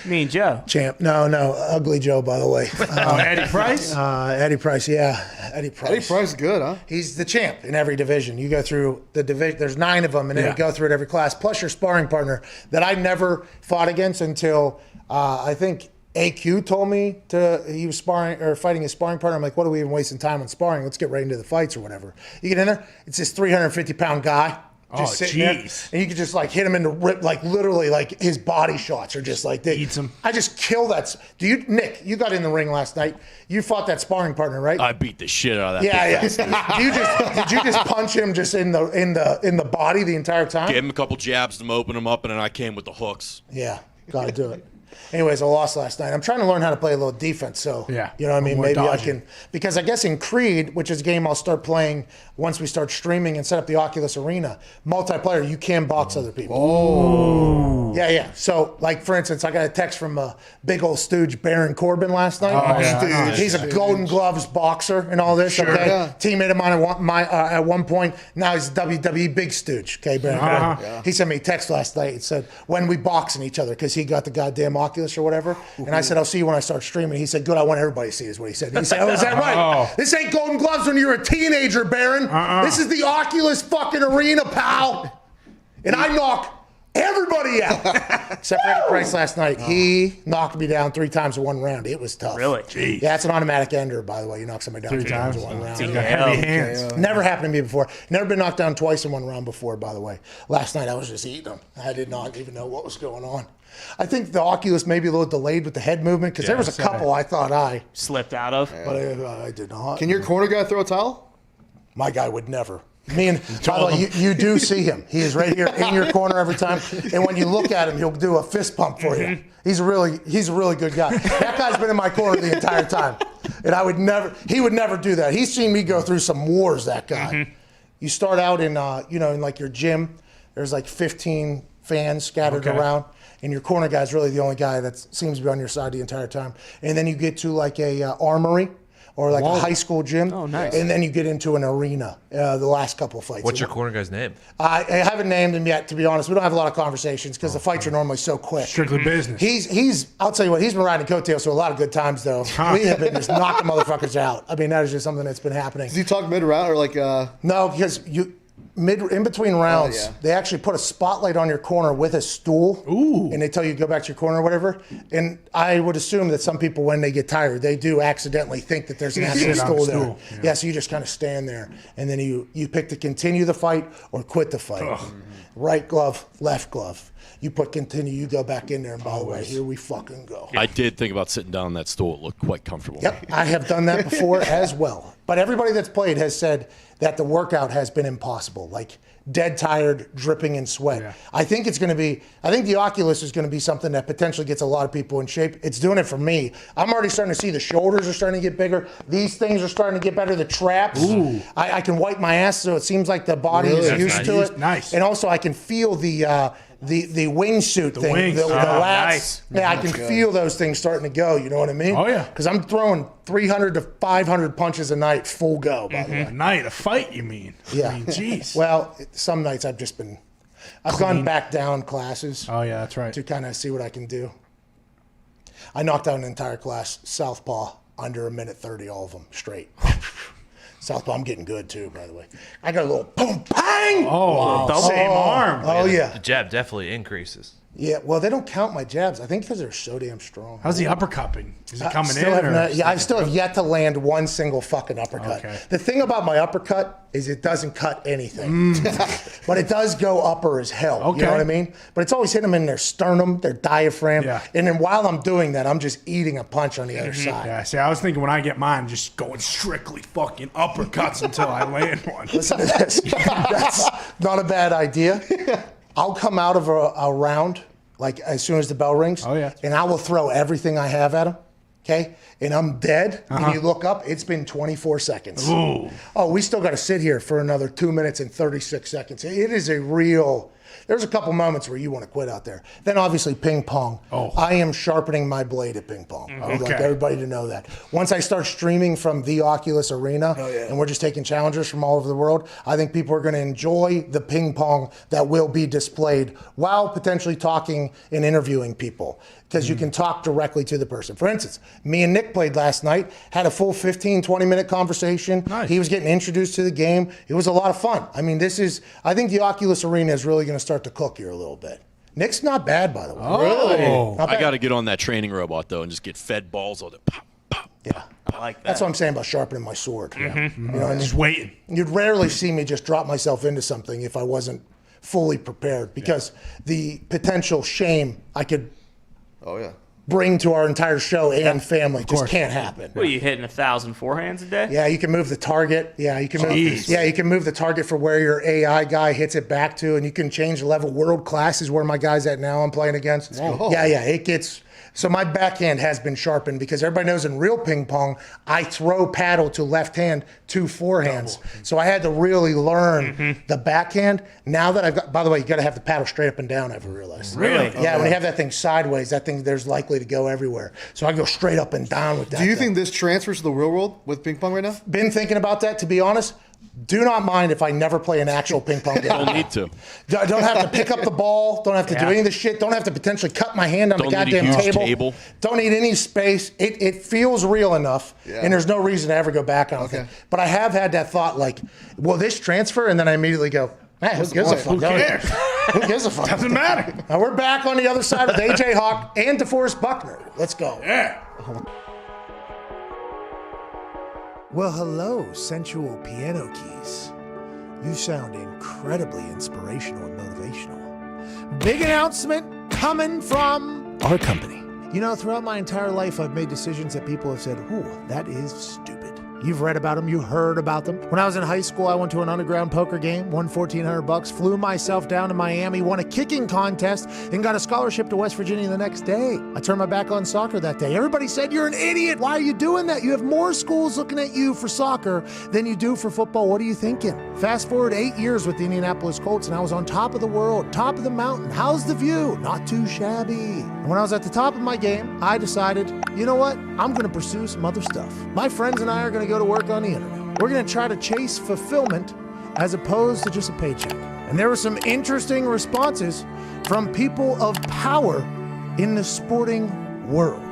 Me and Joe. Champ. No, Ugly Joe, by the way. Eddie Price? Eddie Price, yeah. Eddie Price. Eddie Price is good, huh? He's the champ in every division. You go through the division, there's 9 of them, and then you go through it every class, plus your sparring partner that I never fought against until I think AQ told me he was fighting his sparring partner. I'm like, what are we even wasting time on sparring? Let's get right into the fights or whatever. You get in there, it's this 350-pound guy. Just sitting there, and you could just hit him in the rip, literally, his body shots are just eats him. I just kill that. Nick, you got in the ring last night. You fought that sparring partner, right? I beat the shit out of that. Yeah. Did you just punch him just in the body the entire time? Gave him a couple jabs to open him up, and then I came with the hooks. Yeah, got to do it. Anyways, I lost last night. I'm trying to learn how to play a little defense. So, you know what I mean? Maybe dodging. I can, because I guess in Creed, which is a game I'll start playing once we start streaming and set up the Oculus Arena, multiplayer, you can box other people. Oh. Yeah. So, like, for instance, I got a text from a big old stooge, Baron Corbin, last night. Oh, yeah. He's a Golden Gloves boxer and all this, Sure. okay? Yeah. Teammate of mine at one point. Now he's a WWE big stooge, okay, Baron Corbin. Yeah. He sent me a text last night and said, when we boxing each other, because he got the goddamn Oculus or whatever. And I said, I'll see you when I start streaming. He said, good, I want everybody to see is what he said. And he said, oh, is that right? Oh. This ain't Golden Gloves when you're a teenager, Baron. This is the Oculus fucking arena, pal. And I knock everybody out. Except for Eddie Price last night. He knocked me down 3 times in 1 round. It was tough. Really? Jeez. Yeah, it's an automatic ender, by the way. You knock somebody down 3 times in 1 round. You got heavy hands. Never happened to me before. Never been knocked down twice in 1 round before, by the way. Last night I was just eating them. I did not even know what was going on. I think the Oculus may be a little delayed with the head movement because there was a couple I thought I slipped out of. But I did not. Can your corner guy throw a towel? My guy would never. Me and by the way, you do see him. He is right here in your corner every time. And when you look at him, he'll do a fist pump for you. He's a really good guy. That guy's been in my corner the entire time. And he would never do that. He's seen me go through some wars, that guy. You start out in in like your gym, there's like 15 fans scattered around. And your corner guy's really the only guy that seems to be on your side the entire time. And then you get to like a armory or like a high school gym. Oh, nice. And then you get into an arena, the last couple of fights. What's your corner guy's name? I haven't named him yet, to be honest. We don't have a lot of conversations because the fights are normally so quick. Strictly business. I'll tell you what, he's been riding coattails to a lot of good times, though. We have been just knocking motherfuckers out. I mean, that is just something that's been happening. Does he talk mid-round or like... No, because in between rounds, they actually put a spotlight on your corner with a stool. Ooh. And they tell you to go back to your corner or whatever. And I would assume that some people, when they get tired, they do accidentally think that there's an actual stool there. Yeah, so you just kind of stand there. And then you pick to continue the fight or quit the fight. Ugh. Right glove, left glove. You put continue, you go back in there, and by the way, here we fucking go. I did think about sitting down on that stool. It looked quite comfortable. Yep, I have done that before as well. But everybody that's played has said that the workout has been impossible, like dead tired, dripping in sweat. Yeah. I think the Oculus is going to be something that potentially gets a lot of people in shape. It's doing it for me. I'm already starting to see the shoulders are starting to get bigger. These things are starting to get better. The traps. Ooh. I can wipe my ass, so it seems like the body is used to it. Nice. And also I can feel the wingsuit thing. wings. The lats. Nice. Yeah, I can feel those things starting to go. You know what I mean? Oh, yeah. Because I'm throwing 300 to 500 punches a night, full go, by the way. A night, a fight, you mean? Yeah. I mean, jeez. Well, some nights I've gone back down classes. Oh, yeah, that's right. To kind of see what I can do. I knocked out an entire class, Southpaw, under 1:30, all of them, straight. Southpaw, I'm getting good too, by the way. I got a little boom, bang! Oh, wow. Same arm. Oh, yeah. The jab definitely increases. Yeah, well, they don't count my jabs. I think because they're so damn strong. How's the uppercutting? Is it coming in? I still have yet to land one single fucking uppercut. Okay. The thing about my uppercut is it doesn't cut anything. But it does go upper as hell. Okay. You know what I mean? But it's always hitting them in their sternum, their diaphragm. Yeah. And then while I'm doing that, I'm just eating a punch on the other side. Yeah, see, I was thinking when I get mine, just going strictly fucking uppercuts until I land one. Listen to this. That's not a bad idea. I'll come out of a round, like as soon as the bell rings, and I will throw everything I have at him, okay? And I'm dead, and you look up, it's been 24 seconds. Ooh. Oh, we still got to sit here for another 2 minutes and 36 seconds. It is a real... There's a couple moments where you want to quit out there. Then obviously ping pong. Oh. I am sharpening my blade at ping pong. I would like everybody to know that. Once I start streaming from the Oculus Arena, and we're just taking challengers from all over the world, I think people are going to enjoy the ping pong that will be displayed while potentially talking and interviewing people. Because you can talk directly to the person. For instance, me and Nick played last night, had a full 15, 20-minute conversation. Nice. He was getting introduced to the game. It was a lot of fun. I mean, I think the Oculus Arena is really going to start to cook here a little bit. Nick's not bad, by the way. Oh. Not bad. I got to get on that training robot, though, and just get fed balls all the pop, pop. Yeah. I like that. That's what I'm saying about sharpening my sword. You know what I mean? Just waiting. You'd rarely see me just drop myself into something if I wasn't fully prepared, because the potential shame I could bring to our entire show and family just can't happen. What are you hitting 1,000 forehands a day? Yeah, you can move the target. Yeah, you can move. Yeah, you can move the target for where your AI guy hits it back to, and you can change the level. World class is where my guy's at now. I'm playing against. Yeah, it gets. So my backhand has been sharpened because everybody knows in real ping pong, I throw paddle to left hand to forehands. So I had to really learn the backhand. Now that I've got, by the way, you got to have the paddle straight up and down, I've realized. Really? Yeah, when you have that thing sideways, that thing there's likely to go everywhere. So I go straight up and down with that. Do you think this transfers to the real world with ping pong right now? Been thinking about that, to be honest. Do not mind if I never play an actual ping pong game. Don't need to. Don't have to pick up the ball. Don't have to do any of the shit. Don't have to potentially cut my hand on the goddamn table. Don't need any space. It feels real enough, and there's no reason to ever go back on it. But I have had that thought, like, will this transfer? And then I immediately go, man, who gives a fuck? Who cares? Who gives a fuck? Doesn't matter. Now we're back on the other side with AJ Hawk and DeForest Buckner. Let's go. Yeah. Well, hello, sensual piano keys. You sound incredibly inspirational and motivational. Big announcement coming from our company. You know, throughout my entire life, I've made decisions that people have said, ooh, that is stupid. You've read about them, you heard about them. When I was in high school, I went to an underground poker game, won $1,400, flew myself down to Miami, won a kicking contest, and got a scholarship to West Virginia the next day. I turned my back on soccer that day. Everybody said, you're an idiot. Why are you doing that? You have more schools looking at you for soccer than you do for football. What are you thinking? Fast forward 8 years with the Indianapolis Colts, and I was on top of the world, top of the mountain. How's the view? Not too shabby. And when I was at the top of my game, I decided, you know what? I'm going to pursue some other stuff. My friends and I are going to go to work on the internet. We're going to try to chase fulfillment as opposed to just a paycheck. And there were some interesting responses from people of power in the sporting world.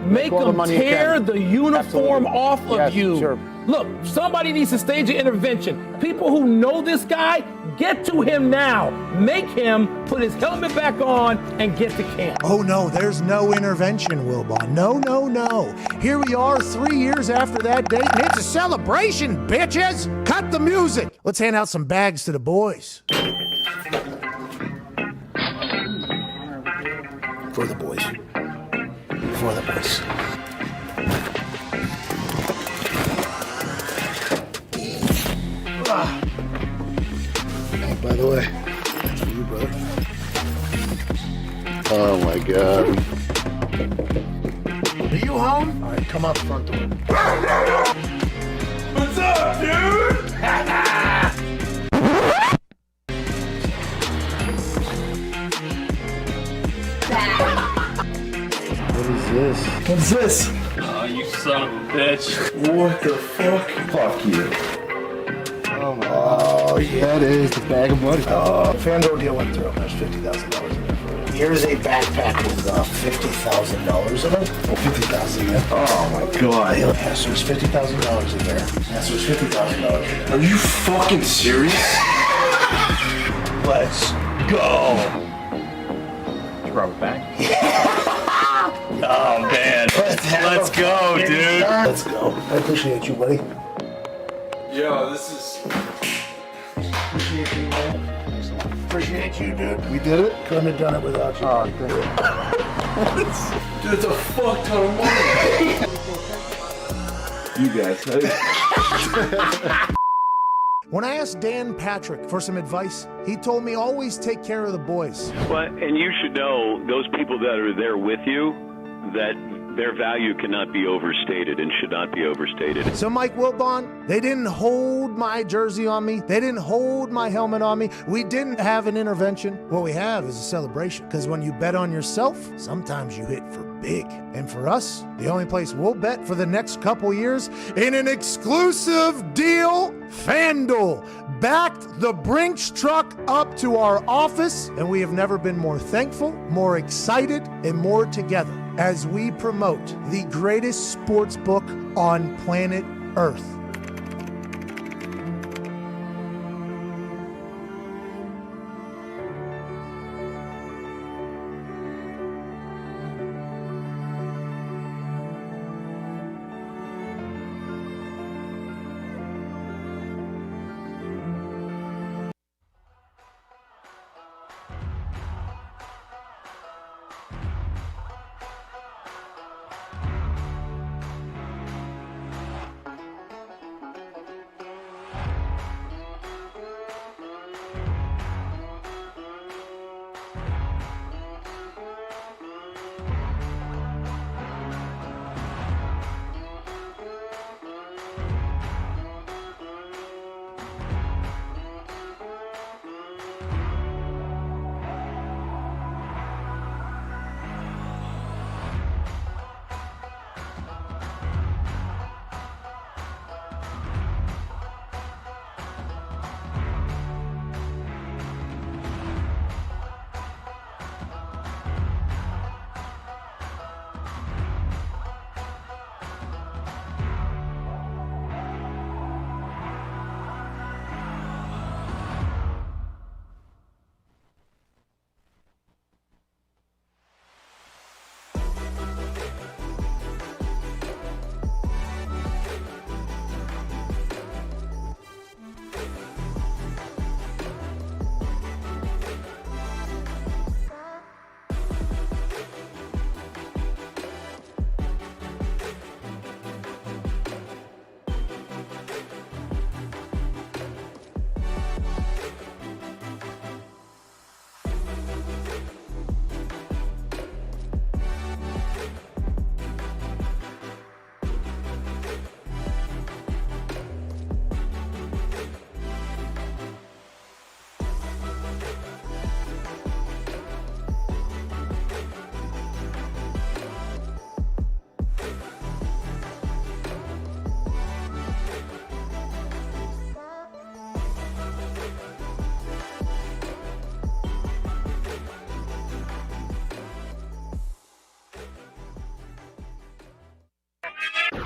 Make them tear the uniform off of you. Sure. Look, somebody needs to stage an intervention. People who know this guy, get to him now. Make him put his helmet back on and get to camp. Oh no, there's no intervention, Wilbon. No, no, no. Here we are 3 years after that date, and it's a celebration, bitches. Cut the music. Let's hand out some bags to the boys. For the boys. For the boys. Hey, by the way, that's for you, brother. Oh my God. Are you home? All right, come out the front door. What's up, dude? What is this? What's this? Oh, you son of a bitch. What the fuck? Fuck you. Oh my God. Oh, yeah. That is the bag of money. Oh, FanDuel deal went through. There's $50,000 in there for you. Here's a backpack with $50,000 in it. Oh, $50,000 in it. Oh my God. Yeah, so there's $50,000 in there. Yeah, so there's $50,000 in there. Are you fucking serious? Let's go. Did you rob a bank? Oh, man. Let's go, dude. Let's go. I appreciate you, buddy. Yo, this is. Appreciate you, man. Appreciate you, dude. We did it? Couldn't have done it without you. Oh, thank you. Dude, it's a fuck ton of money. You guys. When I asked Dan Patrick for some advice, he told me always take care of the boys. Well, and you should know those people that are there with you, that their value cannot be overstated and should not be overstated. So Mike Wilbon, they didn't hold my jersey on me. They didn't hold my helmet on me. We didn't have an intervention. What we have is a celebration. Because when you bet on yourself, sometimes you hit for big. And for us, the only place we'll bet for the next couple years in an exclusive deal, FanDuel backed the Brinks truck up to our office, and we have never been more thankful, more excited, and more together as we promote the greatest sports book on planet Earth.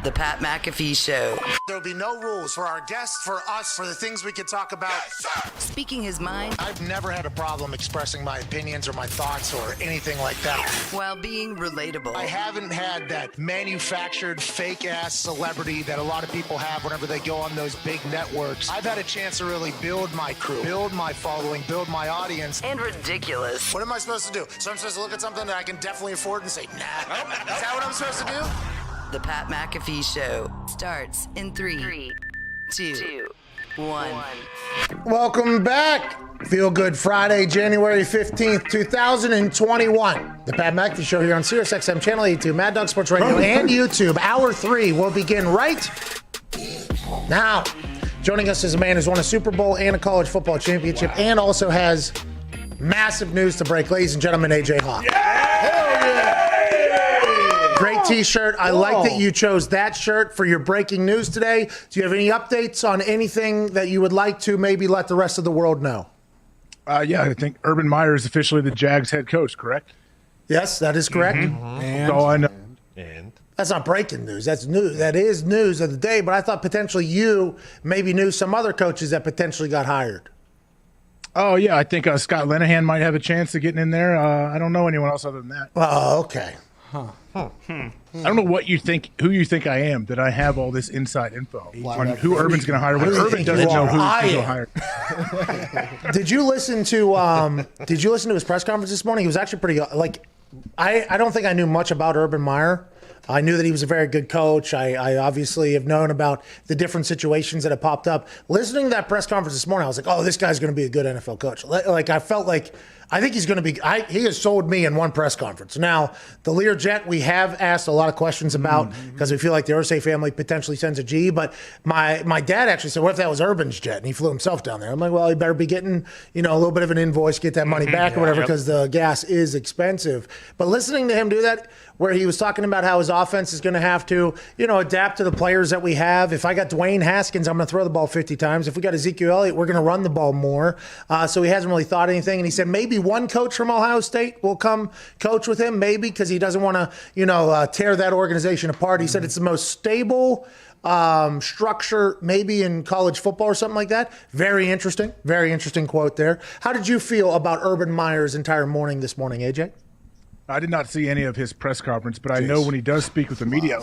The Pat McAfee Show. There'll be no rules for our guests, for us, for the things we can talk about. Speaking his mind. I've never had a problem expressing my opinions or my thoughts or anything like that. While being relatable. I haven't had that manufactured fake-ass celebrity that a lot of people have whenever they go on those big networks. I've had a chance to really build my crew, build my following, build my audience. And ridiculous. What am I supposed to do? So I'm supposed to look at something that I can definitely afford and say, nah. Is that what I'm supposed to do? The Pat McAfee Show starts in 3, 2, 1. Welcome back. Feel Good Friday, January 15th, 2021. The Pat McAfee Show here on SiriusXM Channel 82, Mad Dog Sports Radio, and YouTube. Hour 3 will begin right now. Joining us is a man who's won a Super Bowl and a college football championship and also has massive news to break. Ladies and gentlemen, AJ Hawk. Great t-shirt. I like that you chose that shirt for your breaking news today. Do you have any updates on anything that you would like to maybe let the rest of the world know? Yeah, I think Urban Meyer is officially the Jags head coach, correct? Yes, that is correct. And, all I know. And that's not breaking news. That's news. That is news of the day. But I thought potentially you maybe knew some other coaches that potentially got hired. Oh, yeah, I think Scott Linehan might have a chance of getting in there. I don't know anyone else other than that. Oh, okay. I don't know what you think, who you think I am, that I have all this inside info on who Urban's going to hire. When Urban doesn't know who he's going to hire. Did you listen to his press conference this morning? He was actually pretty I don't think I knew much about Urban Meyer. I knew that he was a very good coach. I obviously have known about the different situations that have popped up. Listening to that press conference this morning, I was like, oh, this guy's going to be a good NFL coach. I felt like I think he's going to be he has sold me in one press conference. Now, the Learjet, we have asked a lot of questions about because we feel like the Irsay family potentially sends a G. But my dad actually said, what if that was Urban's jet and he flew himself down there? I'm like, well, he better be getting a little bit of an invoice, get that money back or whatever because the gas is expensive. But listening to him do that, where he was talking about how his offense is going to have to, adapt to the players that we have. If I got Dwayne Haskins, I'm going to throw the ball 50 times. If we got Ezekiel Elliott, we're going to run the ball more. So he hasn't really thought anything. And he said maybe one coach from Ohio State will come coach with him, maybe because he doesn't want to, tear that organization apart. He said it's the most stable structure maybe in college football or something like that. Very interesting quote there. How did you feel about Urban Meyer's entire morning this morning, AJ? I did not see any of his press conference, but I know when he does speak with the media,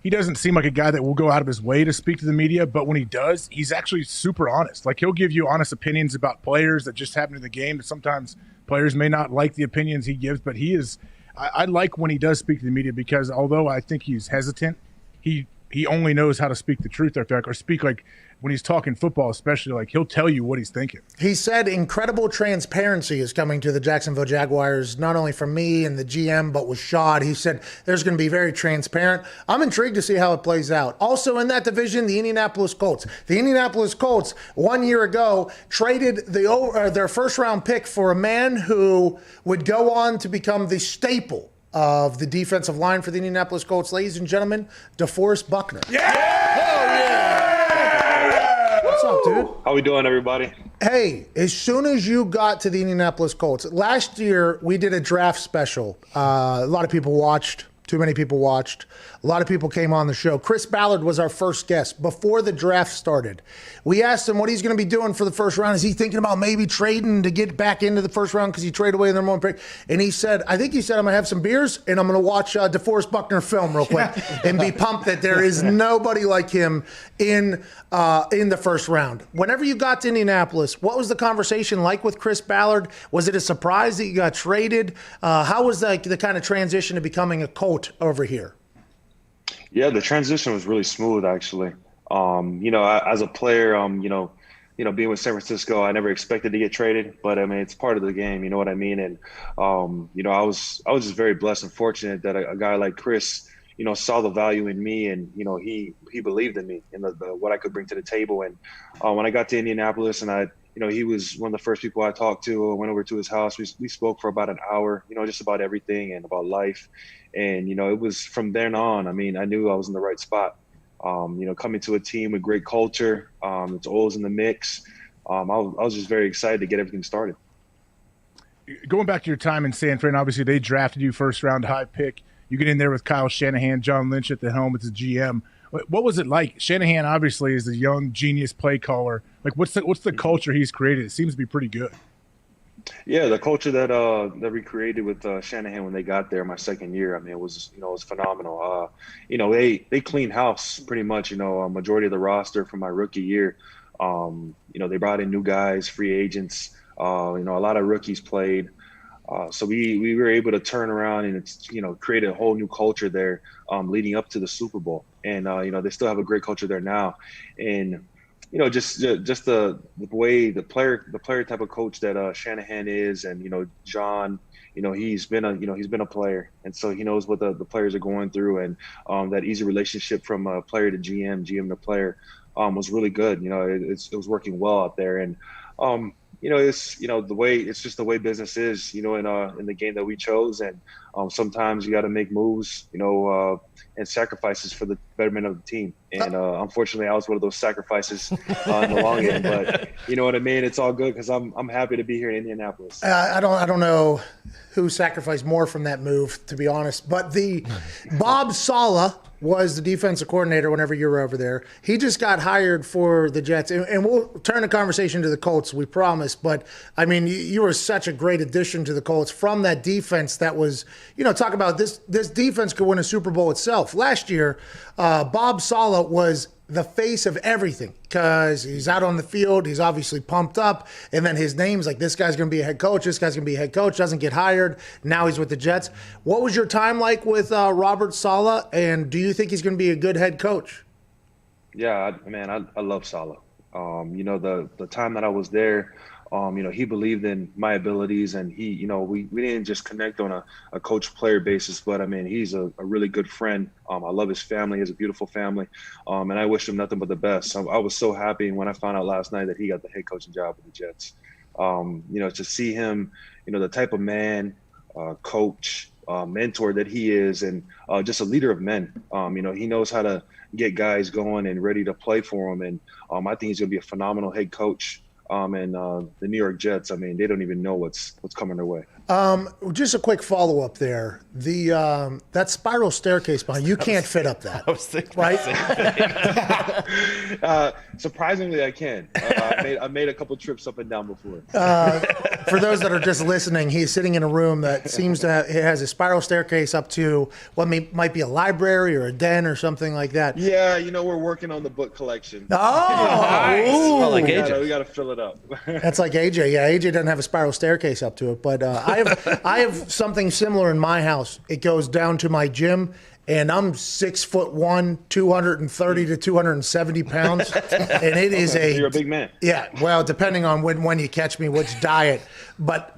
he doesn't seem like a guy that will go out of his way to speak to the media, but when he does, he's actually super honest. He'll give you honest opinions about players that just happen in the game. Sometimes players may not like the opinions he gives, but he is – I like when he does speak to the media because although I think he's hesitant, he only knows how to speak the truth, or speak when he's talking football, especially, he'll tell you what he's thinking. He said incredible transparency is coming to the Jacksonville Jaguars, not only from me and the GM, but with Shad. He said there's going to be very transparent. I'm intrigued to see how it plays out. Also in that division, the Indianapolis Colts. The Indianapolis Colts, 1 year ago, traded their first-round pick for a man who would go on to become the staple of the defensive line for the Indianapolis Colts. Ladies and gentlemen, DeForest Buckner. What's up, dude? How we doing, everybody? Hey, as soon as you got to the Indianapolis Colts, last year we did a draft special. A lot of people watched. Too many people watched. A lot of people came on the show. Chris Ballard was our first guest before the draft started. We asked him what he's going to be doing for the first round. Is he thinking about maybe trading to get back into the first round because he traded away their number one pick? And he said, I'm going to have some beers and I'm going to watch DeForest Buckner film real quick and be pumped that there is nobody like him in the first round. Whenever you got to Indianapolis, what was the conversation like with Chris Ballard? Was it a surprise that you got traded? How was the kind of transition to becoming a Colt over here? Yeah, the transition was really smooth, actually. As a player, being with San Francisco, I never expected to get traded, but I mean, it's part of the game. You know what I mean? And I was just very blessed and fortunate that a guy like Chris, saw the value in me, and he believed in me and what I could bring to the table. And when I got to Indianapolis, and he was one of the first people I talked to. I went over to his house. We spoke for about an hour, just about everything and about life. And, it was from then on, I mean, I knew I was in the right spot. Coming to a team with great culture, it's always in the mix. I was just very excited to get everything started. Going back to your time in San Fran, obviously they drafted you first round high pick. You get in there with Kyle Shanahan, John Lynch at the helm as the GM. What was it like? Shanahan obviously is a young genius play caller. Like, what's the culture he's created? It seems to be pretty good. Yeah, the culture that we created with Shanahan when they got there my second year, I mean, it was phenomenal. They cleaned house pretty much. A majority of the roster from my rookie year. They brought in new guys, free agents. A lot of rookies played. So we were able to turn around and create a whole new culture there leading up to the Super Bowl. And they still have a great culture there now. And just the way the player type of coach that Shanahan is, and John, he's been a player, and so he knows what the players are going through, and that easy relationship from player to GM to player was really good. It was working well out there, and it's just the way business is, in the game that we chose, and sometimes you got to make moves, and sacrifices for the betterment of the team. And unfortunately, I was one of those sacrifices in the long end. But you know what I mean? It's all good because I'm happy to be here in Indianapolis. I don't know who sacrificed more from that move, to be honest. But the Bob Saleh was the defensive coordinator whenever you were over there. He just got hired for the Jets. And we'll turn the conversation to the Colts, we promise. But, I mean, you were such a great addition to the Colts from that defense that was, talk about this defense could win a Super Bowl itself. Last year, Bob Saleh was the face of everything because he's out on the field. He's obviously pumped up. And then his name's like, this guy's going to be a head coach. This guy's going to be a head coach. Doesn't get hired. Now he's with the Jets. What was your time like with Robert Saleh? And do you think he's going to be a good head coach? Yeah, I love Saleh. The time that I was there, he believed in my abilities, and we didn't just connect on a coach-player basis, but he's a really good friend. I love his family. He has a beautiful family, and I wish him nothing but the best. I was so happy when I found out last night that he got the head coaching job with the Jets. To see him, the type of man, coach, mentor that he is, and just a leader of men. He knows how to get guys going and ready to play for him, and I think he's going to be a phenomenal head coach. And the New York Jets, they don't even know what's coming their way. Just a quick follow-up there. That spiral staircase behind you can't fit up that. I was thinking, right? Surprisingly, I can. I made a couple trips up and down before. For those that are just listening, he's sitting in a room that seems to it has a spiral staircase up to what might be a library or a den or something like that. Yeah, we're working on the book collection. Oh, nice. Well, like AJ. We got to fill it up. That's like AJ. Yeah, AJ doesn't have a spiral staircase up to it, but I have something similar in my house. It goes down to my gym, and I'm 6'1", 230 to 270 pounds, and it is You're a big man. Yeah, well, depending on when you catch me, which diet, but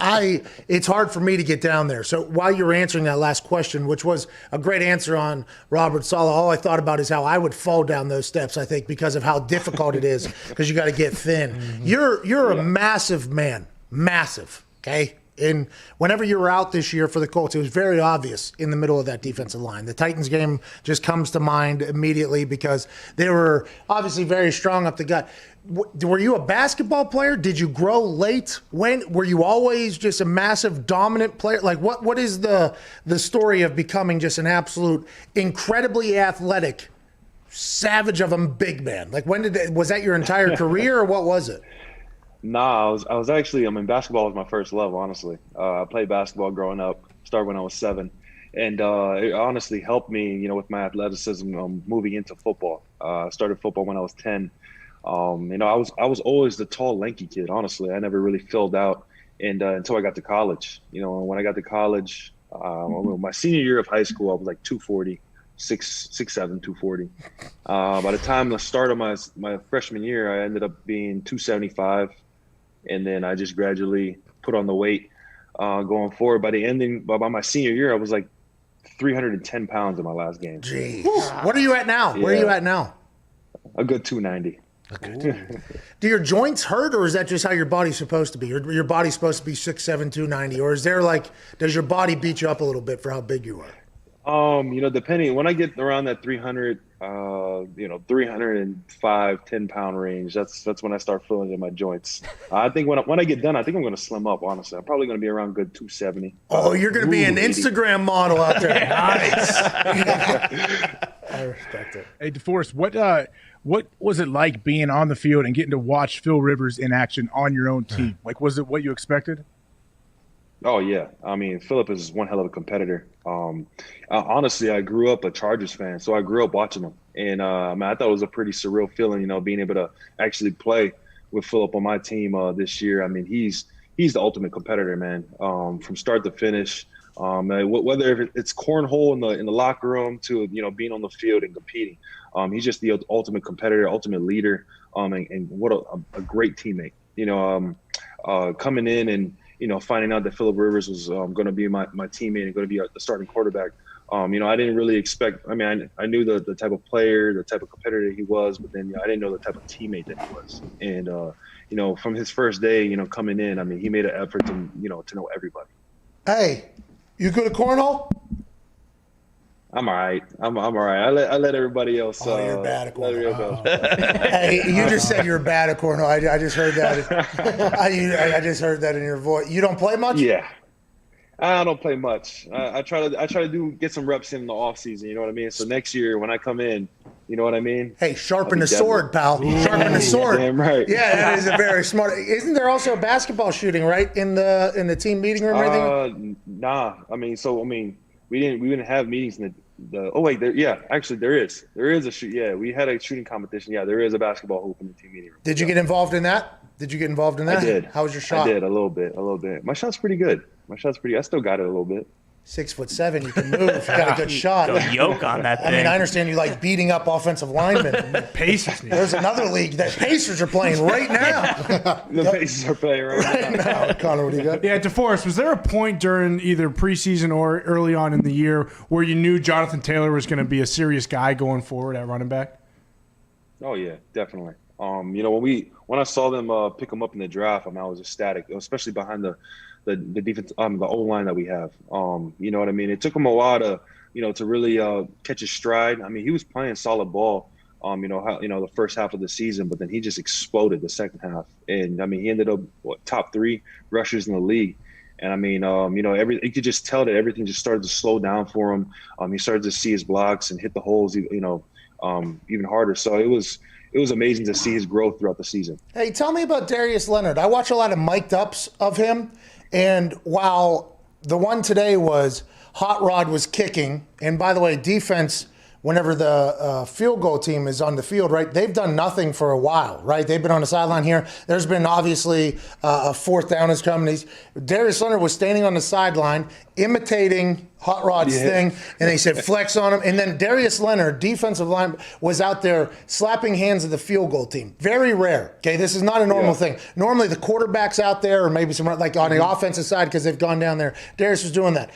it's hard for me to get down there. So while you're answering that last question, which was a great answer on Robert Saleh, all I thought about is how I would fall down those steps. I think because of how difficult it is, because you got to get thin. Mm-hmm. You're a massive man, massive. Okay. And whenever you were out this year for the Colts, it was very obvious in the middle of that defensive line. The Titans game just comes to mind immediately because they were obviously very strong up the gut. Were you a basketball player? Did you grow late? When were you always just a massive dominant player? Like what is the story of becoming just an absolute incredibly athletic, savage of a big man? Like was that your entire career or what was it? Nah, I was actually, basketball was my first love, honestly. I played basketball growing up, started when I was 7. And it honestly helped me, with my athleticism moving into football. I started football when I was 10. I was always the tall, lanky kid, honestly. I never really filled out until I got to college. When I got to college, my senior year of high school, I was like 240. 6'7", 240. By the time I started my freshman year, I ended up being 275. And then I just gradually put on the weight going forward. By my senior year, I was like 310 pounds in my last game. Jeez. What are you at now? Yeah. Where are you at now? A good 290. Do your joints hurt, or is that just how your body's supposed to be? Your body's supposed to be 6'7", 290, or is there does your body beat you up a little bit for how big you are? Depending, when I get around that 300, 305, 10-pound range. That's when I start feeling it in my joints. I think when I get done, I think I'm going to slim up, honestly. I'm probably going to be around good 270. Oh, you're going to be an 80. Instagram model out there. Nice. I respect it. Hey, DeForest, what was it like being on the field and getting to watch Phil Rivers in action on your own team? Like, was it what you expected? Oh, yeah. I mean, Philip is one hell of a competitor. Honestly, I grew up a Chargers fan, so I grew up watching him. And I thought it was a pretty surreal feeling, being able to actually play with Philip on my team this year. I mean, he's the ultimate competitor, man, from start to finish. Whether it's cornhole in the locker room to, being on the field and competing. He's just the ultimate competitor, ultimate leader, and what a great teammate. Coming in and, finding out that Philip Rivers was going to be my teammate and going to be the starting quarterback. I didn't really expect. I mean, I knew the type of player, the type of competitor he was, but then I didn't know the type of teammate that he was. And from his first day, coming in, I mean, he made an effort to know everybody. Hey, you good at cornhole? I'm all right. I'm all right. I let everybody else. Oh, you're bad at cornhole. Hey, you just said you're bad at cornhole. I just heard that. I just heard that in your voice. You don't play much? Yeah, I don't play much. I try to get some reps in the off season. You know what I mean? So next year when I come in, you know what I mean? Hey, sharpen the sword, pal. Sharpen the sword. Damn right. Yeah, that is a very smart. Isn't there also basketball shooting right in the team meeting room or anything? Nah. We didn't have meetings in the oh wait, actually there is a shoot. Yeah, we had a shooting competition. Yeah, there is a basketball hoop in the team meeting room. Did you get involved in that? I did. How was your shot? I did a little bit. My shot's pretty good. I still got it a little bit. 6'7", you can move. You got a good shot. Go yoke on that thing. I mean, I understand you like beating up offensive linemen. Pacers. There's another league that Pacers are playing right now. The Pacers are playing right now. Connor, what do you got? Yeah, DeForest, was there a point during either preseason or early on in the year where you knew Jonathan Taylor was going to be a serious guy going forward at running back? Oh yeah, definitely. When I saw them pick him up in the draft, I was ecstatic, especially behind the defense, the O-line that we have. You know what I mean? It took him a while to really catch his stride. I mean, he was playing solid ball, the first half of the season, but then he just exploded the second half. And I mean, he ended up top 3 rushers in the league. And I mean, you could just tell that everything just started to slow down for him. He started to see his blocks and hit the holes, even harder. So it was amazing to see his growth throughout the season. Hey, tell me about Darius Leonard. I watch a lot of mic'd ups of him, and while the one today was Hot Rod was kicking, and by the way, defense, whenever the field goal team is on the field, right, they've done nothing for a while, right? They've been on the sideline here. There's been obviously a fourth down is coming. Darius Leonard was standing on the sideline imitating Hot Rod's thing, and they said flex on him. And then Darius Leonard, defensive line, was out there slapping hands of the field goal team. Very rare, okay? This is not a normal thing. Normally the quarterback's out there or maybe some like on the offensive side because they've gone down there. Darius was doing that.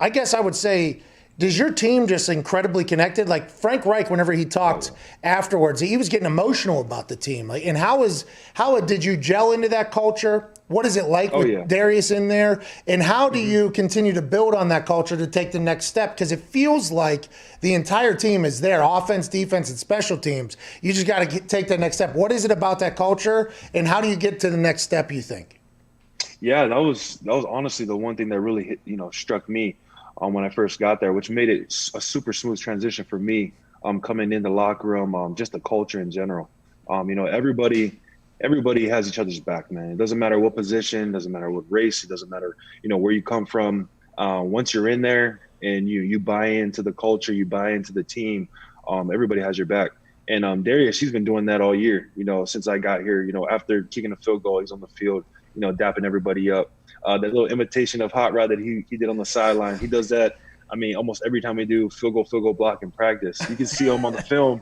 I guess I would say, does your team just incredibly connected? Like Frank Reich, whenever he talked afterwards, he was getting emotional about the team. Like, and how did you gel into that culture? What is it like with Darius in there? And how do you continue to build on that culture to take the next step? Because it feels like the entire team is there, offense, defense, and special teams. You just got to take that next step. What is it about that culture, and how do you get to the next step, you think? Yeah, that was honestly the one thing that really struck me when I first got there, which made it a super smooth transition for me coming in the locker room, just the culture in general. Everybody has each other's back, man. It doesn't matter what position, doesn't matter what race, it doesn't matter, where you come from. Once you're in there and you buy into the culture, you buy into the team, everybody has your back. And Darius, he's been doing that all year, since I got here. After kicking a field goal, he's on the field, dapping everybody up. That little imitation of Hot Rod that he did on the sideline, he does that. I mean, almost every time we do field goal block in practice, you can see him on the film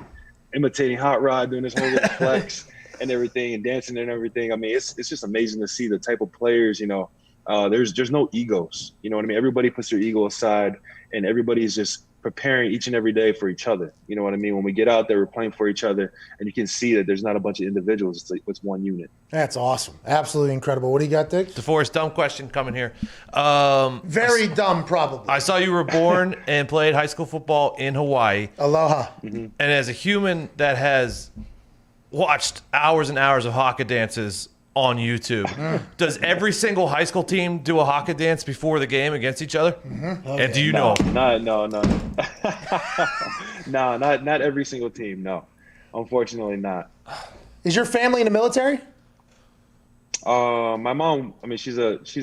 imitating Hot Rod, doing this whole little flex and everything, and dancing and everything. I mean, it's just amazing to see the type of players. There's no egos. You know what I mean? Everybody puts their ego aside, and everybody's just preparing each and every day for each other. You know what I mean? When we get out there, we're playing for each other, and you can see that there's not a bunch of individuals. It's one unit. That's awesome. Absolutely incredible. What do you got, Dick? DeForest, dumb question coming here. Very dumb, probably. I saw you were born and played high school football in Hawaii. Aloha. And as a human that has watched hours and hours of haka dances on YouTube, does every single high school team do a haka dance before the game against each other? And do you know? No. No, not every single team. No, unfortunately not. Is your family in the military? My mom. I mean, she's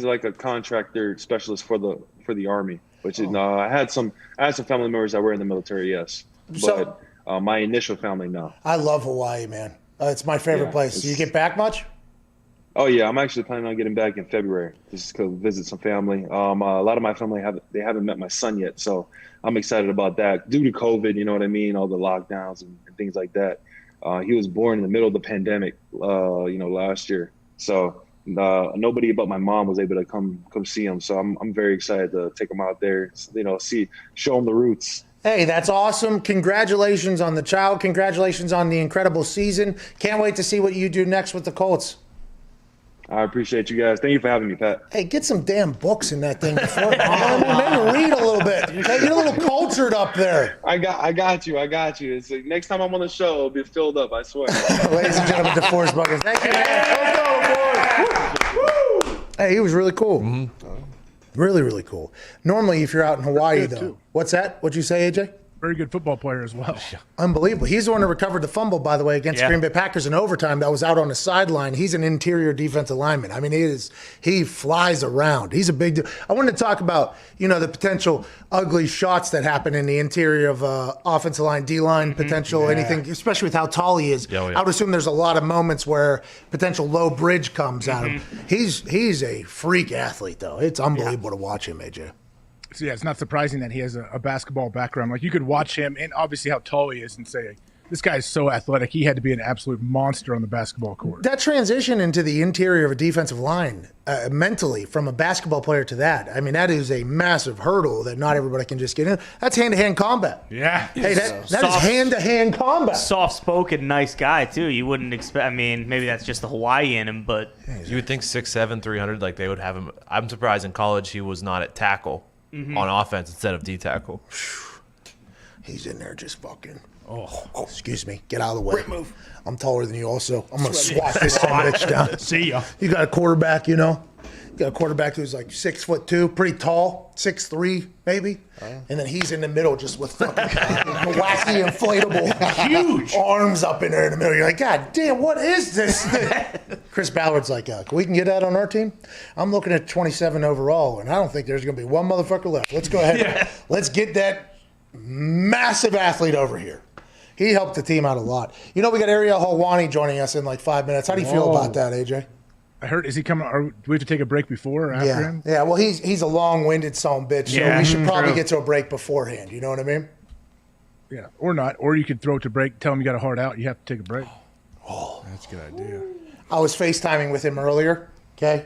like a contractor specialist for the Army. Which is I had some family members that were in the military. Yes, but my initial family, no. I love Hawaii, man. It's my favorite place. Do you get back much? Oh yeah, I'm actually planning on getting back in February. Just to visit some family. A lot of my family haven't met my son yet, so I'm excited about that. Due to COVID, you know what I mean, all the lockdowns and things like that. He was born in the middle of the pandemic, last year. So nobody but my mom was able to come see him. So I'm very excited to take him out there, show him the roots. Hey, that's awesome. Congratulations on the child. Congratulations on the incredible season. Can't wait to see what you do next with the Colts. I appreciate you guys. Thank you for having me, Pat. Hey, get some damn books in that thing before. Maybe read a little bit. Okay, get a little cultured up there. I got you. It's like, next time I'm on the show, it'll be filled up. I swear. Ladies and gentlemen, DeForest Buckets. Thank you, man. Hey, he was really cool. Really, really cool. Normally, if you're out in Hawaii, though, too. what's that? What'd you say, AJ? Very good football player as well. Unbelievable. He's the one who recovered the fumble, by the way, against Green Bay Packers in overtime that was out on the sideline. He's an interior defensive lineman. I mean, he flies around. He's a big deal. I wanted to talk about, the potential ugly shots that happen in the interior of offensive line, D-line, potential anything, especially with how tall he is. I would assume there's a lot of moments where potential low bridge comes at him. He's a freak athlete, though. It's unbelievable to watch him, AJ. So yeah, it's not surprising that he has a basketball background. Like, you could watch him and obviously how tall he is and say, this guy is so athletic. He had to be an absolute monster on the basketball court. That transition into the interior of a defensive line, mentally, from a basketball player to that, I mean, that is a massive hurdle that not everybody can just get in. That's hand-to-hand combat. Yeah. Hey, that is hand-to-hand combat. Soft-spoken, nice guy, too. You wouldn't expect, I mean, maybe that's just the Hawaii in him, but. You would think 6'7", 300, like they would have him. I'm surprised in college he was not at tackle on offense instead of D-tackle. He's in there just fucking. Oh, excuse me. Get out of the way. Move. I'm taller than you also. I'm going to swat this son of a bitch down. See ya. You got a quarterback, You got a quarterback who's like 6'2", pretty tall, 6'3", maybe. And then he's in the middle just with fucking wacky, inflatable, huge arms up in there in the middle. You're like, God damn, what is this thing? Chris Ballard's like, we can get that on our team? I'm looking at 27 overall, and I don't think there's going to be one motherfucker left. Let's go ahead. Let's get that massive athlete over here. He helped the team out a lot. We got Ariel Helwani joining us in like 5 minutes. How do you feel about that, AJ? I heard, is he coming? Or do we have to take a break before or after him? Yeah, well, he's a long-winded son bitch, so we should probably get to a break beforehand. You know what I mean? Yeah, or not. Or you could throw it to break, tell him you got a hard out, you have to take a break. Oh, that's a good idea. I was FaceTiming with him earlier, okay?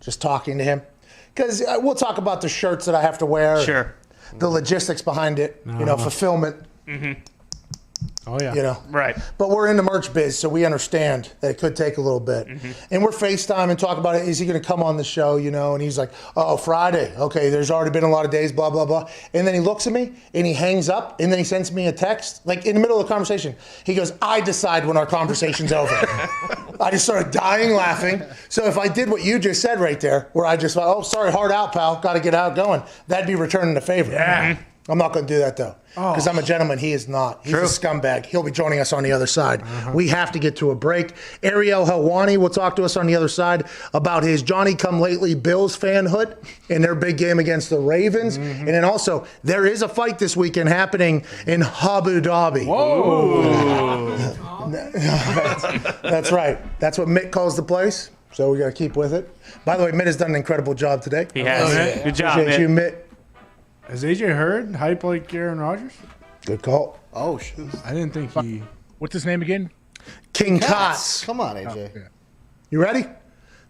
Just talking to him. Because we'll talk about the shirts that I have to wear. Sure. The logistics behind it, fulfillment. Oh, yeah. Right. But we're in the merch biz, so we understand that it could take a little bit. And we're FaceTime and talk about it. Is he going to come on the show, And he's like, oh, Friday. Okay, there's already been a lot of days, blah, blah, blah. And then he looks at me, and he hangs up, and then he sends me a text, like in the middle of the conversation. He goes, I decide when our conversation's over. I just started dying laughing. So if I did what you just said right there, where I just thought, oh, sorry, hard out, pal, got to get out going, that'd be returning the favor. Yeah. I'm not going to do that, though, because I'm a gentleman. He is not. He's a scumbag. He'll be joining us on the other side. We have to get to a break. Ariel Helwani will talk to us on the other side about his Johnny-come-lately Bills fanhood and their big game against the Ravens. And then also, there is a fight this weekend happening in Abu Dhabi. Whoa. That's right. That's what Mitt calls the place, so we got to keep with it. By the way, Mitt has done an incredible job today. He has. Good job, Appreciate you, Mitt. Has AJ Hurd hype like Aaron Rodgers? Good call. Oh, shoot. I didn't think he. What's his name again? King Cots. Come on, AJ. Oh, yeah. You ready?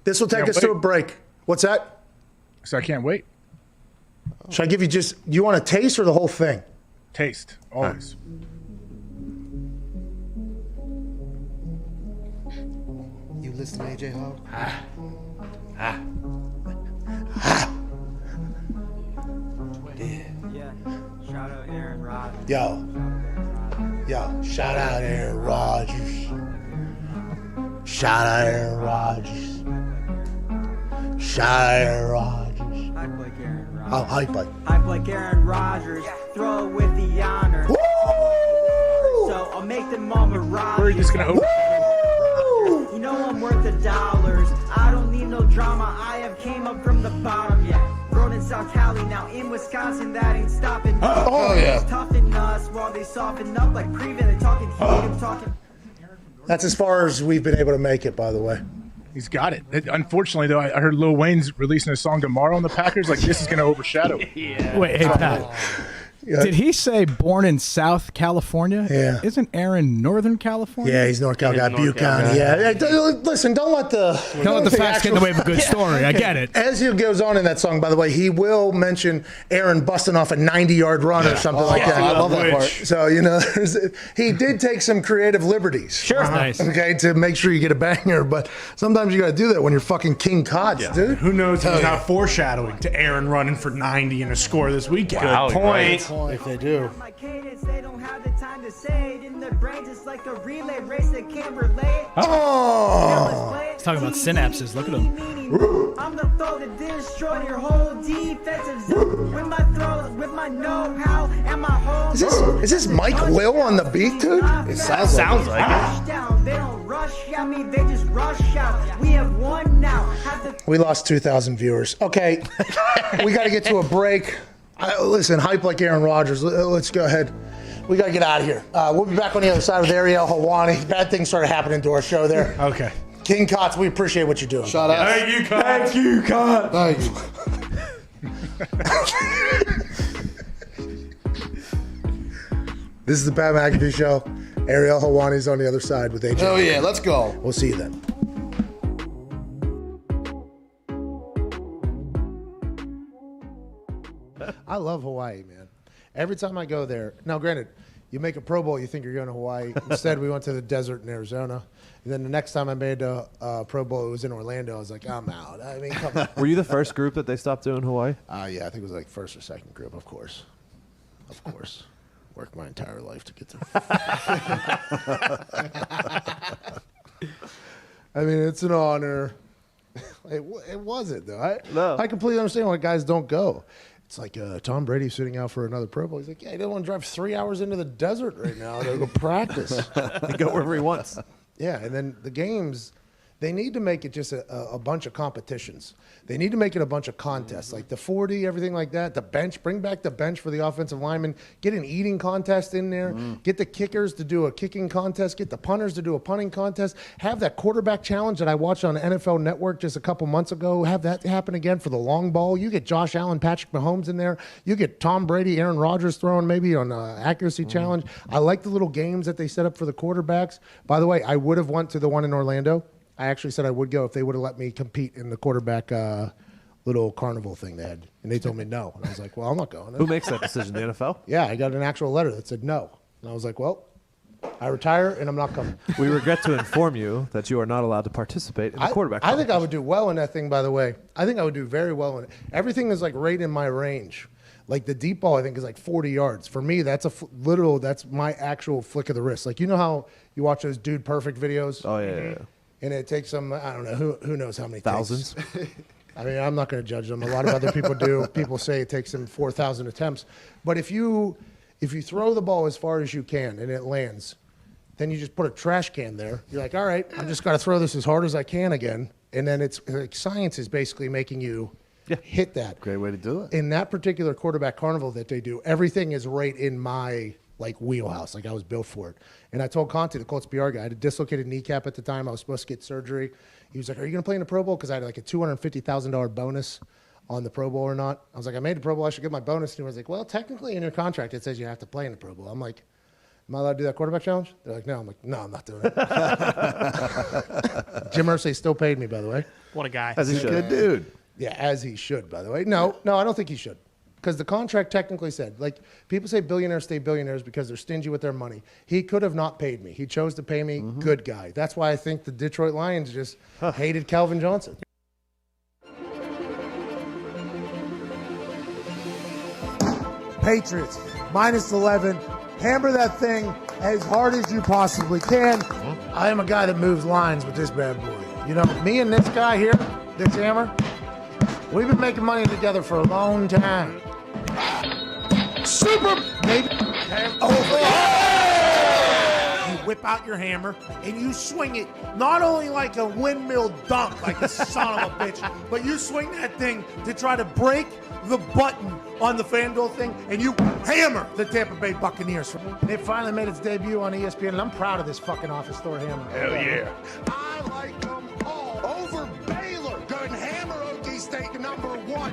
This will take us to a break. What's that? So I can't wait. Should I give you do you want a taste or the whole thing? Taste, always. You listen to AJ Hawk? Yeah. Shout out Aaron Rodgers. Yo, shout out Aaron Rodgers. Shout out Aaron Rodgers. Shout out Aaron Rodgers. Hype like Aaron Rodgers. Oh, hype like. Hype like Aaron Rodgers. Throw it with the honor. Woo! So I'll make them all marauders. We're just gonna open. You know I'm worth the dollars. I don't need no drama. I have came up from the bottom. Yeah. Grown in South Cali, now in Wisconsin. That ain't stopping. Oh yeah. Toughen us while they soften up like Preven. They talking heat. I'm talking. That's as far as we've been able to make it, by the way. He's got it. Unfortunately, though, I heard Lil Wayne's releasing a song tomorrow on the Packers. Like, this is going to overshadow it. Yeah. Wait, hey, Pat. Did he say born in South California? Yeah. Isn't Aaron Northern California? Yeah, he's NorCal guy, Butte County. Yeah. Hey, listen, don't let the facts get in the way of a good story. I get it. As he goes on in that song, by the way, he will mention Aaron busting off a 90-yard run or something like that. I love that part. So, he did take some creative liberties. Sure. Nice. Okay, to make sure you get a banger. But sometimes you got to do that when you're fucking King Cots, dude. Who knows if he's not foreshadowing to Aaron running for 90 and a score this weekend. Wow, Good point. If they do. My cadence, they don't have the time to say it in their brains. It's like a relay race that can't relate. Oh. He's talking about synapses. Look at him. I'm the throw that destroy your whole defensive zone. With my throws, with my know-how, and my whole. Is this Mike Will on the beat, dude? It sounds like it. Down. They don't rush at me, they just rush out. We have won now. We lost 2,000 viewers. Okay, we got to get to a break. Listen, hype like Aaron Rodgers. Let's go ahead. We got to get out of here. We'll be back on the other side with Ariel Helwani. Bad things started happening to our show there. Okay. King Cots, we appreciate what you're doing. Shout out. Thank you, Cots. Thank you, Cots. Thank you. This is the Pat McAfee Show. Ariel Helwani's on the other side with AJ. Oh, yeah. Let's go. We'll see you then. I love Hawaii, man. Every time I go there, now granted, you make a Pro Bowl, you think you're going to Hawaii. Instead, we went to the desert in Arizona. And then the next time I made a Pro Bowl, it was in Orlando. I was like, I'm out. I mean, come on. Were you the first group that they stopped doing Hawaii? Yeah, I think it was like first or second group, of course. Of course. Worked my entire life to get there. I mean, it's an honor. It wasn't, though. I completely understand why guys don't go. It's like Tom Brady sitting out for another Pro Bowl. He's like, yeah, he didn't want to drive 3 hours into the desert right now to go practice. He go wherever he wants. Yeah, and then the games, they need to make it just a bunch of competitions. They need to make it a bunch of contests, like the 40, everything like that. The bench, bring back the bench for the offensive linemen. Get an eating contest in there. Get the kickers to do a kicking contest. Get the punters to do a punting contest. Have that quarterback challenge that I watched on NFL Network just a couple months ago. Have that happen again for the long ball. You get Josh Allen, Patrick Mahomes in there. You get Tom Brady, Aaron Rodgers throwing maybe on an accuracy challenge. I like the little games that they set up for the quarterbacks. By the way, I would have went to the one in Orlando. I actually said I would go if they would have let me compete in the quarterback little carnival thing they had. And they told me no. And I was like, well, I'm not going. Who makes that decision, the NFL? Yeah, I got an actual letter that said no. And I was like, well, I retire and I'm not coming. We regret to inform you that you are not allowed to participate in the quarterback I think I would do well in that thing, by the way. I think I would do very well in it. Everything is like right in my range. Like the deep ball, I think, is like 40 yards. For me, that's that's my actual flick of the wrist. Like, you know how you watch those Dude Perfect videos? Oh, yeah. And it takes them, I don't know, who knows how many thousands. I mean, I'm not going to judge them. A lot of other people do. People say it takes them 4,000 attempts. But if you throw the ball as far as you can and it lands, then you just put a trash can there. You're like, all right, I'm just got to throw this as hard as I can again. And then it's like science is basically making you hit that. Great way to do it. In that particular quarterback carnival that they do, everything is right in my wheelhouse. Like I was built for it. And I told Conte, the Colts PR guy, I had a dislocated kneecap at the time. I was supposed to get surgery. He was like, are you going to play in the Pro Bowl? Because I had like a $250,000 bonus on the Pro Bowl or not. I was like, I made the Pro Bowl. I should get my bonus. And he was like, well, technically in your contract, it says you have to play in the Pro Bowl. I'm like, am I allowed to do that quarterback challenge? They're like, no. I'm like, no, I'm not doing it. Jim Irsay still paid me, by the way. What a guy. As he should. Good dude. Yeah, as he should, by the way. No, I don't think he should. Because the contract technically said, like, people say billionaires stay billionaires because they're stingy with their money. He could have not paid me. He chose to pay me. Good guy. That's why I think the Detroit Lions just hated Calvin Johnson. Patriots, -11. Hammer that thing as hard as you possibly can. I am a guy that moves lines with this bad boy. You know, me and this guy here, this hammer, we've been making money together for a long time. Super, baby. Over. You whip out your hammer and you swing it not only like a windmill dunk, like a son of a bitch, but you swing that thing to try to break the button on the FanDuel thing, and you hammer the Tampa Bay Buccaneers. It finally made its debut on ESPN, and I'm proud of this fucking office store hammer. Hell yeah. I like them all over Baylor. Good hammer OT State #1.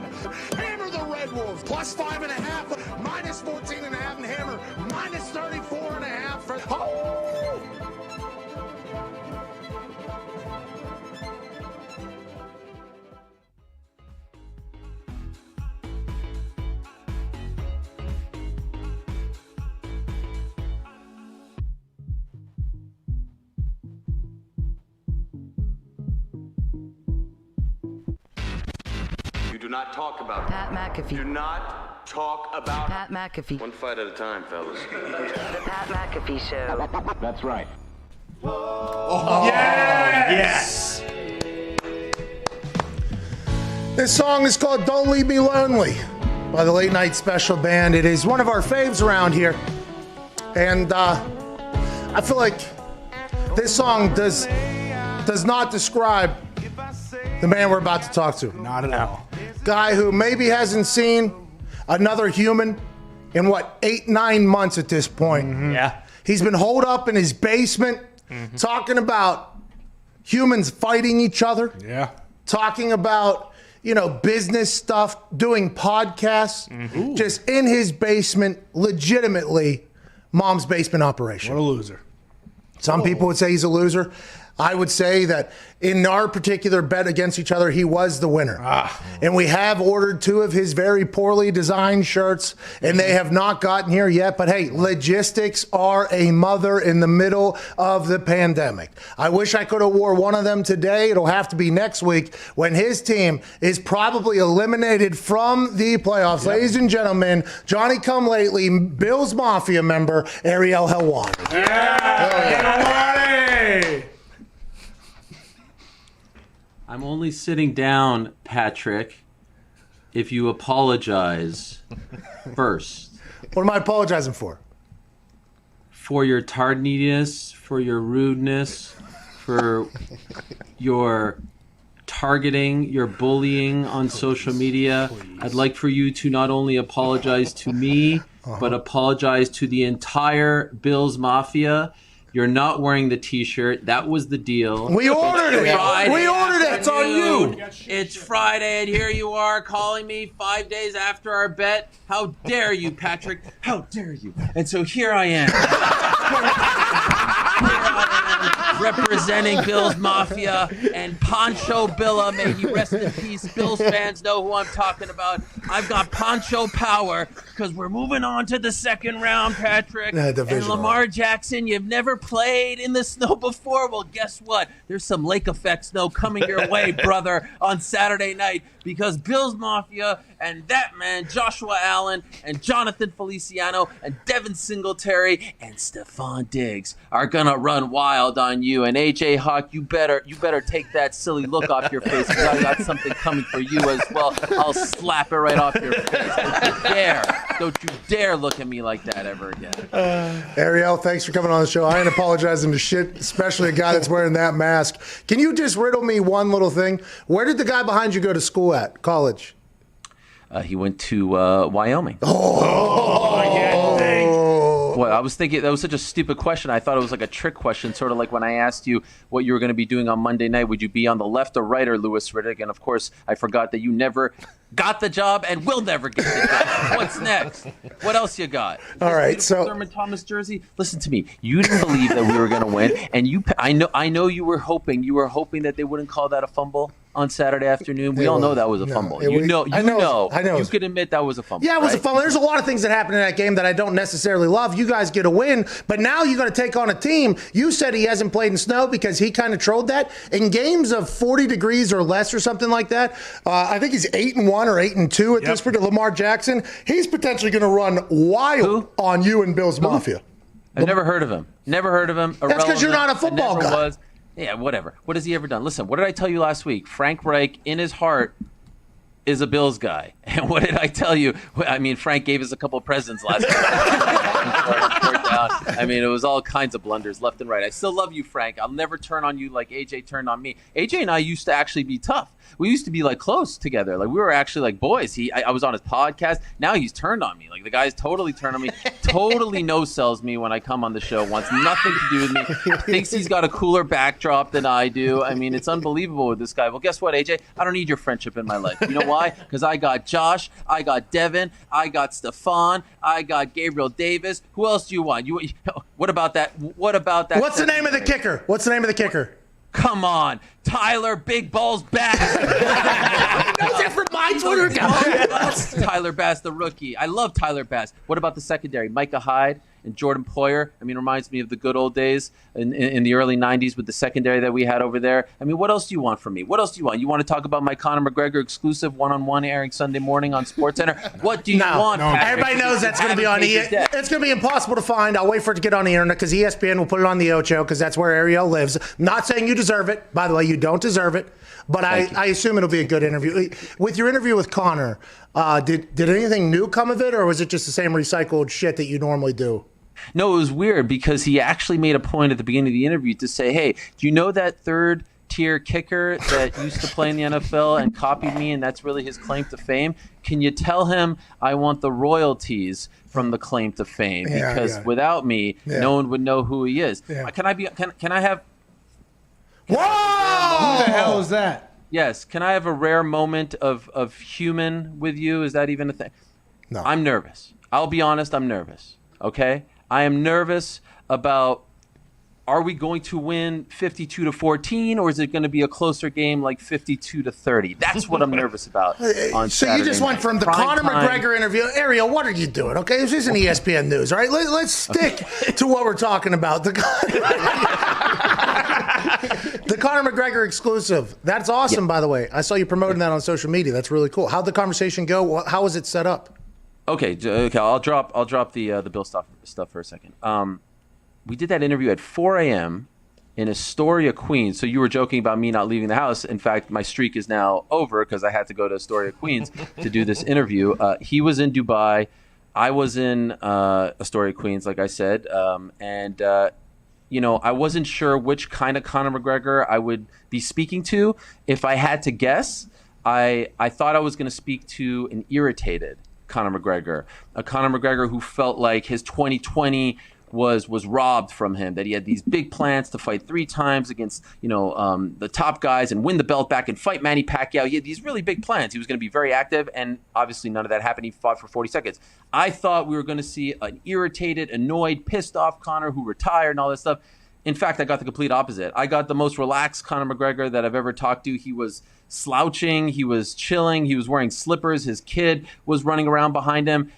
Hammer the Red Wolves +5.5, -14.5, and hammer -34.5. Oh! Do not talk about Pat McAfee. Do not talk about Pat McAfee. One fight at a time, fellas. The Pat McAfee Show. That's right. Yes! This song is called Don't Leave Me Lonely by the Late Night Special Band. It is one of our faves around here. And I feel like this song does not describe the man we're about to talk to. Not at all. Guy who maybe hasn't seen another human in 8-9 months at this point. Yeah. He's been holed up in his basement talking about humans fighting each other. Yeah. Talking about, business stuff, doing podcasts, just in his basement, legitimately mom's basement operation. What a loser. Some people would say he's a loser. I would say that in our particular bet against each other, he was the winner. And we have ordered 2 of his very poorly designed shirts, and they have not gotten here yet. But hey, logistics are a mother in the middle of the pandemic. I wish I could have wore one of them today. It'll have to be next week when his team is probably eliminated from the playoffs. Yep. Ladies and gentlemen, Johnny Come Lately, Bills Mafia member, Ariel Helwani. Yeah! I'm only sitting down, Patrick, if you apologize first. What am I apologizing for? For your tardiness, for your rudeness, for your targeting, your bullying on social media. I'd like for you to not only apologize to me, but apologize to the entire Bills Mafia. You're not wearing the T-shirt. That was the deal. We ordered it. We ordered it. It's on you. It's Friday, and here you are calling me 5 days after our bet. How dare you, Patrick? How dare you? And so here I am. Representing Bills Mafia and Pancho Billa. May he rest in peace. Bills fans know who I'm talking about. I've got Pancho power because we're moving on to the second round, Patrick. And Lamar Jackson, you've never played in the snow before. Well, guess what? There's some lake effect snow coming your way, brother, on Saturday night because Bills Mafia and that man, Joshua Allen and Jonathan Feliciano and Devin Singletary and Stephon Diggs are going to run wild on you. And AJ Hawk, you better take that silly look off your face because I got something coming for you as well. I'll slap it right off your face. Don't you dare look at me like that ever again. Ariel, thanks for coming on the show. I ain't apologizing to shit, especially a guy that's wearing that mask. Can you just riddle me one little thing? Where did the guy behind you go to school at, college? He went to Wyoming. Well, I was thinking that was such a stupid question. I thought it was like a trick question, sort of like when I asked you what you were going to be doing on Monday night. Would you be on the left or right or Louis Riddick? And of course, I forgot that you never got the job and will never get the job. What's next? What else you got? All right, so Thurman Thomas jersey. Listen to me. You didn't believe that we were going to win, and I know you were hoping. You were hoping that they wouldn't call that a fumble. on Saturday afternoon? We all know that was a fumble. You know. You could admit that was a fumble. Yeah, it was a right? fumble. There's a lot of things that happened in that game that I don't necessarily love. You guys get a win, but now you're going to take on a team. You said he hasn't played in snow because he kind of trolled that. In games of 40 degrees or less or something like that, I think he's 8-1 or 8-2 at this point. Lamar Jackson, he's potentially going to run wild on you and Bills Mafia. I've never heard of him. That's because you're not a football guy. Yeah, whatever. What has he ever done? Listen, what did I tell you last week? Frank Reich, in his heart, is a Bills guy. And what did I tell you? I mean, Frank gave us a couple of presents last week. I mean, it was all kinds of blunders left and right. I still love you, Frank. I'll never turn on you like AJ turned on me. AJ and I used to actually be tough. We used to be like close together. Like we were actually like boys. I was on his podcast. Now he's turned on me. Like the guy's totally turned on me. Totally no-sells me when I come on the show. Wants nothing to do with me. Thinks he's got a cooler backdrop than I do. I mean, it's unbelievable with this guy. Well, guess what, AJ? I don't need your friendship in my life. You know why? Because I got Josh. I got Devin. I got Stefan. I got Gabriel Davis. Who else do you want? What about that? What's the name of the kicker? Come on, Tyler Big Balls Bass. Knows it from my Twitter account. Tyler Bass, the rookie. I love Tyler Bass. What about the secondary? Micah Hyde and Jordan Poyer. I mean, reminds me of the good old days in the early 90s with the secondary that we had over there. I mean, what else do you want from me? What else do you want? You want to talk about my Conor McGregor exclusive one-on-one airing Sunday morning on SportsCenter? What do you want, Patrick? Everybody knows that's going to be on ESPN. It's going to be impossible to find. I'll wait for it to get on the internet because ESPN will put it on the Ocho because that's where Ariel lives. Not saying you deserve it. By the way, you don't deserve it. But I assume it'll be a good interview. With your interview with Conor, did anything new come of it, or was it just the same recycled shit that you normally do? No, it was weird because he actually made a point at the beginning of the interview to say, hey, do you know that third-tier kicker that used to play in the NFL and copied me, and that's really his claim to fame? Can you tell him I want the royalties from the claim to fame? Because without me, no one would know who he is. Can I have... Whoa! Who the hell is that? Yes. Can I have a rare moment of human with you? Is that even a thing? No. I'm nervous. I'll be honest, I'm nervous. Okay? I am nervous about, are we going to win 52-14, or is it going to be a closer game like 52-30? That's what I'm nervous about on So Saturday you just went night. from the Prime Conor time. McGregor interview. Ariel, what are you doing? Okay, this isn't ESPN News, all right? Let's stick to what we're talking about. The Conor McGregor exclusive. That's awesome, by the way. I saw you promoting that on social media. That's really cool. How'd the conversation go? How was it set up? Okay. I'll drop the Bill stuff for a second. We did that interview at 4 a.m. in Astoria, Queens. So you were joking about me not leaving the house. In fact, my streak is now over because I had to go to Astoria, Queens to do this interview. He was in Dubai. I was in Astoria, Queens, like I said. I wasn't sure which kind of Conor McGregor I would be speaking to. If I had to guess, I thought I was going to speak to an irritated Conor McGregor, a Conor McGregor who felt like his 2020 was robbed from him, that he had these big plans to fight 3 times against the top guys and win the belt back and fight Manny Pacquiao. He had these really big plans. He was going to be very active, and obviously none of that happened. He fought for 40 seconds. I thought we were going to see an irritated, annoyed, pissed off Conor who retired and all that stuff. In fact, I got the complete opposite. I got the most relaxed Conor McGregor that I've ever talked to. He was slouching. He was chilling. He was wearing slippers. His kid was running around behind him.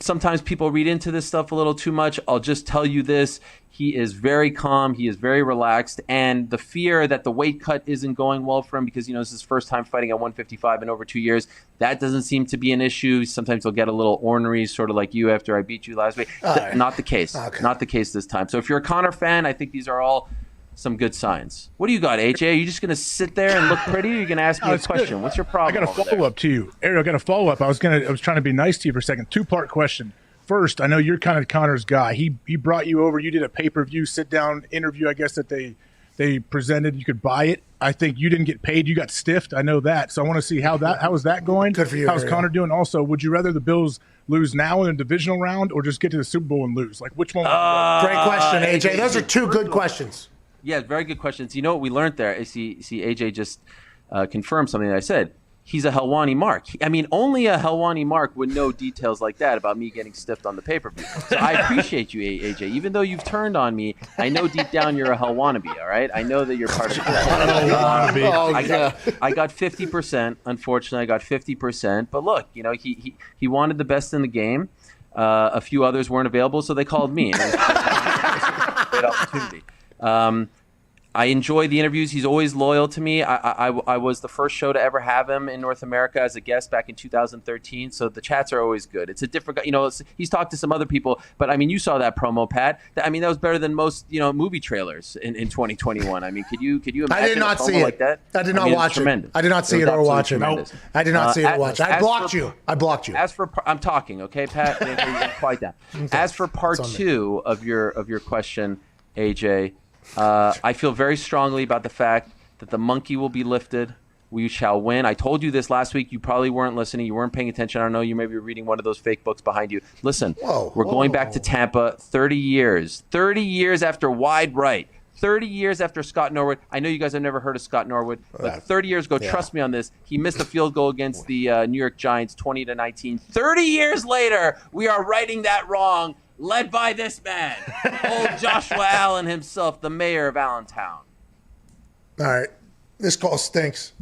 Sometimes people read into this stuff a little too much. I'll just tell you this. He is very calm. He is very relaxed. And the fear that the weight cut isn't going well for him because, this is his first time fighting at 155 in over 2 years, that doesn't seem to be an issue. Sometimes he'll get a little ornery, sort of like you after I beat you last week. Right. Not the case. Okay. Not the case this time. So if you're a Conor fan, I think these are all some good signs. What do you got, AJ? Are you just going to sit there and look pretty, or are you going to ask me a question? Good. What's your problem? I got a follow-up to you. Ariel, I got a follow-up. I was trying to be nice to you for a second. 2-part question. First, I know you're kind of Conor's guy. He brought you over. You did a pay-per-view sit-down interview, I guess, that they presented. You could buy it. I think you didn't get paid. You got stiffed. I know that. So I want to see how is that going? Good for you. How's Conor doing? Also, would you rather the Bills lose now in the divisional round or just get to the Super Bowl and lose? Like, which one? Great question, AJ. Those are 2 good questions. Yeah, very good questions. You know what we learned there? See, AJ just confirmed something that I said. he's a Helwani Mark. I mean, only a Helwani Mark would know details like that about me getting stiffed on the pay-per-view. So I appreciate you, AJ. Even though you've turned on me, I know deep down you're a Helwanabe, all right? I know that you're part of I got 50%. Unfortunately, I got 50%. But look, you know, he wanted the best in the game. A few others weren't available, so they called me. And it was a great opportunity. I enjoy the interviews. He's always loyal to me. I was the first show to ever have him in North America as a guest back in 2013. So the chats are always good. It's a different guy. You know, he's talked to some other people, but I mean, you saw that promo, Pat. I mean, that was better than most, you know, movie trailers in 2021. I mean, could you imagine I did not a promo see it. like that? I did not watch it. Tremendous. I did not see it or watch it. Nope. I did not see it or watch it. I blocked you. I blocked you. As for I'm talking, okay, Pat. Quiet down. Okay. As for part two of your question, AJ. I feel very strongly about the fact that the monkey will be lifted. We shall win. I told you this last week. You probably weren't listening. You weren't paying attention. I don't know. You may be reading one of those fake books behind you. Listen, we're going back to Tampa 30 years. 30 years after Wide Right. 30 years after Scott Norwood. I know you guys have never heard of Scott Norwood, but 30 years ago, trust me on this, he missed a field goal against the New York Giants 20-19. 30 years later, we are righting that wrong. Led by this man, old Joshua Allen himself, the mayor of Allentown. All right. This call stinks.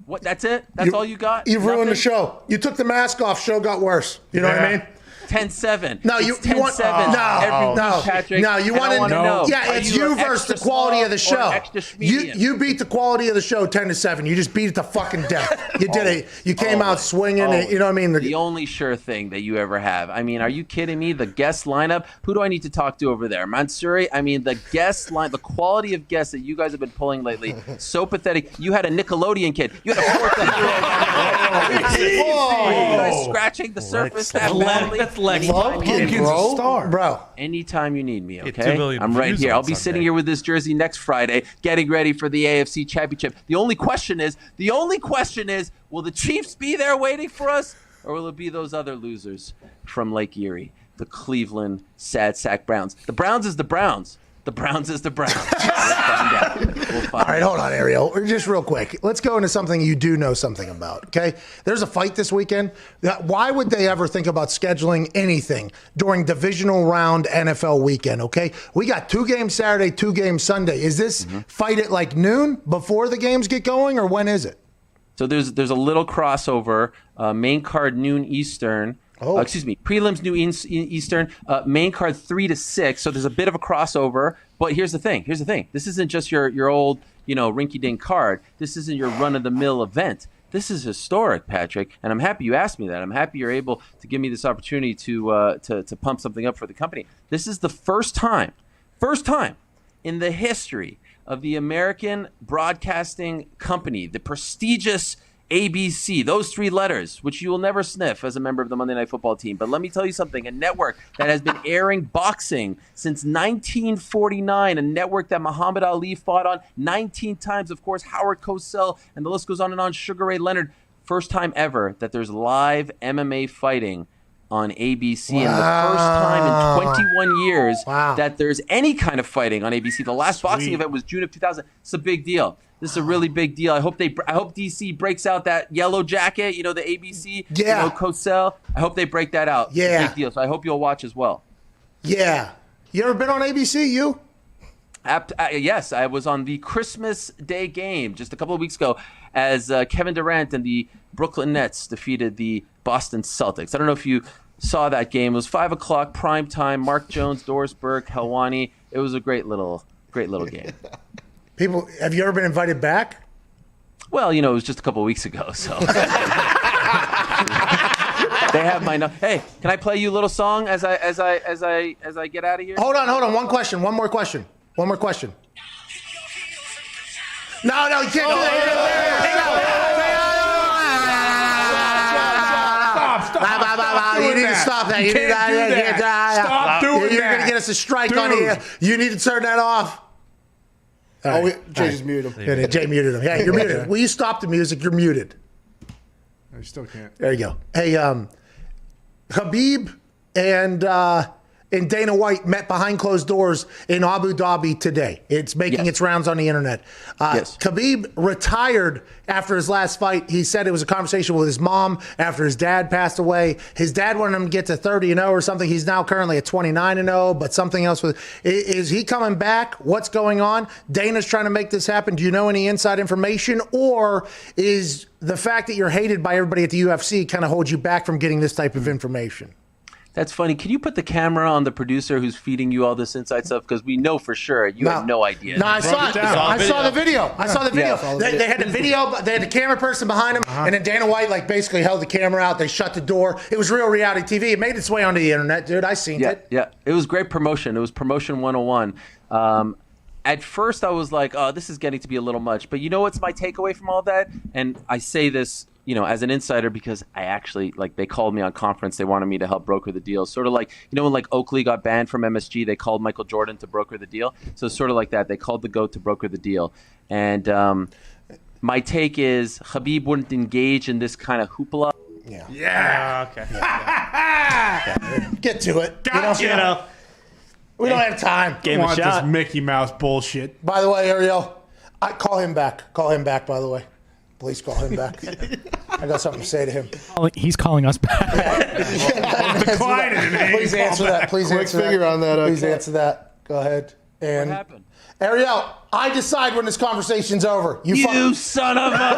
What? That's it? That's all you got? You've ruined the Nothing? show. You took the mask off. Show got worse. You know what I mean? 10-7. No, you want every week, Patrick. No, you want to know. Yeah, it's you versus the quality of the show. You beat the quality of the show 10-7. You just beat it to fucking death. You did it. You came out swinging. You know what I mean? The only sure thing that you ever have. I mean, are you kidding me? The guest lineup. Who do I need to talk to over there? Mansuri. I mean, the guest line, the quality of guests that you guys have been pulling lately, so pathetic. You had a Nickelodeon kid. You had a fourth year old. You guys scratching the surface that badly. Bro. Anytime you need me, 2 okay? million I'm right views here. on I'll be sitting here with this jersey next Friday, getting ready for the AFC Championship. The only question is, will the Chiefs be there waiting for us, or will it be those other losers from Lake Erie, the Cleveland Sad Sack Browns? The Browns is the Browns. The Browns is the Browns. All right, hold on, Ariel. Just real quick. Let's go into something you do know something about, okay? There's a fight this weekend. Why would they ever think about scheduling anything during divisional round NFL weekend, okay? We got 2 games Saturday, 2 games Sunday. Is this fight at like noon before the games get going, or when is it? So there's a little crossover. Main card noon Eastern. Prelims noon Eastern. Main card 3 to 6. So there's a bit of a crossover. But here's the thing. This isn't just your old, rinky-dink card. This isn't your run-of-the-mill event. This is historic, Patrick, and I'm happy you asked me that. I'm happy you're able to give me this opportunity to pump something up for the company. This is the first time in the history of the American Broadcasting Company, the prestigious ABC, those 3 letters, which you will never sniff as a member of the Monday Night Football team. But let me tell you something, a network that has been airing boxing since 1949, a network that Muhammad Ali fought on 19 times, of course, Howard Cosell, and the list goes on and on, Sugar Ray Leonard. First time ever that there's live MMA fighting on ABC, and the first time in 21 years that there's any kind of fighting on ABC. The last boxing event was June of 2000. It's a big deal. This is a really big deal. I hope DC breaks out that yellow jacket, the ABC, Cosell. I hope they break that out. Yeah. It's a big deal. So I hope you'll watch as well. Yeah. You ever been on ABC, you? Yes, I was on the Christmas Day game just a couple of weeks ago as Kevin Durant and the Brooklyn Nets defeated the Boston Celtics. I don't know if you saw that game. It was 5 o'clock prime time. Mark Jones, Doris Burke, Helwani. It was a great little game. People, have you ever been invited back? Well, it was just a couple of weeks ago, so. They have my number. Hey, can I play you a little song as I get out of here? Hold on. One more question. No, you can't do that. Stop. You need to stop that. Stop doing that. You're going to get us a strike on here. You need to turn that off. Jay just muted him. Jay muted him. Yeah, you're muted. Will you stop the music? You're muted. I still can't. There you go. Hey, Habib and and Dana White met behind closed doors in Abu Dhabi today. It's making its rounds on the internet. Khabib retired after his last fight. He said it was a conversation with his mom after his dad passed away. His dad wanted him to get to 30-0 or something. He's now currently at 29-0, but something else. Is he coming back? What's going on? Dana's trying to make this happen. Do you know any inside information? Or is the fact that you're hated by everybody at the UFC kind of hold you back from getting this type of information? That's funny. Can you put the camera on the producer who's feeding you all this inside stuff? Because we know for sure you have no idea. No, I saw it. I saw the video. I saw the video. Yeah. They had the video. They had the camera person behind him, and then Dana White basically held the camera out. They shut the door. It was real reality TV. It made its way onto the internet, dude. I seen it. Yeah, it was great promotion. It was promotion 101. At first, I was like, "Oh, this is getting to be a little much." But you know what's my takeaway from all that? And I say this, as an insider, because I actually, they called me on conference. They wanted me to help broker the deal. Sort of like, when Oakley got banned from MSG, they called Michael Jordan to broker the deal. So sort of like that. They called the GOAT to broker the deal. And my take is Khabib wouldn't engage in this kind of hoopla. Yeah. Okay. Get to it. Gotcha. We don't have time. Give him a shot. This Mickey Mouse bullshit. By the way, Ariel, I call him back. Call him back, by the way. Please call him back. I got something to say to him. He's calling us back. Please answer that. Please Quick answer figure that. on that. Please Okay. answer that. Go ahead. And What happened? Ariel, I decide when this conversation's over. You son of a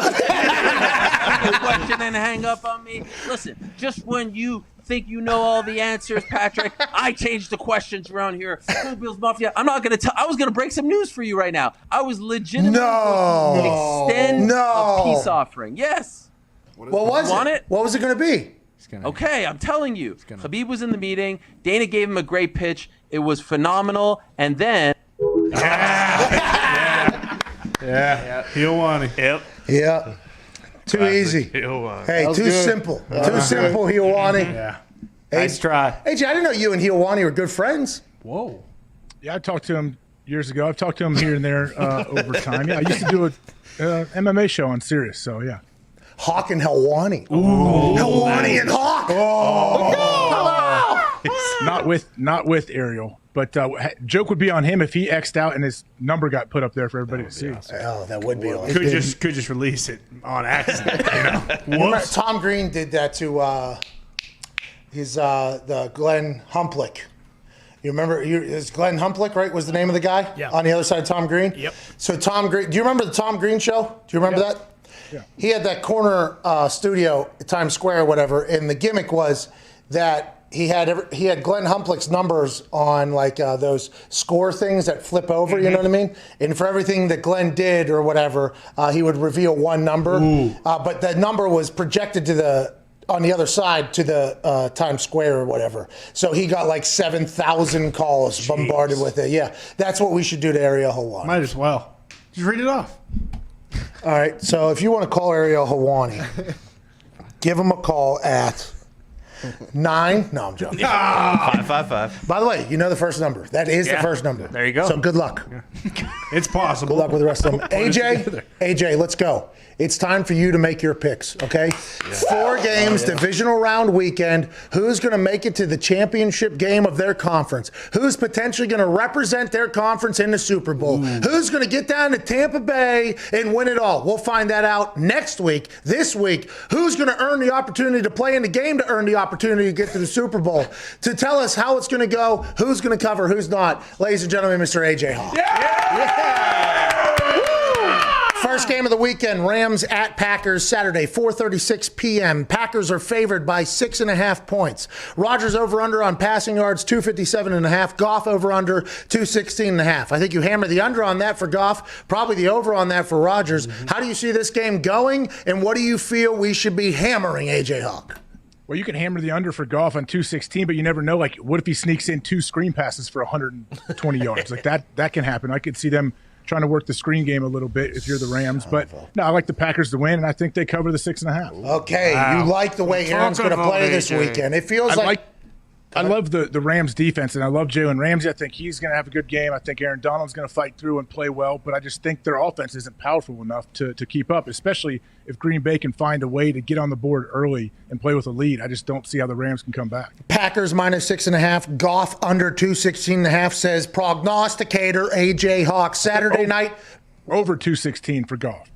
question and hang up on me. Listen, just when you think you know all the answers, Patrick, I changed the questions around here. Bill's Mafia. I'm not going to tell. I was going to break some news for you right now. I was legitimately going to extend a peace offering. Yes. What was Want it? What was it going to be? Okay, I'm telling you. Khabib was in the meeting. Dana gave him a great pitch. It was phenomenal. And then... Yeah. Helwani. Yep. Yeah. Too easy. Hey, too simple. Too simple, Helwani. Yeah. Nice try. AJ, I didn't know you and Helwani were good friends. Whoa. Yeah, I talked to him years ago. I've talked to him here and there over time. Yeah, I used to do a MMA show on Sirius, so yeah. Hawk and Helwani. Ooh. Helwani and Hawk. Not with Ariel, but joke would be on him if he X'd out and his number got put up there for everybody to see. Oh, that would be awesome. Could just release it on accident. Remember, Tom Green did that to the Glenn Humplick. You remember? Is Glenn Humplick, right? Was the name of the guy? Yeah. On the other side of Tom Green. Yep. So Tom Green. Do you remember the Tom Green show? Do you remember that? Yeah. He had that corner studio at Times Square or whatever, and the gimmick was that he had Glenn Humplick's numbers on those score things that flip over. You know what I mean? And for everything that Glenn did or whatever, he would reveal one number. But the number was projected on the other side to the Times Square or whatever. So he got 7,000 calls bombarded with it. Yeah, that's what we should do to Ariel Helwani. Might as well. Just read it off. All right, so if you want to call Ariel Helwani, give him a call at 9. No, I'm joking. 555. By the way, you know the first number. That is the first number. There you go. So good luck. It's possible. Good luck with the rest of them. AJ, let's go. It's time for you to make your picks, okay? 4 games, divisional round weekend. Who's going to make it to the championship game of their conference? Who's potentially going to represent their conference in the Super Bowl? Who's going to get down to Tampa Bay and win it all? We'll find that out next week. This week, who's going to earn the opportunity to play in the game to earn the opportunity to get to the Super Bowl? To tell us how it's going to go, who's going to cover, who's not. Ladies and gentlemen, Mr. AJ Hawk. First game of the weekend, Rams at Packers, Saturday, 4:36 p.m. Packers are favored by 6.5 points. Rodgers over-under on passing yards, 257.5. Goff over-under, 216.5. I think you hammer the under on that for Goff, probably the over on that for Rodgers. How do you see this game going, and what do you feel we should be hammering, AJ Hawk? Well, you can hammer the under for Goff on 216, but you never know. What if he sneaks in 2 screen passes for 120 yards? That can happen. I could see them trying to work the screen game a little bit if you're the Rams. But no, I like the Packers to win, and I think they cover the 6.5. Okay, you like the way Aaron's going to play this weekend. It feels I love the Rams defense, and I love Jalen Ramsey. I think he's going to have a good game. I think Aaron Donald's going to fight through and play well, but I just think their offense isn't powerful enough to keep up, especially if Green Bay can find a way to get on the board early and play with a lead. I just don't see how the Rams can come back. Packers -6.5. Goff under 216.5 says prognosticator A.J. Hawk. Saturday night. Over 216 for Goff.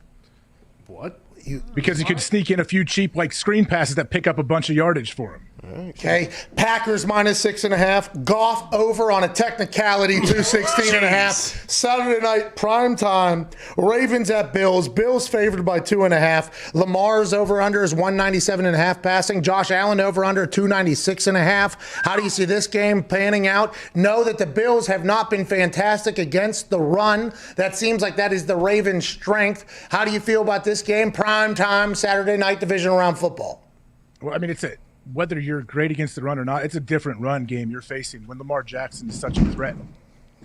What? Because he could sneak in a few cheap screen passes that pick up a bunch of yardage for him. Okay, Packers -6.5. Goff over on a technicality 216.5. Saturday night prime time. Ravens at Bills. Bills favored by 2.5. Lamar's over under is 197.5 passing. Josh Allen over under 296.5. How do you see this game panning out? Know that the Bills have not been fantastic against the run. That seems like that is the Ravens' strength. How do you feel about this game? Prime time Saturday night divisional round football. Well, I mean, whether you're great against the run or not, it's a different run game you're facing when Lamar Jackson is such a threat.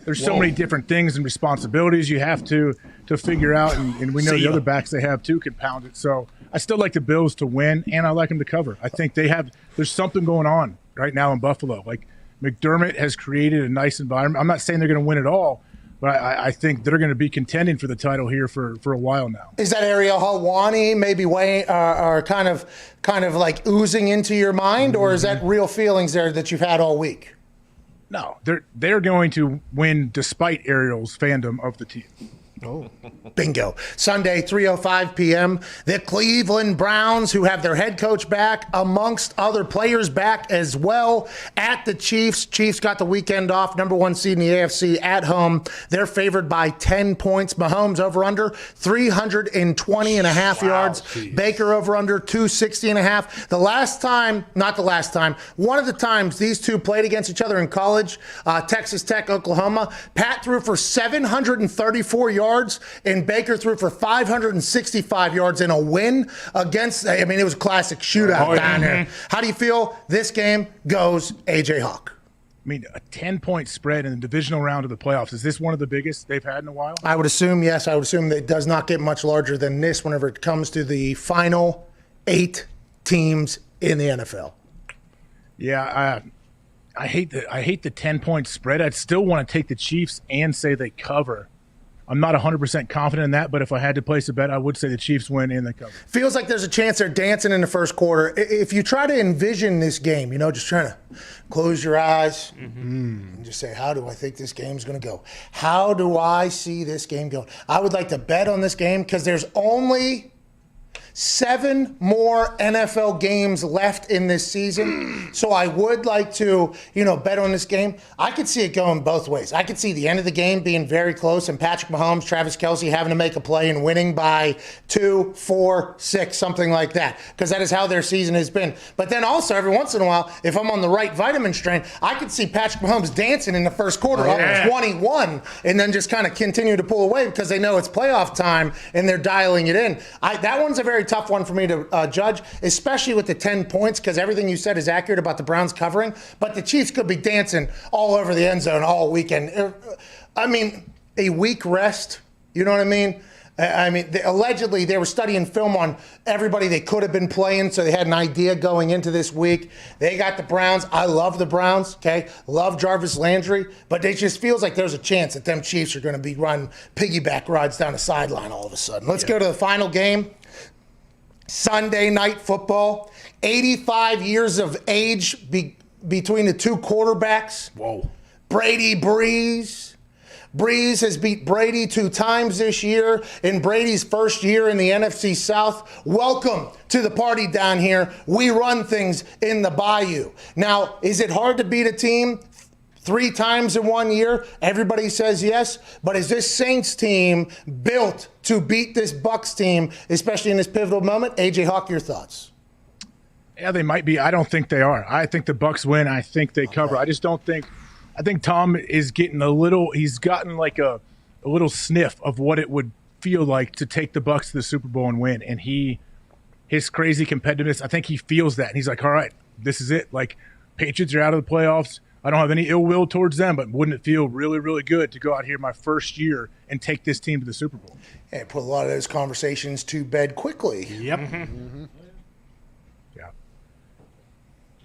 There's so many different things and responsibilities you have to figure out, and we know the other backs they have too can pound it. So I still like the Bills to win, and I like them to cover. I think there's something going on right now in Buffalo. Like McDermott has created a nice environment. I'm not saying they're going to win it all, but I think they're going to be contending for the title here for a while now. Is that Ariel Helwani maybe are kind of like oozing into your mind, or is that real feelings there that you've had all week? No, they're going to win despite Ariel's fandom of the team. Oh, bingo. Sunday, 3:05 p.m. The Cleveland Browns, who have their head coach back, amongst other players back as well, at the Chiefs. Chiefs got the weekend off, number 1 seed in the AFC at home. They're favored by 10 points. Mahomes over under 320.5 yards. Geez. Baker over under 260.5. One of the times these two played against each other in college, Texas Tech, Oklahoma, Pat threw for 734 yards. And Baker threw for 565 yards in a win against, it was a classic shootout down here. How do you feel this game goes, A.J. Hawk? I mean, a 10-point spread in the divisional round of the playoffs. Is this one of the biggest they've had in a while? I would assume, yes. I would assume that it does not get much larger than this whenever it comes to the final 8 teams in the NFL. Yeah, I hate the 10-point spread. I'd still want to take the Chiefs and say they cover. I'm not 100% confident in that, but if I had to place a bet, I would say the Chiefs win and they cover. Feels like there's a chance they're dancing in the first quarter. If you try to envision this game, just trying to close your eyes and just say, how do I think this game's going to go? How do I see this game going? I would like to bet on this game because there's only 7 more NFL games left in this season. So I would like to, bet on this game. I could see it going both ways. I could see the end of the game being very close and Patrick Mahomes, Travis Kelce having to make a play and winning by 2, 4, 6, something like that. Because that is how their season has been. But then also every once in a while, if I'm on the right vitamin strain, I could see Patrick Mahomes dancing in the first quarter up 21 and then just kind of continue to pull away because they know it's playoff time and they're dialing it in. That one's a very tough one for me to judge, especially with the 10 points, because everything you said is accurate about the Browns covering, but the Chiefs could be dancing all over the end zone all weekend. A week rest, you know what I mean? Allegedly, they were studying film on everybody they could have been playing, so they had an idea going into this week. They got the Browns. I love the Browns, okay? Love Jarvis Landry, but it just feels like there's a chance that them Chiefs are going to be running piggyback rides down the sideline all of a sudden. Let's go to the final game. Sunday night football. 85 years of age between the two quarterbacks. Whoa. Brady, Breeze. Breeze has beat Brady 2 times this year in Brady's first year in the NFC South. Welcome to the party down here. We run things in the Bayou. Now, is it hard to beat a team 3 times in 1 year? Everybody says yes. But is this Saints team built to beat this Bucs team, especially in this pivotal moment? A.J. Hawk, your thoughts? Yeah, they might be. I don't think they are. I think the Bucs win. I think they cover. I just don't think – I think Tom is getting he's gotten like a little sniff of what it would feel like to take the Bucs to the Super Bowl and win. And his crazy competitiveness, I think he feels that. And he's like, all right, this is it. Like, Patriots are out of the playoffs. I don't have any ill will towards them, but wouldn't it feel really, really good to go out here my first year and take this team to the Super Bowl? And put a lot of those conversations to bed quickly. Yep. Mm-hmm. Yeah.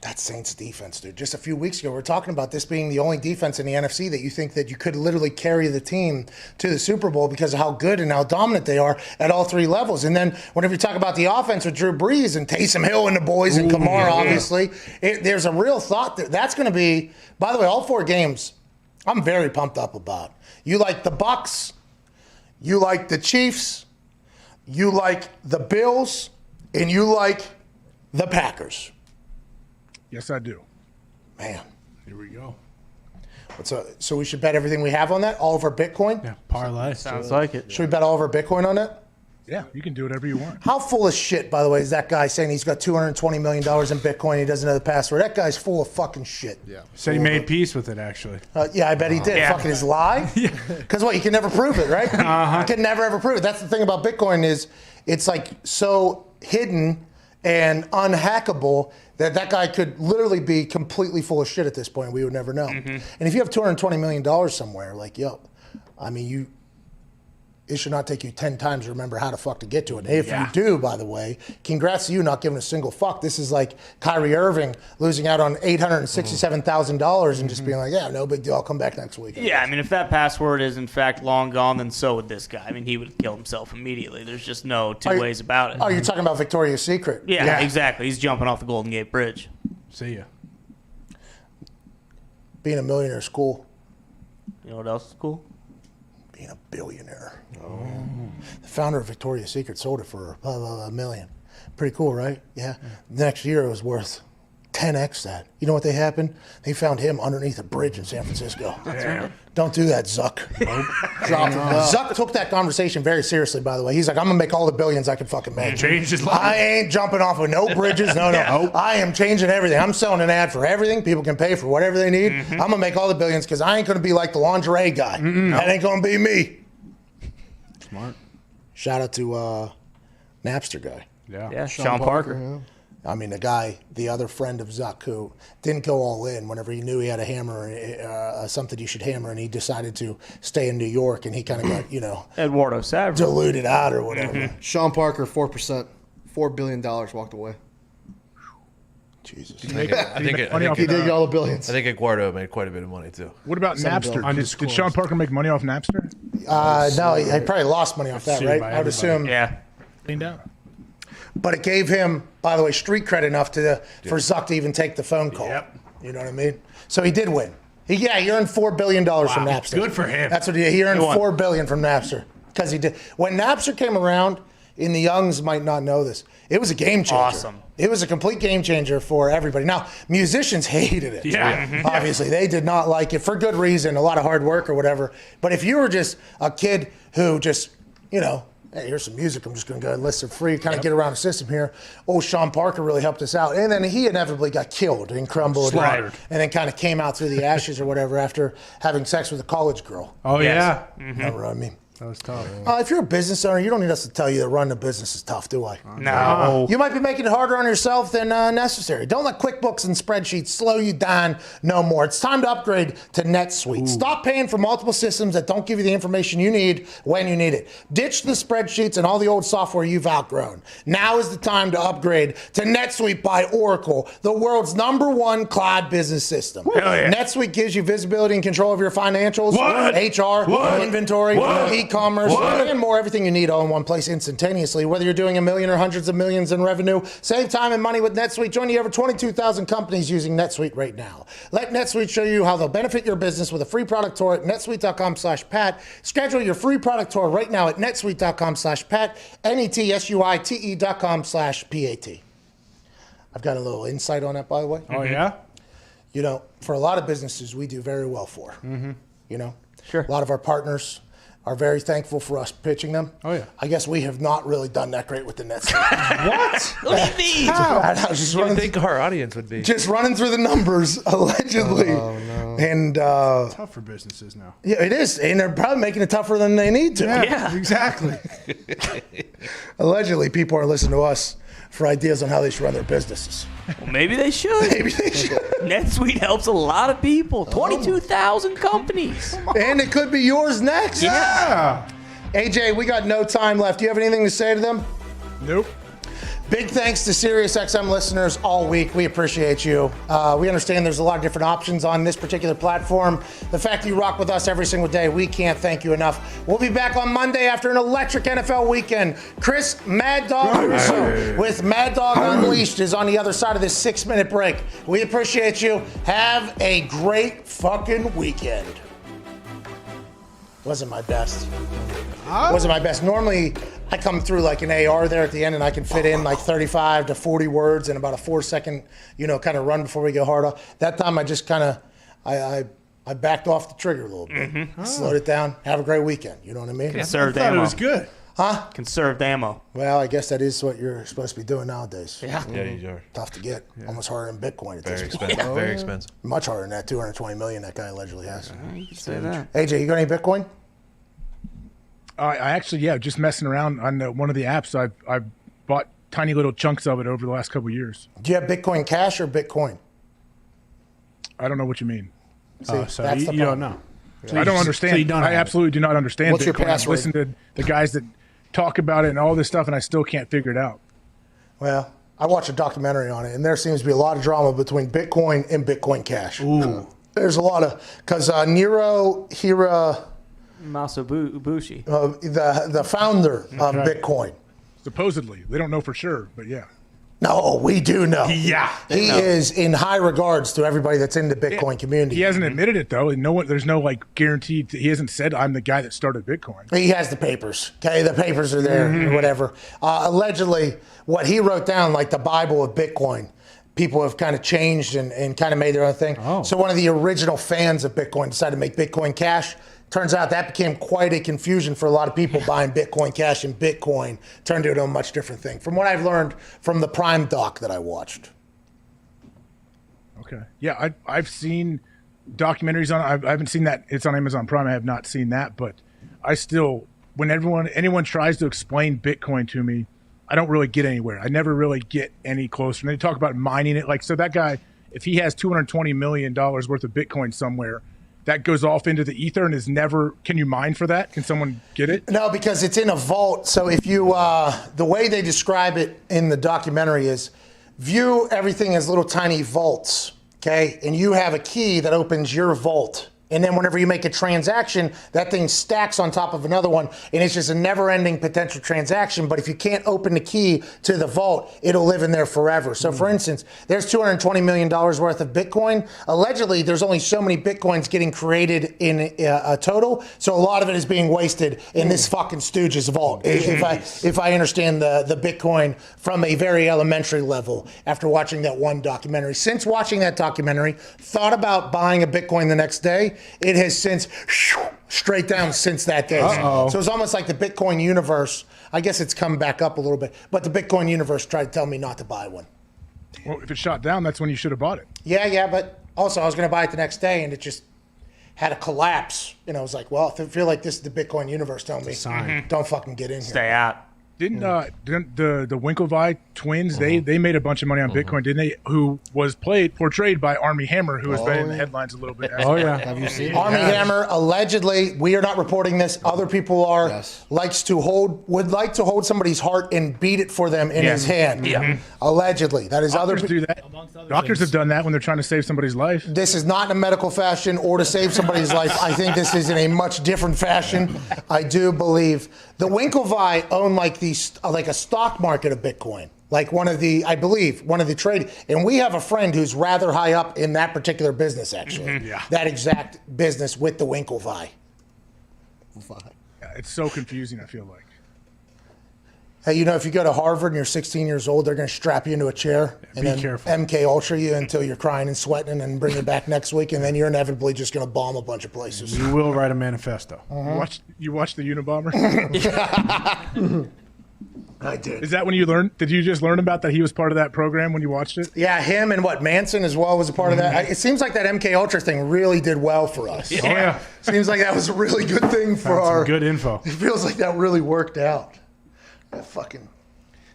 That Saints defense, dude. Just a few weeks ago, we were talking about this being the only defense in the NFC that you think that you could literally carry the team to the Super Bowl because of how good and how dominant they are at all three levels. And then whenever you talk about the offense with Drew Brees and Taysom Hill and the boys and Kamara, obviously, there's a real thought that that's going to be, by the way, all 4 games, I'm very pumped up about. You like the Bucs, you like the Chiefs, you like the Bills, and you like the Packers. Yes, I do. Man. Here we go. So we should bet everything we have on that? All of our Bitcoin? Yeah, parlay. Sounds like it. Should we bet all of our Bitcoin on that? Yeah, you can do whatever you want. How full of shit, by the way, is that guy saying he's got $220 million in Bitcoin, he doesn't know the password? That guy's full of fucking shit. Yeah. Said he made peace with it, actually. Yeah, I bet he did. Fucking his lie? Because what, you can never prove it, right? You can never ever prove it. That's the thing about Bitcoin is it's like so hidden and unhackable that guy could literally be completely full of shit at this point. We would never know. And if you have $220 million somewhere, like, yo, I mean, it should not take you 10 times to remember how the fuck to get to it. And if you do, by the way, congrats to you not giving a single fuck. This is like Kyrie Irving losing out on $867,000 and just being like, yeah, no big deal. I'll come back next week. Yeah, I mean, if that password is in fact long gone, then so would this guy. I mean, he would kill himself immediately. There's just no two ways about it. Oh, you're talking about Victoria's Secret. Yeah, exactly. He's jumping off the Golden Gate Bridge. See ya. Being a millionaire is cool. You know what else is cool? Being a billionaire. The founder of Victoria's Secret sold it for $1 million. Pretty cool, right? Yeah. Next year it was worth 10x that. You know what they happened? They found him underneath a bridge in San Francisco. Don't do that, Zuck. Zuck took that conversation very seriously, by the way. He's like, I'm going to make all the billions I can fucking make. Changed his life. I ain't jumping off of no bridges. No. I am changing everything. I'm selling an ad for everything. People can pay for whatever they need. I'm going to make all the billions because I ain't going to be like the lingerie guy. That ain't going to be me. Smart. Shout out to Napster guy. Yeah, Sean Parker. I mean, the other friend of Zuck who didn't go all in whenever he knew he had a hammer, something you should hammer, and he decided to stay in New York, and he kind of got, Eduardo Savage diluted out or whatever. Sean Parker, 4%, $4 billion walked away. Jesus. He did get all the billions. I think Eduardo made quite a bit of money too. What about Napster? Did Sean Parker make money off Napster? No, he probably lost money off that, right? I would assume. Yeah. Cleaned out. But it gave him, by the way, street cred enough for Zuck to even take the phone call. Yep. You know what I mean? So he did win. He earned $4 billion from Napster. Good for him. That's what he earned. $4 billion from Napster because he did. When Napster came around, and the youngs might not know this, it was a game changer. Awesome. It was a complete game changer for everybody. Now, musicians hated it. Yeah. Obviously, they did not like it for good reason, a lot of hard work or whatever. But if you were just a kid who just, hey, here's some music, I'm just going to go and listen free, kind of get around the system here. Old Sean Parker really helped us out. And then he inevitably got killed and crumbled and then kind of came out through the ashes or whatever after having sex with a college girl. Oh, yeah. Remember what I mean? That was tough. If you're a business owner, you don't need us to tell you that running a business is tough, do I? No. You might be making it harder on yourself than necessary. Don't let QuickBooks and spreadsheets slow you down no more. It's time to upgrade to NetSuite. Stop paying for multiple systems that don't give you the information you need when you need it. Ditch the spreadsheets and all the old software you've outgrown. Now is the time to upgrade to NetSuite by Oracle, the world's #1 cloud business system. NetSuite gives you visibility and control of your financials, HR, inventory, e-commerce, and more. Everything you need all in one place instantaneously. Whether you're doing $1 million or hundreds of millions in revenue, save time and money with NetSuite. Join the over 22,000 companies using NetSuite right now. Let NetSuite show you how they'll benefit your business with a free product tour at netsuite.com/Pat. Schedule your free product tour right now at netsuite.com/Pat, netsuite.com/PAT. I've got a little insight on that, by the way. Oh, yeah? For a lot of businesses, we do very well for. Sure. A lot of our partners are very thankful for us pitching them. Oh, yeah. I guess we have not really done that great with the NetSuite. What? Look at me. I think our audience would be. Just running through the numbers, allegedly. Oh, no. And tough for businesses now. Yeah, it is. And they're probably making it tougher than they need to. Yeah. Exactly. Allegedly, people are listening to us for ideas on how they should run their businesses. Well, maybe they should. NetSuite helps a lot of people. 22,000 companies. And it could be yours next. Yeah. AJ, we got no time left. Do you have anything to say to them? Nope. Big thanks to SiriusXM listeners all week. We appreciate you. We understand there's a lot of different options on this particular platform. The fact that you rock with us every single day, we can't thank you enough. We'll be back on Monday after an electric NFL weekend. Chris Mad Dog Russo with Mad Dog Unleashed is on the other side of this 6-minute break. We appreciate you. Have a great fucking weekend. Wasn't my best. Wasn't my best. Normally, I come through like an AR there at the end, and I can fit in like 35 to 40 words in about a 4-second, kind of run before we go hard. That time, I just kind of, I backed off the trigger a little bit. Slowed it down. Have a great weekend. You know what I mean? Conserved I thought ammo. it was good. Huh? Conserved ammo. Well, I guess that is what you're supposed to be doing nowadays. Yeah. Yeah, you are. Tough to get. Almost harder than Bitcoin at Very this expensive. point. Very expensive. Much harder than that 220 million that guy allegedly has. You can say that. AJ, you got any Bitcoin? I actually, just messing around on one of the apps. I've bought tiny little chunks of it over the last couple of years. Do you have Bitcoin Cash or Bitcoin? I don't know what you mean. See, So that's you, the you don't problem. know. I don't understand. So you don't I have absolutely do not understand What's your Bitcoin. I've password? listened to the guys that talk about it and all this stuff, and I still can't figure it out. Well, I watched a documentary on it, and there seems to be a lot of drama between Bitcoin and Bitcoin Cash. Ooh. There's a lot of, because Nero Hira, Masabushi. the founder of Bitcoin. Supposedly. They don't know for sure, but yeah. No, we do know. Yeah. He is in high regards to everybody that's in the Bitcoin community. He hasn't admitted it, though. And there's no guarantee. He hasn't said, I'm the guy that started Bitcoin. He has the papers. Okay, the papers are there or whatever. Allegedly, what he wrote down, like the Bible of Bitcoin, people have kind of changed and kind of made their own thing. Oh. So one of the original fans of Bitcoin decided to make Bitcoin Cash. Turns out that became quite a confusion for a lot of people buying Bitcoin Cash, and Bitcoin turned into a much different thing. From what I've learned from the Prime doc that I watched. Okay. Yeah, I've seen documentaries on it. I haven't seen that. It's on Amazon Prime. I have not seen that, but I still, when anyone tries to explain Bitcoin to me, I don't really get anywhere. I never really get any closer. And they talk about mining it. So that guy, if he has $220 million worth of Bitcoin somewhere, that goes off into the ether and is never, can you mine for that? Can someone get it? No, because it's in a vault. So if you, the way they describe it in the documentary is view everything as little tiny vaults, okay? And you have a key that opens your vault. And then whenever you make a transaction, that thing stacks on top of another one, and it's just a never-ending potential transaction. But if you can't open the key to the vault, it'll live in there forever. So, for instance, there's $220 million worth of Bitcoin. Allegedly, there's only so many Bitcoins getting created in a total, so a lot of it is being wasted in this fucking stooge's vault. If I understand the Bitcoin from a very elementary level after watching that one documentary. Since watching that documentary, thought about buying a Bitcoin the next day. It has since straight down since that day. So it's almost like the Bitcoin universe. I guess it's come back up a little bit, but the Bitcoin universe tried to tell me not to buy one. Well, if it shot down, that's when you should have bought it. Yeah, but also I was going to buy it the next day, and it just had a collapse. And I was like, well, I feel like this is the Bitcoin universe telling me, don't fucking get in here. Stay out. Didn't the Winklevi twins, they made a bunch of money on Bitcoin, didn't they? Who was portrayed by Armie Hammer, who has been in the headlines a little bit. Have you seen Armie Hammer, allegedly, we are not reporting this, other people are, would like to hold somebody's heart and beat it for them in his hand. Yeah. Allegedly. That is Doctors do that. Doctors have done that when they're trying to save somebody's life. This is not in a medical fashion or to save somebody's life. I think this is in a much different fashion. I do believe the Winklevi own like a stock market of Bitcoin, like I believe one of the trade. And we have a friend who's rather high up in that particular business, actually. That exact business with the Winklevi. Yeah, it's so confusing, I feel like. Hey, if you go to Harvard and you're 16 years old, they're going to strap you into a chair and then MK Ultra you until you're crying and sweating, and then bring you back next week, and then you're inevitably just going to bomb a bunch of places. You will write a manifesto. You watched the Unabomber? I did. Is that when you learned? Did you just learn about that he was part of that program when you watched it? Yeah, him and Manson as well was a part of that. It seems like that MK Ultra thing really did well for us. Yeah. Seems like that was a really good thing for our good info. It feels like that really worked out. That fucking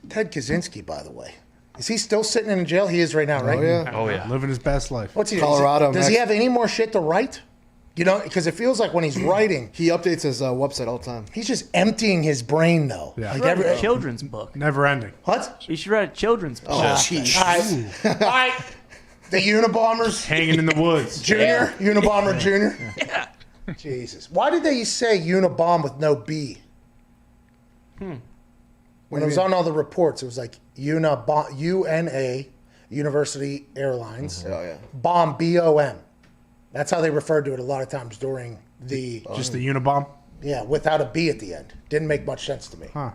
Ted Kaczynski, by the way. Is he still sitting in jail? He is right now, right? Oh yeah. Living his best life. What's he? Colorado. Does he have any more shit to write? You know, because it feels like when he's writing, he updates his website all the time. He's just emptying his brain, though. Yeah. He wrote a children's book. Never ending. What? You should write a children's book. Oh, jeez. All right. The Unabombers. Hanging in the woods. Junior? Unabomber Junior? Yeah. Jesus. Why did they say Unabomb with no B? When it was on all the reports, it was like UNA, University Airlines. Oh, yeah. Bomb, B-O-M. That's how they referred to it a lot of times during the... Just the Unabomb? Yeah, without a B at the end. Didn't make much sense to me. Huh.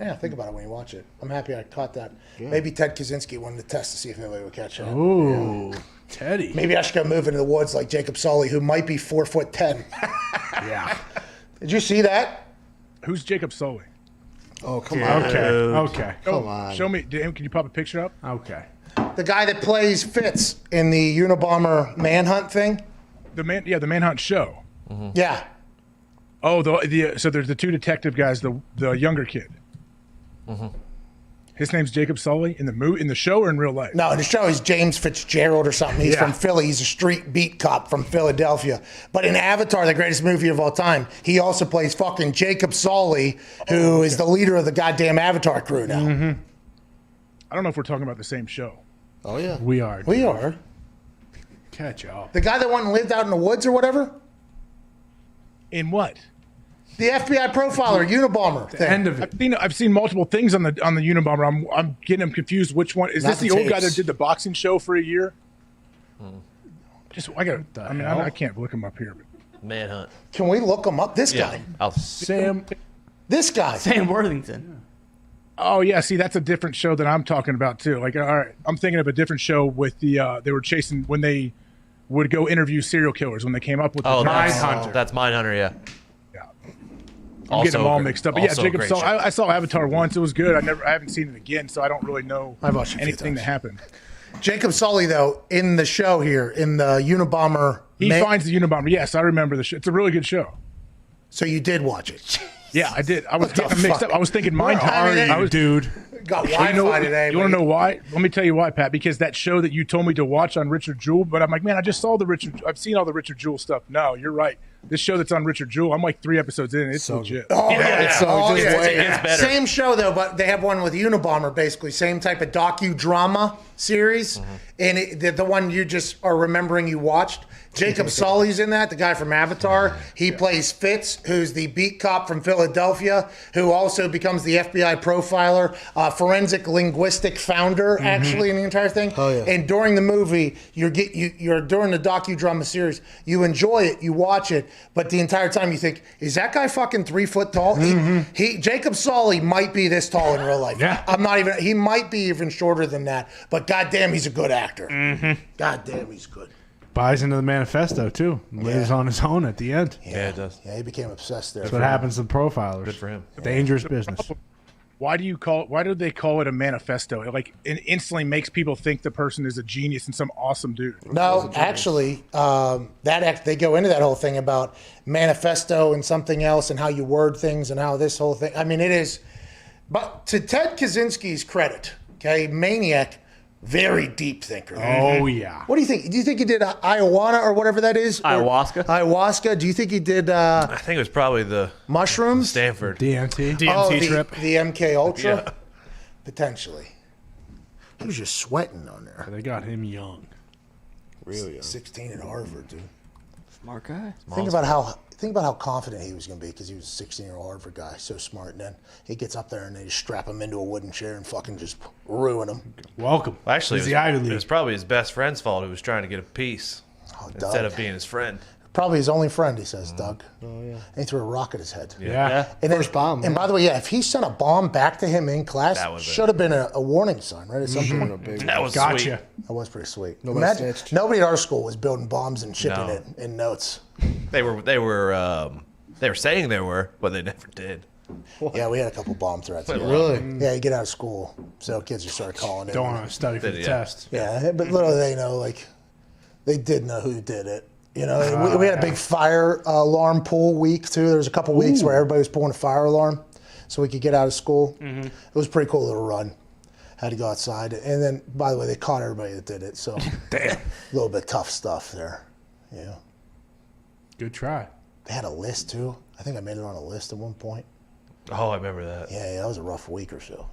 Yeah, think about it when you watch it. I'm happy I caught that. Yeah. Maybe Ted Kaczynski wanted to test to see if anybody would catch that. Ooh, Teddy. Maybe I should go move into the woods like Jacob Sully, who might be 4'10". Yeah. Did you see that? Who's Jacob Sully? Oh, come on. Okay. Come on. Show me. Can you pop a picture up? Okay. The guy that plays Fitz in the Unabomber manhunt thing? The manhunt show. Yeah. Oh, so there's the two detective guys, the younger kid. His name's Jacob Sully in the show or in real life? No, in the show he's James Fitzgerald or something. He's from Philly. He's a street beat cop from Philadelphia. But in Avatar, the greatest movie of all time, he also plays fucking Jacob Sully, who is the leader of the goddamn Avatar crew now. I don't know if we're talking about the same show. Oh, yeah. We are. We are. Catch up. The guy that went and lived out in the woods or whatever? In what? The FBI profiler, Unabomber thing. End of it. I've seen multiple things on the Unabomber. I'm getting them confused. Which one is Not this? The the old guy tapes. that did the boxing show for a year? I can't look him up here. Manhunt. Can we look him up? This guy. Sam. This guy. Sam Worthington. Oh yeah, see that's a different show that I'm talking about too. Like, all right, I'm thinking of a different show with the they were chasing when they would go interview serial killers when they came up with the Mindhunter. That's Mindhunter, yeah. I'm getting them all mixed up. But yeah, also a Jacob great Sully. show. I saw Avatar once. It was good. I haven't seen it again, so I don't really know I've watched it a few anything times. that happened. Jacob Sully, though, in the show here, in the Unabomber. He finds the Unabomber. Yes, I remember the show. It's a really good show. So you did watch it. Yeah, I did. I was What the getting them mixed fuck? up. I was thinking Where Mindhunter. are you, dude? Got You Wi-Fi know, today. you want to buddy. know why? Let me tell you why, Pat. Because that show that you told me to watch on Richard Jewell, but I'm like, man, I just saw I've seen all the Richard Jewell stuff. No, you're right. This show that's on Richard Jewell, I'm like 3 episodes in. It's legit. Oh, It's so just way- It's better. Same show though, but they have one with Unabomber, basically same type of docudrama series, and the one you just are remembering you watched. Jacob Sully's in that, the guy from Avatar. He plays Fitz, who's the beat cop from Philadelphia, who also becomes the FBI profiler, forensic linguistic founder, actually, in the entire thing. Oh, yeah. And during the movie, you're during the docudrama series, you enjoy it, you watch it, but the entire time you think, is that guy fucking 3 foot tall? Jacob Sully might be this tall in real life. Yeah. He might be even shorter than that, but goddamn, he's a good actor. Goddamn, he's good. Buys into the manifesto, too. Lives on his own at the end. Yeah, it does. Yeah, he became obsessed there. That's what happens to profilers. Good for him. Dangerous business. Why do they call it a manifesto? Like, it instantly makes people think the person is a genius and some awesome dude. No, actually, they go into that whole thing about manifesto and something else and how you word things and how this whole thing. I mean, it is. But to Ted Kaczynski's credit, okay, maniac, very deep thinker. Oh, yeah. What do you think? Do you think he did ayahuasca or whatever that is? Ayahuasca? Ayahuasca. Do you think he did I think it was probably the mushrooms? Stanford. DMT. The MK Ultra? Yeah. Potentially. He was just sweating on there. They got him young. Really? 16 at Harvard, dude. Smart guy. Think about how confident he was going to be because he was a 16-year-old Harvard guy, so smart. And then he gets up there and they just strap him into a wooden chair and fucking just ruin him. Welcome. Well, actually, He's it the Ivy was League. probably his best friend's fault who was trying to get a piece instead of being his friend. Probably his only friend, he says, Doug. Oh, yeah. And he threw a rock at his head. Yeah. And then, First bomb. And by the way, if he sent a bomb back to him in class, That was should have been a warning sign, right? At some point. That was Gotcha. sweet. That was pretty sweet. Nobody snitched. Nobody at our school was building bombs and shipping No. it in notes. They were saying they were, but they never did. Yeah, we had a couple bomb threats. Really? Yeah, you get out of school, so kids just started calling in. Don't want to study for the Yeah. test. Yeah, but little do they know, like, they did know who did it. You know, we had a big fire alarm pull week, too. There was a couple weeks where everybody was pulling a fire alarm so we could get out of school. It was a pretty cool little run. Had to go outside. And then, by the way, they caught everybody that did it, so a little bit tough stuff there. Yeah. Good try. They had a list too. I think I made it on a list at one point. Oh, I remember that. Yeah, that was a rough week or so.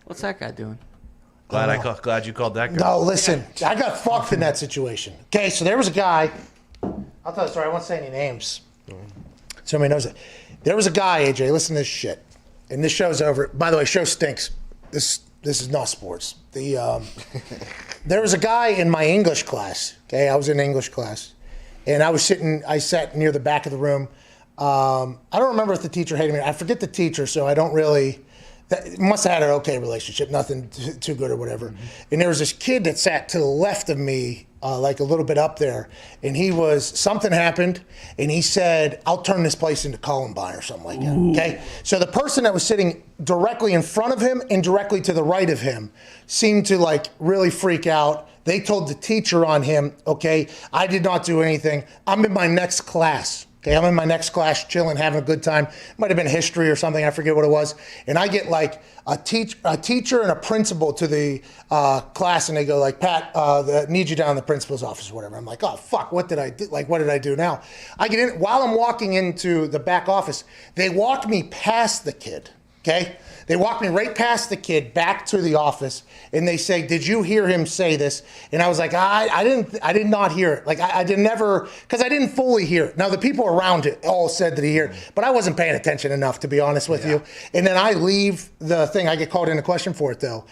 What's that guy doing? Glad you called that guy. No, listen, I got fucked in that situation. Okay, so there was a guy. I'll tell you a story. I won't say any names. Somebody knows it. There was a guy, AJ. Listen to this shit. And this show's over. By the way, show stinks. This is not sports. There was a guy in my English class. Okay, I was in English class, and I sat near the back of the room. I don't remember if the teacher hated me. I forget the teacher, so I don't really. Must have had an okay relationship, nothing too good or whatever. Mm-hmm. And there was this kid that sat to the left of me, like a little bit up there, and something happened, and he said, "I'll turn this place into Columbine," or something like that. Ooh. Okay, so the person that was sitting directly in front of him and directly to the right of him seemed to like really freak out. They told the teacher on him, "Okay, I did not do anything. I'm in my next class." Okay, I'm in my next class, chilling, having a good time. Might have been history or something. I forget what it was. And I get like a teacher and a principal to the class, and they go like, "Pat, need you down in the principal's office or whatever." I'm like, "Oh fuck, what did I do? Like, what did I do now?" I get in while I'm walking into the back office. They walked me past the kid. Okay. They walked me right past the kid back to the office, and they say, "Did you hear him say this?" And I was like, I did not hear it. Like I did never, because I didn't fully hear it. Now the people around it all said that he heard it, but I wasn't paying attention enough, to be honest with you. And then I leave the thing. I get called in a question for it though.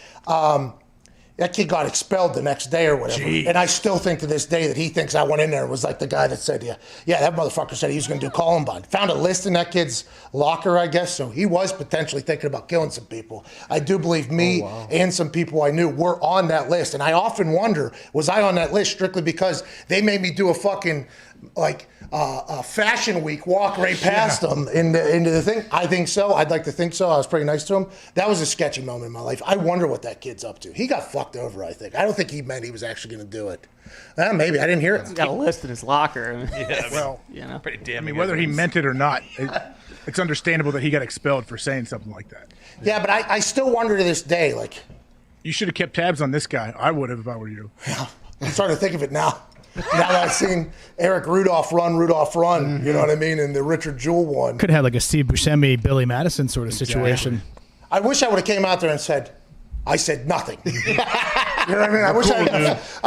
That kid got expelled the next day or whatever. Gee. And I still think to this day that he thinks I went in there and was like the guy that said, yeah, that motherfucker said he was going to do Columbine. Found a list in that kid's locker, I guess, so he was potentially thinking about killing some people. I do believe me and some people I knew were on that list. And I often wonder, was I on that list strictly because they made me do a fucking, like, fashion week walk right past them into the thing? I think so. I'd like to think so. I was pretty nice to him. That was a sketchy moment in my life. I wonder what that kid's up to. He got fucked over, I think. I don't think he meant he was actually going to do it. Maybe. I didn't hear it. He's got a list in his locker. Yeah, well, you know. Pretty damn. I mean, whether he meant it or not, it's understandable that he got expelled for saying something like that. Yeah, but I still wonder to this day, like. You should have kept tabs on this guy. I would have if I were you. Yeah, I'm starting to think of it now. Now that I've seen Eric Rudolph run, you know what I mean, and the Richard Jewell one. Could have had like a Steve Buscemi, Billy Madison sort of situation. I wish I would have came out there and said, "I said nothing." You know what I mean? I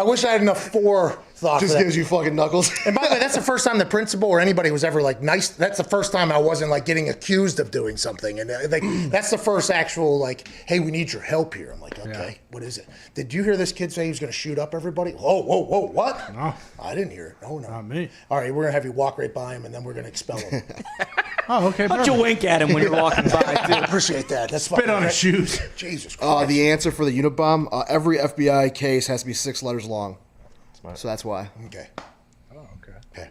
wish I had enough forethought. Just gives you fucking knuckles. And by the way, that's the first time the principal or anybody was ever like nice. That's the first time I wasn't like getting accused of doing something. And like that's the first actual like, "Hey, we need your help here." I'm like, "Okay, what is it? Did you hear this kid say he was going to shoot up everybody?" Whoa, what? No, I didn't hear it. No, not me. All right, we're going to have you walk right by him, and then we're going to expel him. Oh, okay. Why don't you wink at him when you're walking by? I appreciate that. That's spit on his shoes. Jesus Christ. The answer for the Unabomb, every FBI case has to be 6 letters long. Smart. So that's why. Okay. Oh, Okay.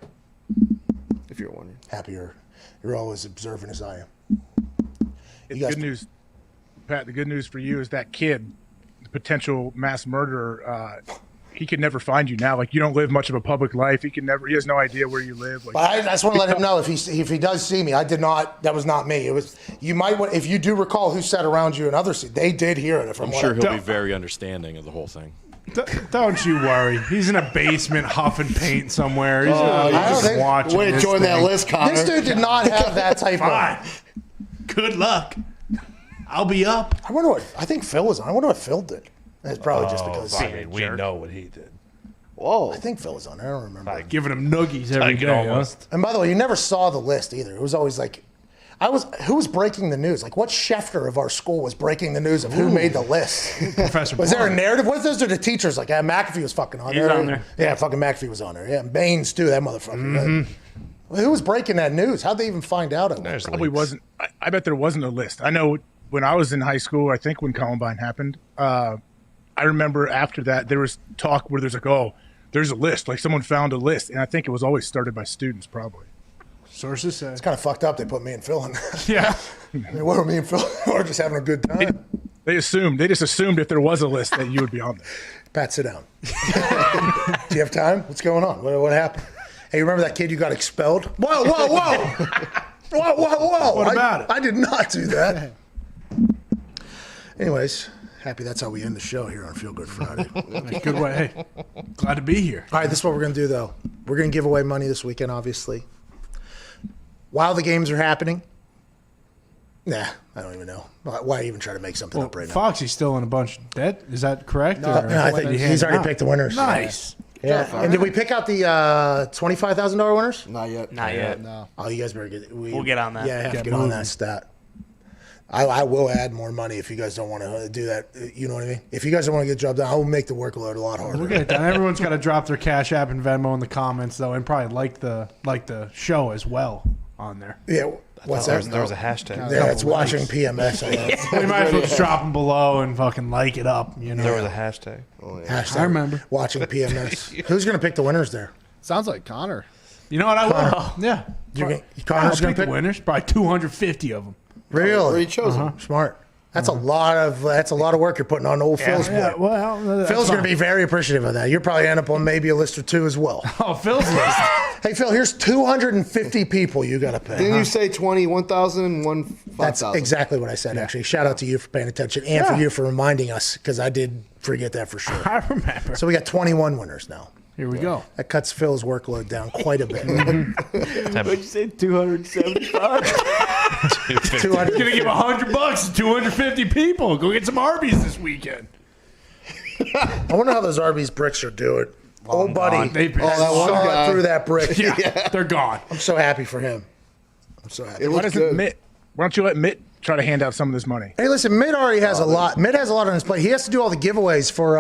If you're wondering. Happier. You're always observant as I am. It's good news, Pat. The good news for you is that kid, the potential mass murderer, he could never find you now. Like, you don't live much of a public life. He has no idea where you live. Like, but I just want to let him know if he does see me, I did not. That was not me. It was you. Might if you do recall who sat around you in other seats. They did hear it. I'm sure he'll be very understanding of the whole thing. Don't you worry. He's in a basement huffing paint somewhere. He's just watching. Way to join that list, Connor. This dude did not have that type of. Good luck. I'll be up. I wonder what. I think Phil was on. I wonder what Phil did. It's probably just because. I mean, we know what he did. Whoa. I think Phil was on. I don't remember. Giving him noogies every day. Almost. And by the way, you never saw the list either. It was always like, who was breaking the news? Like, what Schefter of our school was breaking the news of who made the list? Professor Was there a narrative? What if those are the teachers? Like, McAfee was fucking on there. He's on there. Yeah, fucking McAfee was on there. Yeah, Baines too, that motherfucker. Well, who was breaking that news? How'd they even find out? It probably wasn't. I bet there wasn't a list. I know when I was in high school, I think when Columbine happened, I remember after that there was talk where there's like, oh, there's a list. Like someone found a list. And I think it was always started by students probably. Sources say. It's kind of fucked up they put me and Phil in there. Yeah. I mean, what were me and Phil? We're just having a good time. They just assumed if there was a list that you would be on there. Pat, sit down. Do you have time? What's going on? What happened? Hey, you remember that kid you got expelled? Whoa. What about it? I did not do that. Anyways, happy that's how we end the show here on Feel Good Friday. Good way. Hey, glad to be here. All right, this is what we're going to do, though. We're going to give away money this weekend, obviously. While the games are happening, I don't even know. Why even try to make something up right now? Foxy's still in a bunch of debt. Is that correct? No, I think he's already picked the winners. Nice. Yeah. And did we pick out the $25,000 winners? Not yet. Not yet. No. Oh, you guys better get. We'll get on that. Yeah, I have to get on that stat. I will add more money if you guys don't want to do that. You know what I mean? If you guys don't want to get the job done, I will make the workload a lot harder. We'll get it done. Everyone's got to drop their Cash App and Venmo in the comments, though, and probably like the show as well on there. Yeah. What's that? There was a hashtag. Yeah, it's watching PMS. I guess. We might as well just drop them below and fucking like it up. You know, There was a hashtag. Hashtag I remember. watching PMS. Who's going to pick the winners there? Sounds like Connor. You know what? I will. Yeah. Connor's I'll going pick to the winners. Probably 250 of them. Really? Already chosen. Smart. That's a lot of work you're putting on old Phil's Yeah, plate. well, that's Phil's going to fine. be very appreciative of that. You'll probably end up on maybe a list or two as well. Oh, Phil's list. Hey, Phil, here's 250 people you got to pay. Didn't you say 20, 1,000, and 5,000? That's exactly what I said, actually. Shout out to you for paying attention and for you for reminding us, because I did forget that for sure. I remember. So we got 21 winners now. Here we go. That cuts Phil's workload down quite a bit. What'd you say? 275. He's gonna give $100 to 250 people. Go get some Arby's this weekend. I wonder how those Arby's bricks are doing. Old buddy, They that one guy through that brick. Yeah, they're gone. I'm so happy for him. I'm so happy. Why don't you let Mitt try to hand out some of this money? Hey, listen, Mitt already has a lot. Mitt has a lot on his plate. He has to do all the giveaways for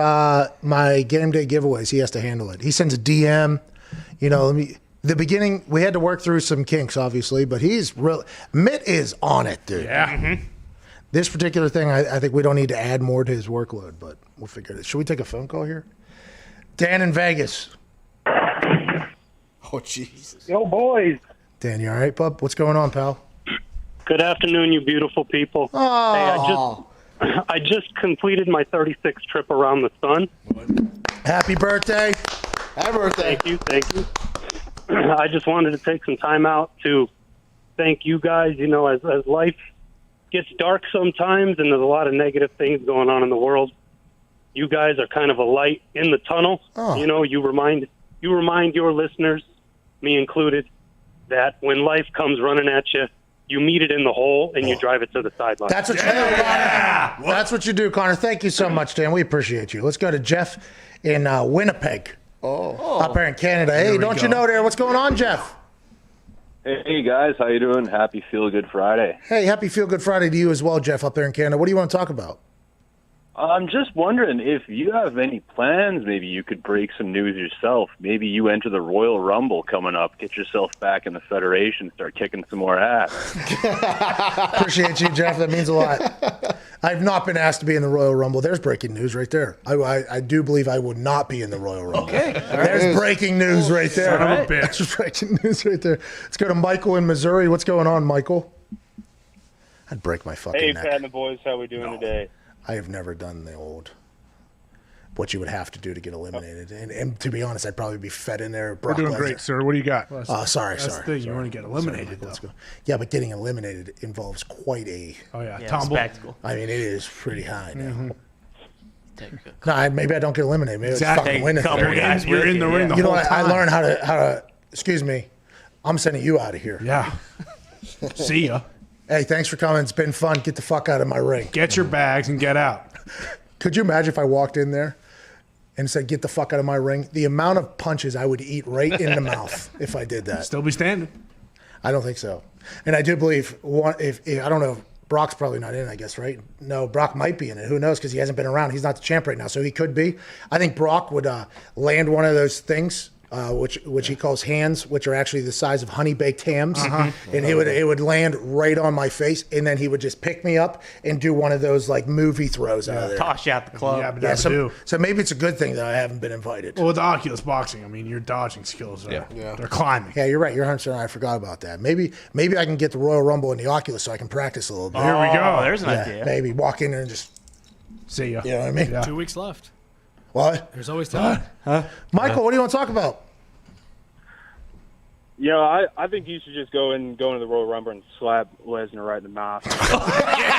my Game Day giveaways. He has to handle it. He sends a DM. You know, the beginning, we had to work through some kinks, obviously, but Mitt is on it, dude. Yeah. This particular thing, I think we don't need to add more to his workload, but we'll figure it out. Should we take a phone call here? Dan in Vegas. Oh, Jesus. Yo, boys. Dan, you all right, bub? What's going on, pal? Good afternoon, you beautiful people. Oh. Hey, I just completed my 36th trip around the sun. Happy birthday. Happy birthday. Thank you. I just wanted to take some time out to thank you guys. You know, as life gets dark sometimes and there's a lot of negative things going on in the world, you guys are kind of a light in the tunnel. Oh. You know, you remind your listeners, me included, that when life comes running at you, you meet it in the hole and you drive it to the sideline. That's what you do, Connor. That's what you do, Connor. Thank you so much, Dan. We appreciate you. Let's go to Jeff in Winnipeg. Up there in Canada. Hey, don't you know there? What's going on, Jeff? Hey guys, how you doing? Happy Feel Good Friday. Hey, happy Feel Good Friday to you as well, Jeff, up there in Canada. What do you want to talk about? I'm just wondering if you have any plans. Maybe you could break some news yourself. Maybe you enter the Royal Rumble coming up. Get yourself back in the Federation. Start kicking some more ass. Appreciate you, Jeff. That means a lot. I've not been asked to be in the Royal Rumble. There's breaking news right there. I do believe I would not be in the Royal Rumble. Okay. There's breaking news right there. Son of a bitch. There's breaking news right there. Let's go to Michael in Missouri. What's going on, Michael? I'd break my fucking Hey, neck. Pat and the boys, how we doing today? I have never done the old what you would have to do to get eliminated. And to be honest, I'd probably be fed in there. We're doing great, sir. What do you got? Sorry. That's the thing. You want to get eliminated, though. Yeah, but getting eliminated involves quite a tumble. Spectacle. I mean, it is pretty high now. No, maybe I don't get eliminated. Maybe Exactly. I fucking win it. Couple guys you're in the ring the You know whole what? I time. learned how to. Excuse me. I'm sending you out of here. Yeah. See ya. Hey, thanks for coming. It's been fun. Get the fuck out of my ring. Get your bags and get out. Could you imagine if I walked in there and said, "Get the fuck out of my ring"? The amount of punches I would eat right in the mouth if I did that. Still be standing. I don't think so. And I do believe if I don't know. Brock's probably not in, I guess, right? No, Brock might be in it. Who knows? Because he hasn't been around. He's not the champ right now, so he could be. I think Brock would land one of those things, which he calls hands, which are actually the size of honey baked hams, and it would land right on my face, and then he would just pick me up and do one of those like movie throws out of there. Toss you out the club. Yeah, but that's So maybe it's a good thing that I haven't been invited. Well, with Oculus boxing, I mean, your dodging skills are they're climbing. Yeah, you're right. You're 100% right. I forgot about that. Maybe I can get the Royal Rumble in the Oculus so I can practice a little bit. Here we go. There's an idea. Maybe walk in there and just see ya. You know what I mean? Yeah. 2 weeks left. What? There's always time. Michael, what do you want to talk about? Yeah, I think you should just go into the Royal Rumble and slap Lesnar right in the mouth.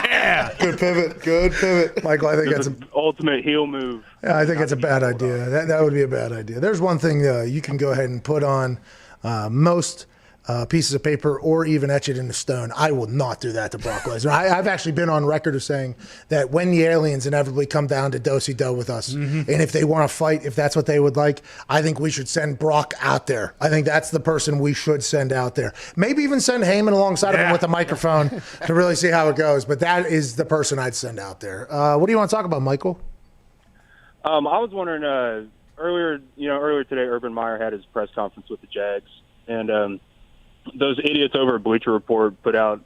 Yeah. Good pivot. Good pivot. Michael, I think that's an ultimate heel move. I think it's a bad idea. That would be a bad idea. There's one thing you can go ahead and put on most pieces of paper or even etch it into stone. I will not do that to Brock Lesnar. I've actually been on record of saying that when the aliens inevitably come down to do-si-do with us, and if they want to fight, if that's what they would like, I think we should send Brock out there. I think that's the person we should send out there. Maybe even send Heyman alongside of him with a microphone to really see how it goes. But that is the person I'd send out there. What do you want to talk about, Michael? I was wondering earlier today, Urban Meyer had his press conference with the Jags, and those idiots over at Bleacher Report put out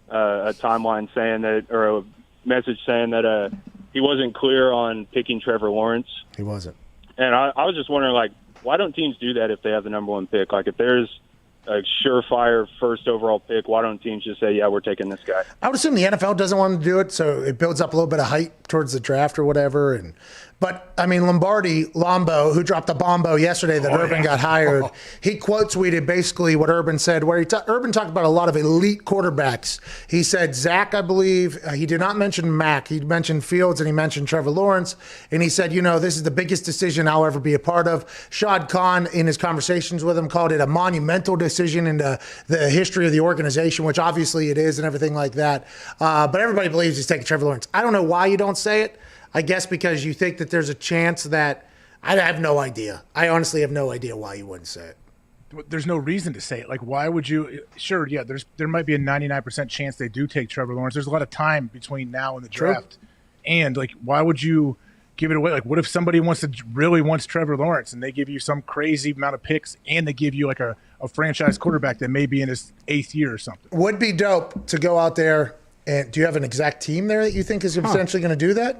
a timeline saying that, or a message saying that he wasn't clear on picking Trevor Lawrence. He wasn't. And I was just wondering, like, why don't teams do that if they have the number one pick? Like, if there's a surefire first overall pick, why don't teams just say, yeah, we're taking this guy? I would assume the NFL doesn't want to do it, so it builds up a little bit of hype towards the draft or whatever. But, I mean, Lombo, who dropped the bombo yesterday that Urban got hired, he quote tweeted basically what Urban said, where Urban talked about a lot of elite quarterbacks. He said Zach, I believe, he did not mention Mac. He mentioned Fields and he mentioned Trevor Lawrence. And he said, this is the biggest decision I'll ever be a part of. Shad Khan, in his conversations with him, called it a monumental decision in the history of the organization, which obviously it is and everything like that. But everybody believes he's taking Trevor Lawrence. I don't know why you don't say it. I guess because you think that there's a chance that I have no idea. I honestly have no idea why you wouldn't say it. There's no reason to say it. Like, why would you? Sure, yeah, there might be a 99% chance they do take Trevor Lawrence. There's a lot of time between now and the draft. And, like, why would you give it away? Like, what if somebody really wants Trevor Lawrence and they give you some crazy amount of picks and they give you, like, a franchise quarterback that may be in his 8th year or something? Would be dope to go out there. And do you have an exact team there that you think is potentially going to do that?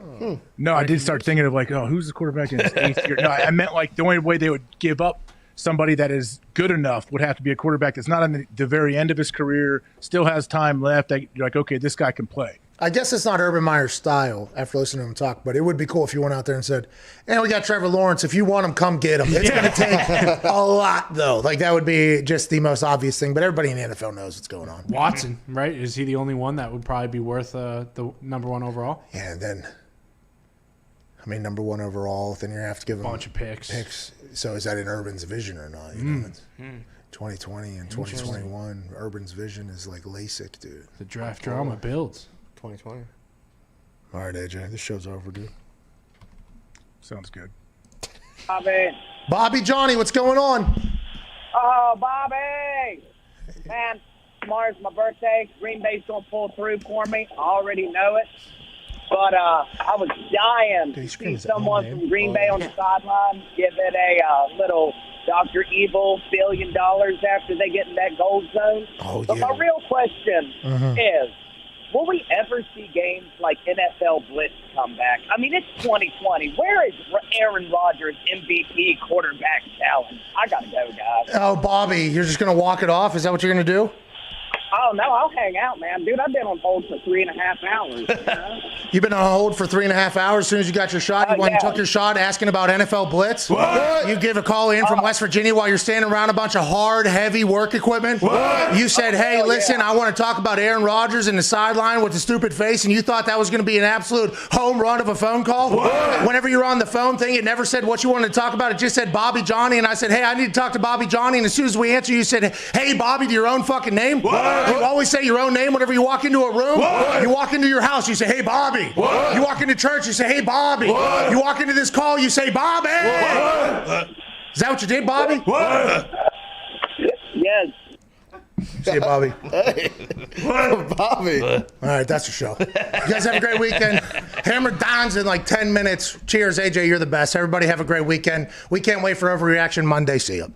No, I did start thinking of like, who's the quarterback in his 8th year? No, I meant like the only way they would give up somebody that is good enough would have to be a quarterback that's not on the very end of his career, still has time left. You're like, okay, this guy can play. I guess it's not Urban Meyer's style after listening to him talk, but it would be cool if you went out there and said, hey, we got Trevor Lawrence. If you want him, come get him. It's going to take a lot, though. Like, that would be just the most obvious thing, but everybody in the NFL knows what's going on. Watson, right? Is he the only one that would probably be worth the number one overall? Yeah, and then, I mean, number one overall, then you have to give him a bunch of picks. So is that in Urban's vision or not? You know, 2020 and 2021, Urban's vision is like LASIK, dude. The draft drama builds. 2020. All right, AJ, this show's over, dude. Sounds good. Bobby Johnny, what's going on? Oh, Bobby! Man, tomorrow's my birthday. Green Bay's going to pull through for me. I already know it. But I was dying to see someone from Green Bay on the sideline give it a little Dr. Evil $1 billion after they get in that gold zone. But my real question is, will we ever see games like NFL Blitz come back? I mean, it's 2020. Where is Aaron Rodgers' MVP quarterback talent? I got to go, guys. Oh, Bobby, you're just going to walk it off? Is that what you're going to do? Oh, no, I'll hang out, man. Dude, I've been on hold for 3.5 hours. You know? You've been on hold for 3.5 hours as soon as you got your shot? You went and took your shot asking about NFL Blitz? What? You gave a call in from West Virginia while you're standing around a bunch of hard, heavy work equipment? What? You said, hey, listen, I want to talk about Aaron Rodgers in the sideline with the stupid face, and you thought that was going to be an absolute home run of a phone call? What? Whenever you were on the phone thing, it never said what you wanted to talk about. It just said Bobby Johnny, and I said, hey, I need to talk to Bobby Johnny, and as soon as we answer, you said, hey, Bobby, to your own fucking name? What? You always say your own name whenever you walk into a room. What? You walk into your house, you say, hey, Bobby. What? You walk into church, you say, hey, Bobby. What? You walk into this call, you say, Bobby. What? Is that what you did, Bobby? What? Yes. See you, Bobby. Hey. Bobby. All right, that's the show. You guys have a great weekend. Hammer Downs in like 10 minutes. Cheers, AJ. You're the best. Everybody have a great weekend. We can't wait for Overreaction Monday. See you.